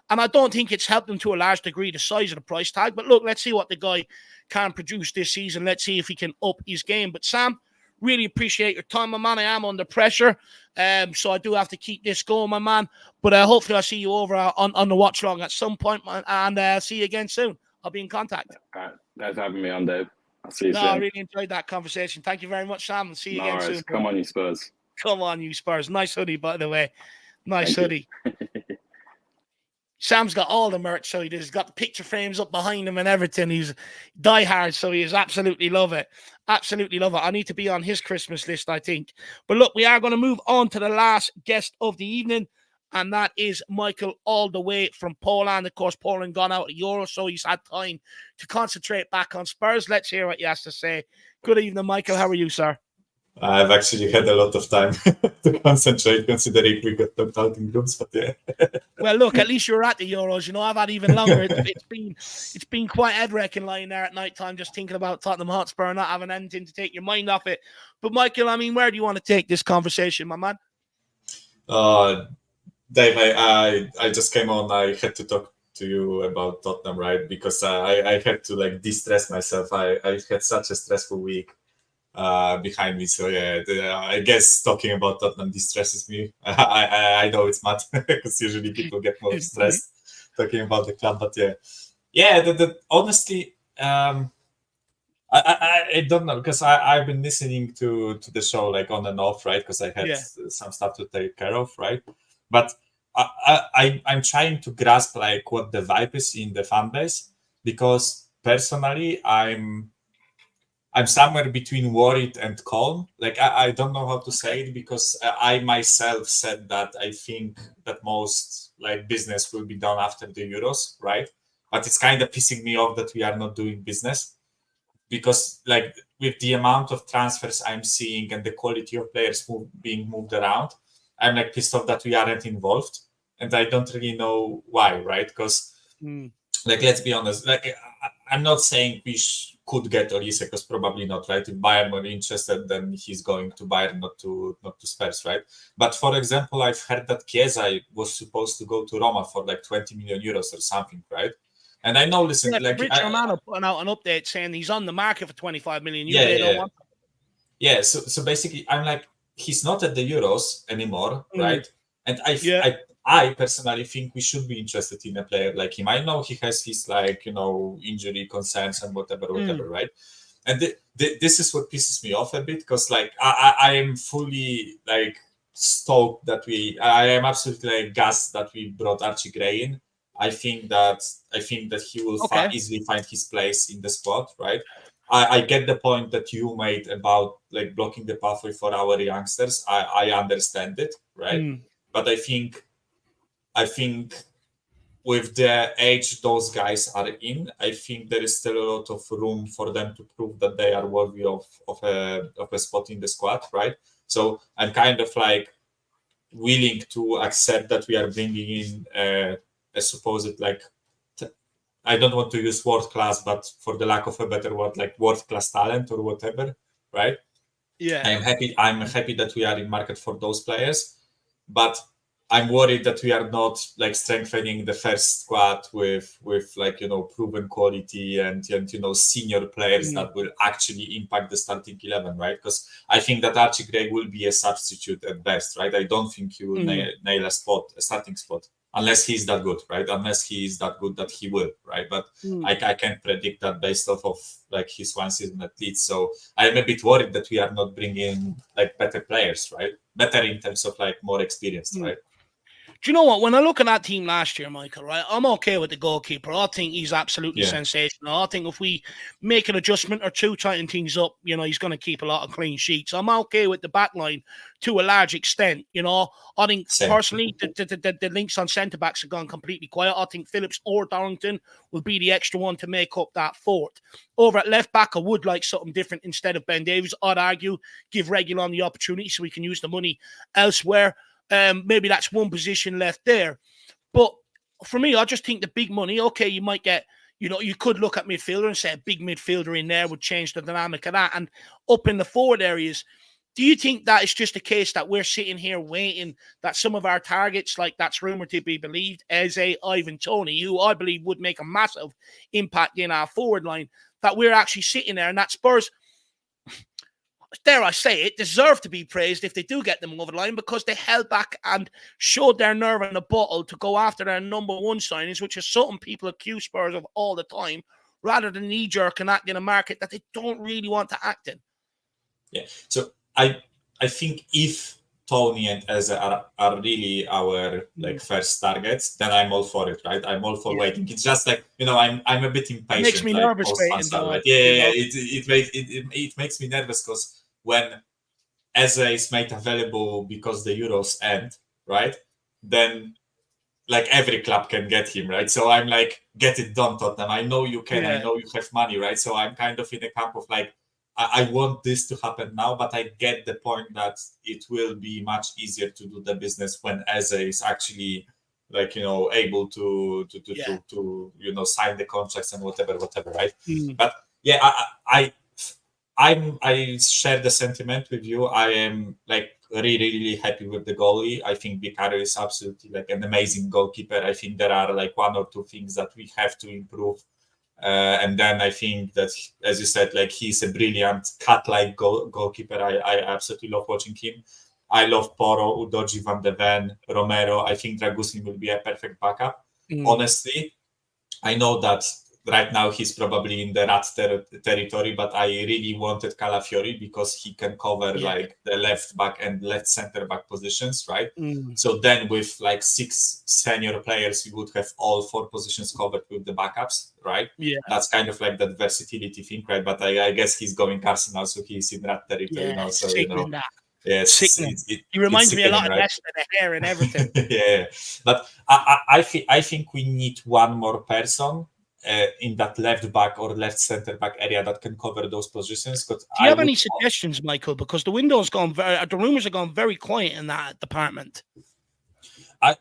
and I don't think it's helped him to a large degree, the size of the price tag. But look, let's see what the guy can produce this season. Let's see if he can up his game. But Sam, really appreciate your time, my man. I am under pressure, so I do have to keep this going, my man. But hopefully I'll see you over on the watch long at some point, man, and see you again soon. I'll be in contact. All right. Thanks for having me on, Dave. I'll see you soon. I really enjoyed that conversation. Thank you very much, Sam, and see you again soon. Come on, you Spurs. Come on, you Spurs. Nice hoodie, by the way. Nice hoodie. Sam's got all the merch, so he's got the picture frames up behind him and everything. He's diehard, so he absolutely love it. Absolutely love it. I need to be on his Christmas list, I think. But look, we are going to move on to the last guest of the evening, and that is Michael, all the way from Poland. Of course, Poland gone out of Euro, so he's had time to concentrate back on Spurs. Let's hear what he has to say. Good evening, Michael. How are you, sir? I've actually had a lot of time to concentrate, considering we got knocked out in groups. But yeah. Well, look, at least you're at the Euros. You know, I've had even longer. It's been quite head-wrecking lying there at night time, just thinking about Tottenham Hotspur and not having anything to take your mind off it. But Michael, I mean, where do you want to take this conversation, my man? Dave, I just came on. I had to talk to you about Tottenham, right? Because I had to de-stress myself. I had such a stressful week behind me, so yeah, I guess talking about Tottenham distresses me. I know it's mad because usually people get more stressed talking about the club, but honestly, I don't know, because I've been listening to the show on and off, right? Because I had some stuff to take care of, right? But I'm trying to grasp what the vibe is in the fan base, because personally I'm somewhere between worried and calm. I don't know how to say it, because I myself said that I think that most business will be done after the Euros, right? But it's kind of pissing me off that we are not doing business, because with the amount of transfers I'm seeing and the quality of players being moved around, I'm pissed off that we aren't involved, and I don't really know why, right? Because let's be honest, I'm not saying we could get Olise, because probably not, right? If Bayern were interested, then he's going to Bayern, not to Spurs, right? But for example, I've heard that Chiesa was supposed to go to Roma for 20 million euros or something, right? And I know, listen, Rich Romano putting out an update saying he's on the market for 25 million. So basically, I'm he's not at the Euros anymore, right? And I personally think we should be interested in a player like him. I know he has his injury concerns and whatever, right? And this is what pisses me off a bit, because I am fully stoked that I am absolutely gassed that we brought Archie Gray in. I think that he will easily find his place in the squad, right? I get the point that you made about blocking the pathway for our youngsters. I understand it, right? But I think with the age those guys are in, I think there is still a lot of room for them to prove that they are worthy of a spot in the squad, right? So I'm kind of willing to accept that we are bringing in a supposed I don't want to use world class, but for the lack of a better word, world class talent or whatever, right? Yeah, I'm happy that we are in market for those players, but I'm worried that we are not like strengthening the first squad with like, you know, proven quality and you know, senior players that will actually impact the starting 11, right? Because I think that Archie Gray will be a substitute at best, right? I don't think he will nail a starting spot, unless he's that good, right? Unless he is that good that he will, right? But I can't predict that based off of like his one season at Leeds. So I'm a bit worried that we are not bringing like better players, right? Better in terms of like more experienced, right? Do you know what? When I look at that team last year, Michael, right, I'm okay with the goalkeeper. I think he's absolutely sensational. I think if we make an adjustment or two, tighten things up, you know, he's going to keep a lot of clean sheets. I'm okay with the back line to a large extent. You know, I think personally the links on centre-backs have gone completely quiet. I think Phillips or Darlington will be the extra one to make up that fourth. Over at left-back, I would like something different instead of Ben Davies. I'd argue give Reguilon the opportunity so we can use the money elsewhere. Maybe that's one position left there. But for me, I just think the big money, okay, you might get, you know, you could look at midfielder and say a big midfielder in there would change the dynamic of that. And up in the forward areas, do you think that it's just a case that we're sitting here waiting that some of our targets, like that's rumored to be believed, Eze, Ivan, Toney, who I believe would make a massive impact in our forward line, that we're actually sitting there and that Spurs, dare I say it, deserve to be praised if they do get them over the line because they held back and showed their nerve in a bottle to go after their number one signings, which is something people accuse Spurs of all the time, rather than knee-jerk and act in a market that they don't really want to act in. Yeah, so I think if Toney and Eze are really our like first targets, then I'm all for it, right? I'm all for waiting. It's just like, you know, I'm a bit impatient. It makes me like, nervous waiting. Right? It makes me nervous because when Eze is made available because the Euros end, right? Then like every club can get him, right? So I'm like, get it done, Tottenham. I know you can. I know you have money, right? So I'm kind of in a camp of like, I want this to happen now, but I get the point that it will be much easier to do the business when Eze is actually like, you know, able to you know, sign the contracts and whatever, right? But yeah, I share the sentiment with you. I am like really happy with the goalie. I think Vicario is absolutely like an amazing goalkeeper. I think there are like one or two things that we have to improve. And then I think that, as you said, like he's a brilliant cat-like goalkeeper. I absolutely love watching him. I love Porro, Udoji, Van de Ven, Romero. I think Dragusin will be a perfect backup. Honestly, I know that right now he's probably in the rat territory, but I really wanted Calafiori because he can cover like the left back and left center back positions, right? So then with like 6 senior players, you would have all 4 positions covered with the backups, right? Yeah, that's kind of like that versatility thing, right? But I guess he's going Arsenal, so he's in rat territory now. So you know, yes, he reminds me a lot of Leicester, the hair and everything. Yeah, but I think we need one more person in that left back or left centre back area that can cover those positions. Do you have any suggestions, Michael? Because the rumours have gone very quiet in that department. I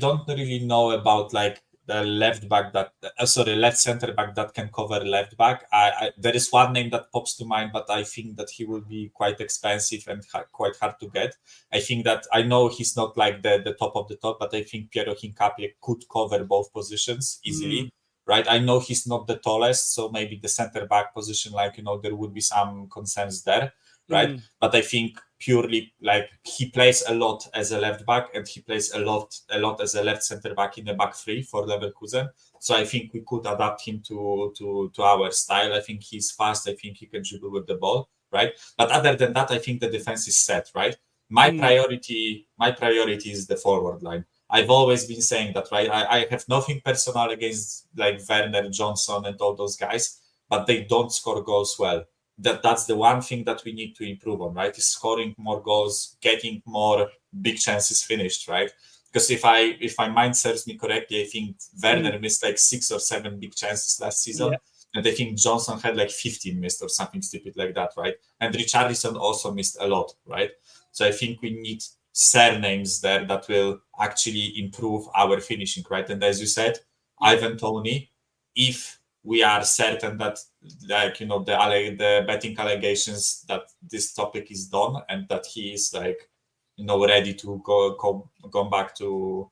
don't really know about like the left back left centre back that can cover left back. There is one name that pops to mind, but I think that he will be quite expensive and quite hard to get. I think that I know he's not like the top of the top, but I think Piero Hincapié could cover both positions easily, right? I know he's not the tallest, so maybe the centre back position, like, you know, there would be some concerns there, right? But I think purely like he plays a lot as a left back and he plays a lot as a left center back in the back 3 for Leverkusen. So I think we could adapt him to our style. I think he's fast. I think he can dribble with the ball, right? But other than that, I think the defense is set, right? My priority is the forward line. I've always been saying that, right? I have nothing personal against like Werner, Johnson, and all those guys, but they don't score goals well. That's the one thing that we need to improve on, right? Is scoring more goals, getting more big chances finished, right? Because if my mind serves me correctly, I think Werner missed like 6 or 7 big chances last season, and I think Johnson had like 15 missed or something stupid like that, right? And Richarlison also missed a lot, right? So I think we need surnames there that will actually improve our finishing, right? And as you said, Ivan Toney, if we are certain that, like, you know, the betting allegations that this topic is done and that he is like ready to go back to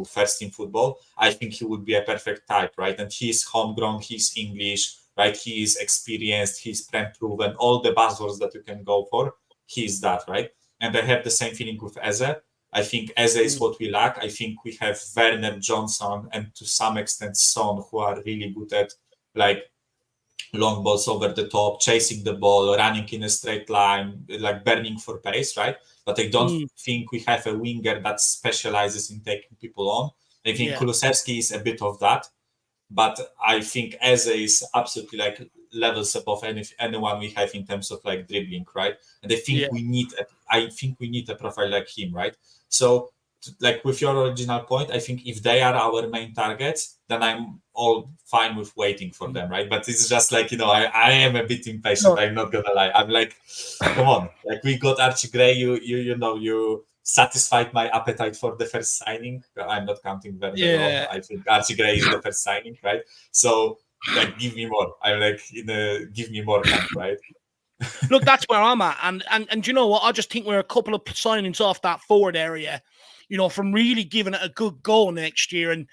first team football, I think he would be a perfect type, right? And he's homegrown, he's English, right? He is experienced, he's proven, all the buzzwords that you can go for. He's that, right? And I have the same feeling with Eze. I think Eze is what we lack. I think we have Werner, Johnson, and to some extent Son, who are really good at like long balls over the top, chasing the ball, running in a straight line, like burning for pace, right? But I don't think we have a winger that specializes in taking people on. I think Kulusevski is a bit of that, but I think Eze is absolutely like levels above anyone we have in terms of like dribbling, right? And I think we need a profile like him, right? So like with your original point, I think if they are our main targets, then I'm all fine with waiting for them, right? But it's just like, I am a bit impatient. I'm not gonna lie. I'm like, come on, like we got Archie Gray. You satisfied my appetite for the first signing. I'm not counting Werner. I think Archie Gray is the first signing, right? So like, give me more. I'm like, give me more camp, right? Look, that's where I'm at, and you know what? I just think we're a couple of signings off that forward area, from really giving it a good go next year. And,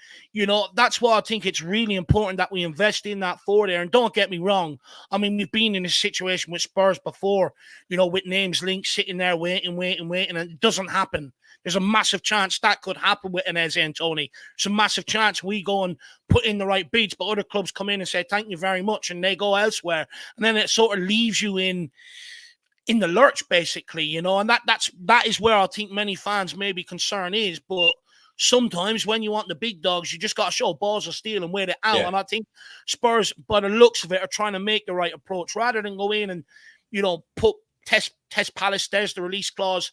that's why I think it's really important that we invest in that forward area. And don't get me wrong. I mean, we've been in a situation with Spurs before, with names linked, sitting there waiting, and it doesn't happen. There's a massive chance that could happen with an Eze and Tony. There's a massive chance we go and put in the right beats, but other clubs come in and say, thank you very much, and they go elsewhere. And then it sort of leaves you in the lurch, basically, and that is where I think many fans maybe concern is. But sometimes when you want the big dogs, you just got to show balls of steel and wait it out. And I think Spurs, by the looks of it, are trying to make the right approach rather than go in and, put test Palace, there's the release clause,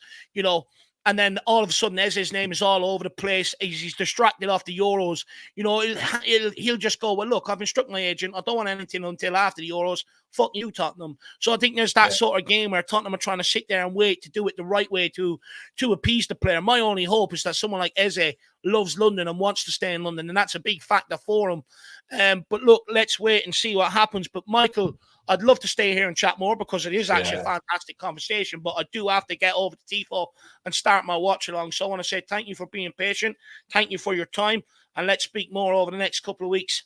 and then all of a sudden Eze's name is all over the place. He's distracted off the Euros. He'll just go, well, look, I've instructed my agent. I don't want anything until after the Euros. Fuck you, Tottenham. So I think there's that sort of game where Tottenham are trying to sit there and wait to do it the right way to appease the player. My only hope is that someone like Eze loves London and wants to stay in London, and that's a big factor for him. But look, let's wait and see what happens. But Michael, I'd love to stay here and chat more because it is actually a fantastic conversation, but I do have to get over to TIFO and start my watch along. So I want to say thank you for being patient. Thank you for your time, and let's speak more over the next couple of weeks.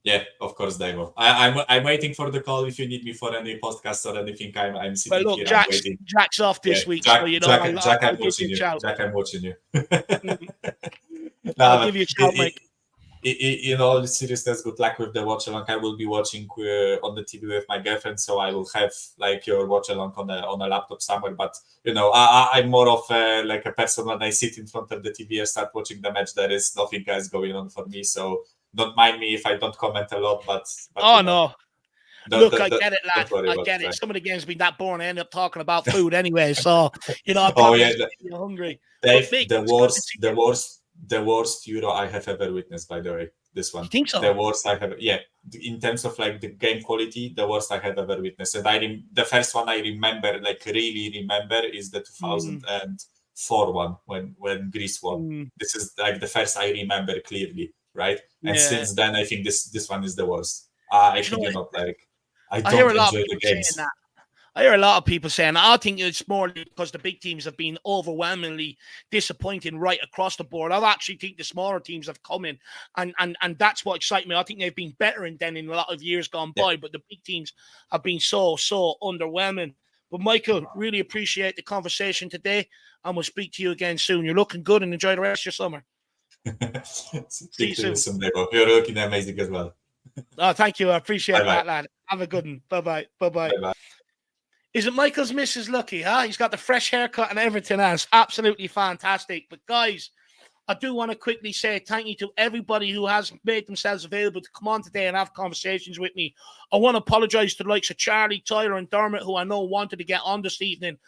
Yeah, of course, Dave. I'm waiting for the call if you need me for any podcast or anything. I'm sitting here. I'm waiting. Jack's off this week, Jack, so Jack, I'm watching you. Jack, I'm watching you. I'll give you a shout, Mike. In all seriousness, good luck with the watch along. I will be watching on the TV with my girlfriend, so I will have like your watch along on a laptop somewhere. But I'm more of like a person when I sit in front of the TV and start watching the match. There is nothing else going on for me, so don't mind me if I don't comment a lot. But no. Look, I get it, lad. I get it. Some of the games have been that boring. I end up talking about food anyway. So I'm probably hungry. Dave, the worst Euro I have ever witnessed, by the way. This one. You think so? The worst I have, in terms of like the game quality, the worst I have ever witnessed. And the first one I remember, like really remember, is the 2004 one when Greece won. This is like the first I remember clearly, right? And since then, I think this one is the worst. I think I don't enjoy the games. I hear a lot of people saying that. I think it's more because the big teams have been overwhelmingly disappointing right across the board. I actually think the smaller teams have come in, and that's what excites me. I think they've been better than in a lot of years gone by, but the big teams have been so underwhelming. But Michael, really appreciate the conversation today, and we'll speak to you again soon. You're looking good, and enjoy the rest of your summer. See you soon. You're looking amazing as well. Oh, thank you. I appreciate that, lad. Have a good one. Bye-bye. Bye-bye. Bye-bye. Isn't Michael's missus lucky, huh? He's got the fresh haircut and everything else. Absolutely fantastic. But guys, I do want to quickly say thank you to everybody who has made themselves available to come on today and have conversations with me. I want to apologize to the likes of Charlie, Tyler, and Dermot, who I know wanted to get on this evening.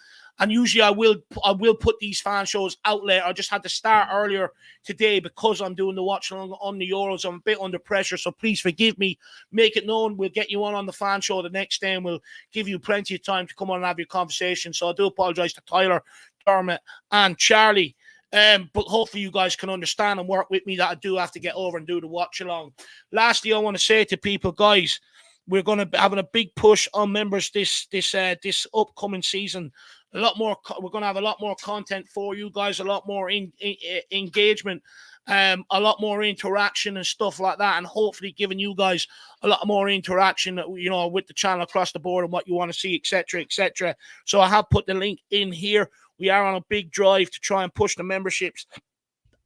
And usually I will put these fan shows out later. I just had to start earlier today because I'm doing the watch along on the Euros. I'm a bit under pressure, so please forgive me. Make it known. We'll get you on the fan show the next day, and we'll give you plenty of time to come on and have your conversation. So I do apologize to Tyler, Dermot, and Charlie. But hopefully you guys can understand and work with me that I do have to get over and do the watch along. Lastly, I want to say to people, guys, we're going to be having a big push on members this upcoming season. We're going to have a lot more content for you guys, a lot more engagement, a lot more interaction and stuff like that, and hopefully giving you guys a lot more interaction, you know, with the channel across the board and what you want to see, etc., etc. So I have put the link in here. We are on a big drive to try and push the memberships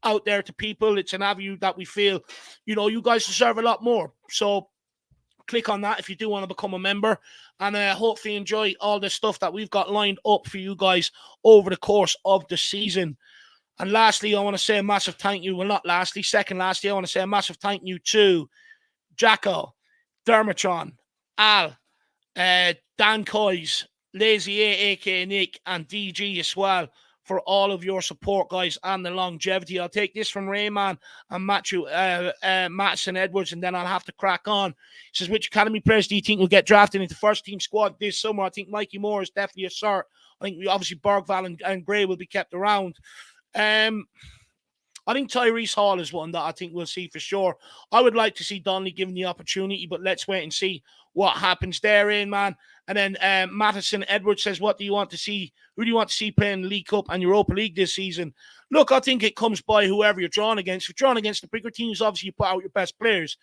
out there to people. It's an avenue that we feel, you know, you guys deserve a lot more. So click on that if you do want to become a member, and hopefully enjoy all the stuff that we've got lined up for you guys over the course of the season. And lastly, I want to say a massive thank you. Well, not lastly, second lastly, I want to say a massive thank you to Jacko, Dermatron, Al, Dan Coys, Lazy A, aka Nick, and DG as well, for all of your support, guys, and the longevity. I'll take this from Rayman and Matson Edwards, and then I'll have to crack on. He says, which academy players do you think will get drafted into first team squad this summer? I think Mikey Moore is definitely a start. I think obviously Bergval and Gray will be kept around. I think Tyrese Hall is one that I think we'll see for sure. I would like to see Donnelly given the opportunity, but let's wait and see what happens there, man. And then Matheson Edwards says, what do you want to see? Who do you want to see playing the League Cup and Europa League this season? Look, I think it comes by whoever you're drawn against. If you're drawn against the bigger teams, obviously you put out your best players.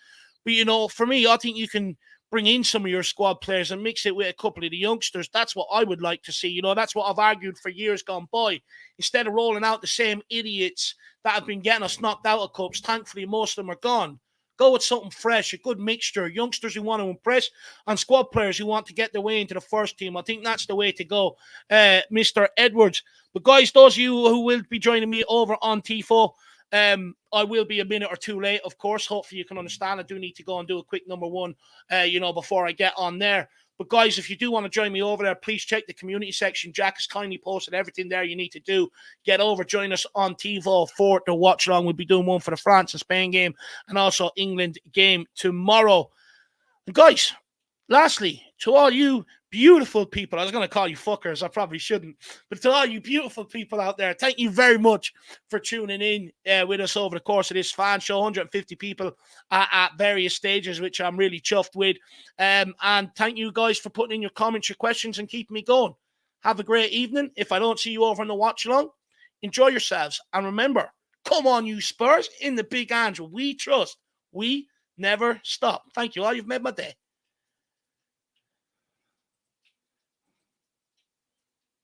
But, you know, for me, I think you can bring in some of your squad players and mix it with a couple of the youngsters. That's what I would like to see. You know, that's what I've argued for years gone by. Instead of rolling out the same idiots that have been getting us knocked out of cups, thankfully most of them are gone. Go with something fresh, a good mixture. Youngsters who want to impress and squad players who want to get their way into the first team. I think that's the way to go, Mr. Edwards. But guys, those of you who will be joining me over on TIFO, I will be a minute or two late, of course. Hopefully you can understand. I do need to go and do a quick number one, you know, before I get on there. But guys, if you do want to join me over there, please check the community section. Jack has kindly posted everything there you need to do. Get over, join us on TiVo for the watch along. We'll be doing one for the France and Spain game and also England game tomorrow. And guys, lastly, to all you beautiful people, I was going to call you fuckers, I probably shouldn't, but to all you beautiful people out there, thank you very much for tuning in with us over the course of this fan show. 150 people at various stages, which I'm really chuffed with. And thank you guys for putting in your comments, your questions, and keeping me going. Have a great evening. If I don't see you over in the watch along, enjoy yourselves. And remember, come on, you Spurs, in the big Angel. We trust. We never stop. Thank you all. You've made my day.